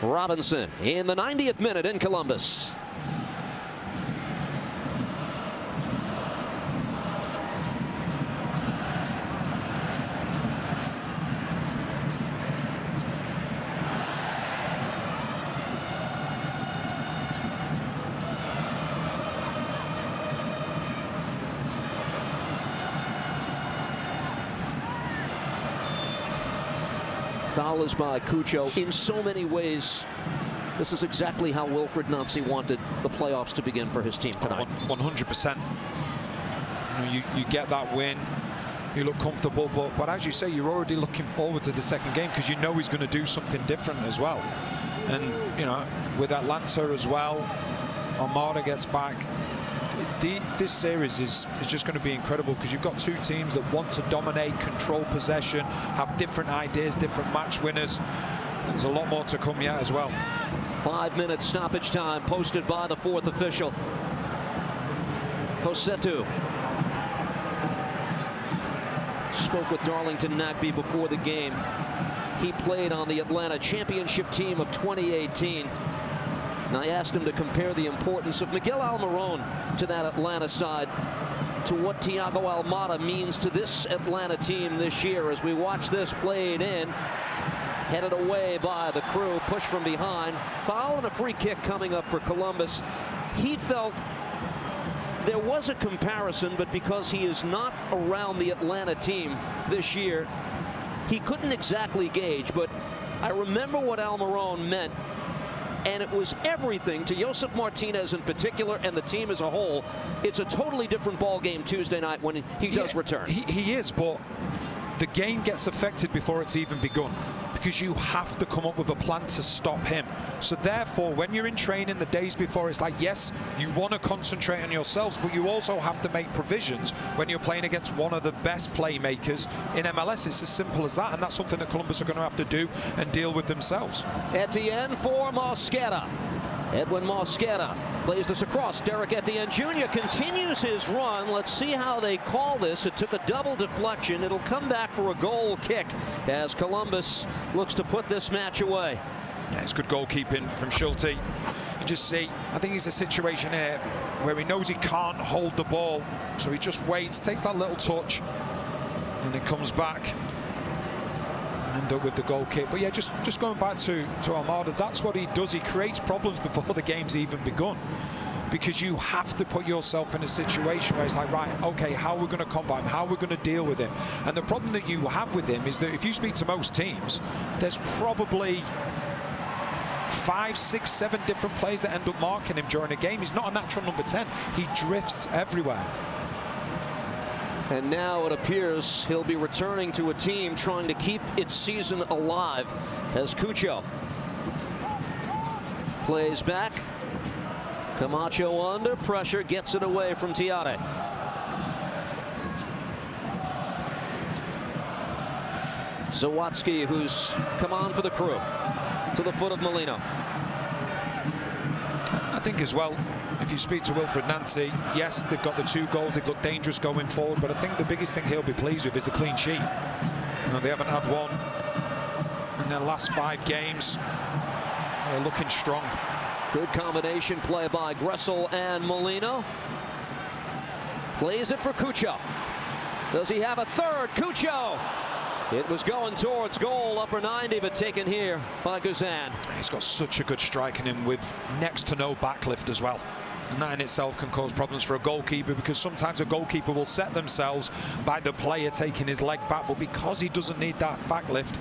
Robinson in the 90th minute in Columbus. Foul is by Cucho. In so many ways, this is exactly how Wilfred Nancy wanted the playoffs to begin for his team tonight. 100%. You get that win, you look comfortable, but as you say, you're already looking forward to the second game because you know he's going to do something different as well. And you know, with Atlanta as well, Armada gets back. This series is just going to be incredible because you've got 2 teams that want to dominate, control possession, have different ideas, different match winners. There's a lot more to come yet as well. 5 minutes stoppage time posted by the 4th official. Josetu spoke with Darlington Nagbe before the game. He played on the Atlanta championship team of 2018. And I asked him to compare the importance of Miguel Almiron to that Atlanta side, to what Thiago Almada means to this Atlanta team this year. As we watch this played in, headed away by the Crew, pushed from behind, foul and a free kick coming up for Columbus. He felt there was a comparison, but because he is not around the Atlanta team this year, he couldn't exactly gauge. But I remember what Almiron meant, and it was everything to Josef Martinez in particular and the team as a whole. It's a totally different ball game Tuesday night when he does return. He is, but the game gets affected before it's even begun because you have to come up with a plan to stop him. So therefore, when you're in training the days before, it's like, yes, you want to concentrate on yourselves, but you also have to make provisions when you're playing against one of the best playmakers in MLS. It's as simple as that, and that's something that Columbus are going to have to do and deal with themselves. Etienne for Mosquera. Edwin Mosquera plays this across. Derek Etienne Jr. continues his run. Let's see how they call this. It took a double deflection. It'll come back for a goal kick as Columbus looks to put this match away. Yeah, it's good goalkeeping from Schulte. You just see, I think it's a situation here where he knows he can't hold the ball, so he just waits, takes that little touch, and it comes back. End up with the goal kick. But yeah, just going back to Almada, that's what he does. He creates problems before the game's even begun, because you have to put yourself in a situation where it's like, right, okay, how are we going to combat him, how are we going to deal with him? And the problem that you have with him is that if you speak to most teams, there's probably 5, 6, 7 different players that end up marking him during a game. He's not a natural number 10. He drifts everywhere. And now it appears he'll be returning to a team trying to keep its season alive as Cucho plays back. Camacho under pressure, gets it away from Tiare. Zawadzki, who's come on for the Crew, to the foot of Molino. I think as well, if you speak to Wilfred Nancy, yes, they've got the 2 goals, they've looked dangerous going forward, but I think the biggest thing he'll be pleased with is the clean sheet. You know, they haven't had one in their last 5 games. They're looking strong. Good combination play by Gressel and Molino. Plays it for Cucho. Does he have a third? Cucho! It was going towards goal, upper 90, but taken here by Guzan. He's got such a good strike in him with next to no backlift as well. And that in itself can cause problems for a goalkeeper, because sometimes a goalkeeper will set themselves by the player taking his leg back, but because he doesn't need that backlift,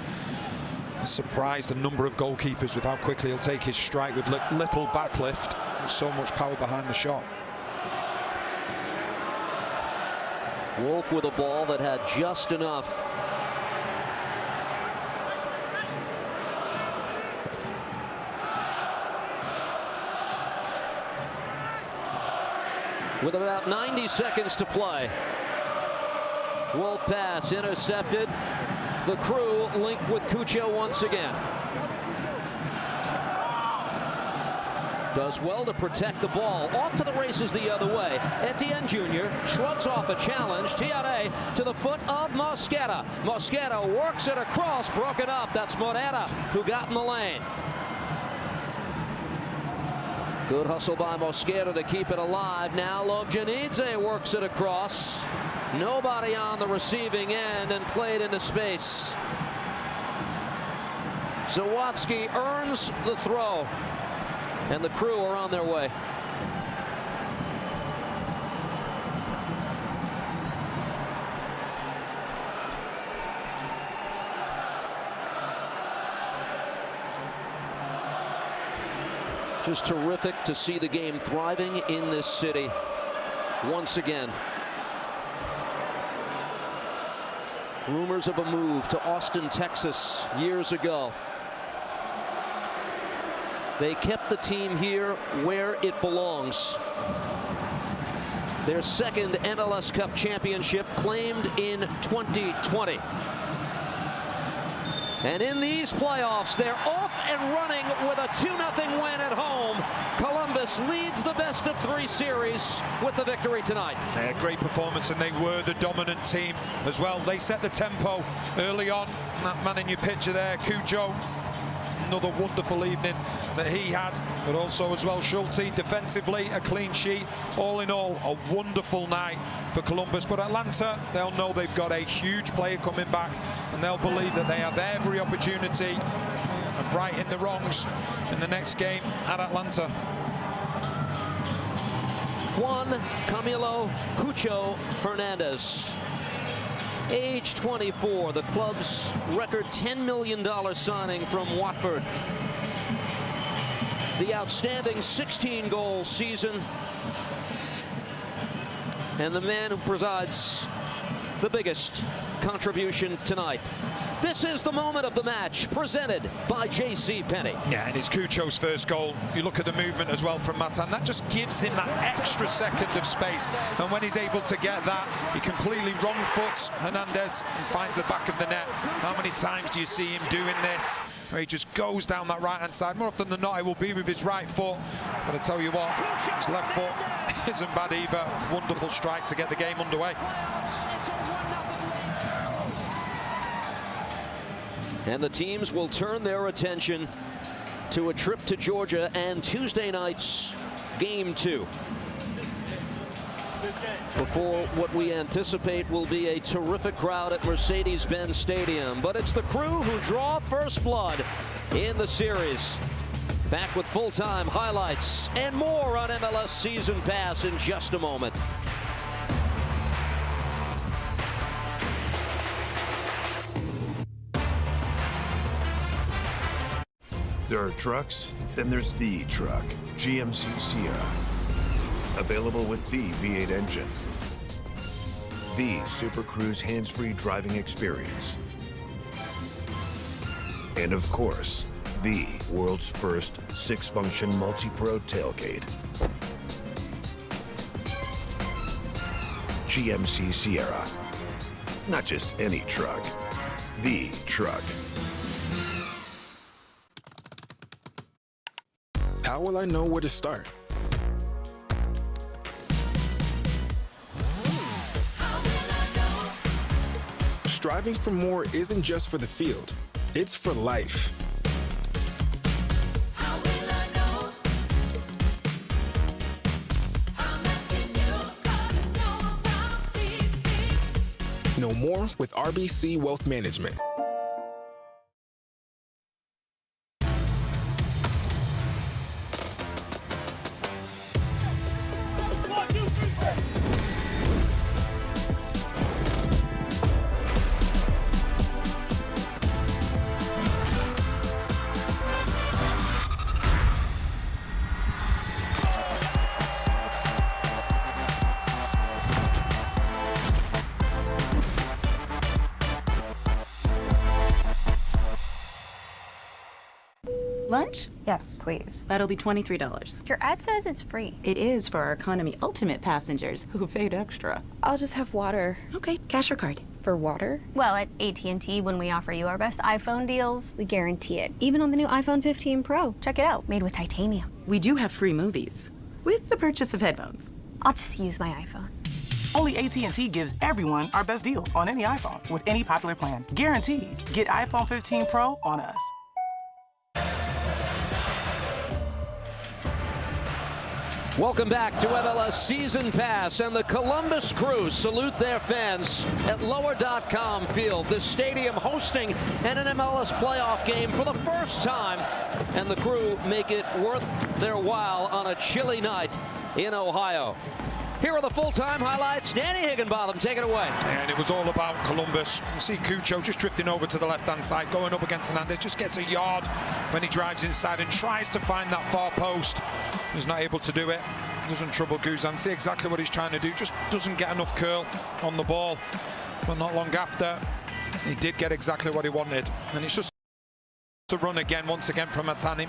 I'm surprised a number of goalkeepers with how quickly he'll take his strike with little backlift. There's so much power behind the shot. Wolf with a ball that had just enough. With about 90 seconds to play. Wolf pass intercepted. The Crew linked with Cucho once again. Does well to protect the ball. Off to the races the other way. Etienne Jr. shrugs off a challenge. Tiare to the foot of Mosquera. Mosquera works it across, broken up. That's Morera who got in the lane. Good hustle by Mosquera to keep it alive. Now Lobjanidze works it across. Nobody on the receiving end and played into space. Zawadzki earns the throw. And the Crew are on their way. Just terrific to see the game thriving in this city once again. Rumors of a move to Austin, Texas years ago. They kept the team here where it belongs. Their second MLS Cup championship claimed in 2020. And in these playoffs, they're off and running with a 2-0 win at home. Columbus leads the best-of-3 series with the victory tonight. Yeah, great performance, and they were the dominant team as well. They set the tempo early on. That man in your picture there, Cucho, another wonderful evening that he had, but also as well Schulte defensively, a clean sheet. All in all, a wonderful night for Columbus. But Atlanta, they'll know they've got a huge player coming back, and they'll believe that they have every opportunity of righting the wrongs in the next game at Atlanta. Juan Camilo Cucho Hernandez, age 24, the club's record $10 million signing from Watford. The outstanding 16-goal season, and the man who presides the biggest contribution tonight. This is the moment of the match, presented by JCPenney. Yeah, and it's Cucho's first goal. You look at the movement as well from Matan. That just gives him that extra second of space. And when he's able to get that, he completely wrong foots Hernandez and finds the back of the net. How many times do you see him doing this, where he just goes down that right-hand side? More often than not, it will be with his right foot. But I tell you what, his left foot isn't bad either. Wonderful strike to get the game underway. And the teams will turn their attention to a trip to Georgia and Tuesday night's Game 2. Before what we anticipate will be a terrific crowd at Mercedes-Benz Stadium. But it's the Crew who draw first blood in the series. Back with full-time highlights and more on MLS Season Pass in just a moment. There are trucks, then there's the truck, GMC Sierra. Available with the V8 engine. The Super Cruise hands-free driving experience. And of course, the world's first 6-function multi-pro tailgate. GMC Sierra. Not just any truck, the truck. How will I know where to start? Striving for more isn't just for the field, it's for life. Know more with RBC Wealth Management. Lunch? Yes, please. That'll be $23. Your ad says it's free. It is for our economy ultimate passengers who paid extra. I'll just have water. Okay, cash or card. For water? Well, at ATLUTD, when we offer you our best iPhone deals, we guarantee it. Even on the new iPhone 15 Pro. Check it out, made with titanium. We do have free movies with the purchase of headphones. I'll just use my iPhone. Only AT&T gives everyone our best deals on any iPhone with any popular plan. Guaranteed. Get iPhone 15 Pro on us. Welcome back to MLS Season Pass, and the Columbus Crew salute their fans at Lower.com Field. This stadium hosting an MLS playoff game for the first time, and the Crew make it worth their while on a chilly night in Ohio. Here are the full-time highlights. Danny Higginbotham, take it away. And it was all about Columbus. You see Cucho just drifting over to the left-hand side, going up against Hernandez, just gets a yard when he drives inside and tries to find that far post. He's not able to do it. Doesn't trouble Guzan. See exactly what he's trying to do. Just doesn't get enough curl on the ball. But not long after, he did get exactly what he wanted. And it's just to run again, once again, from Matani.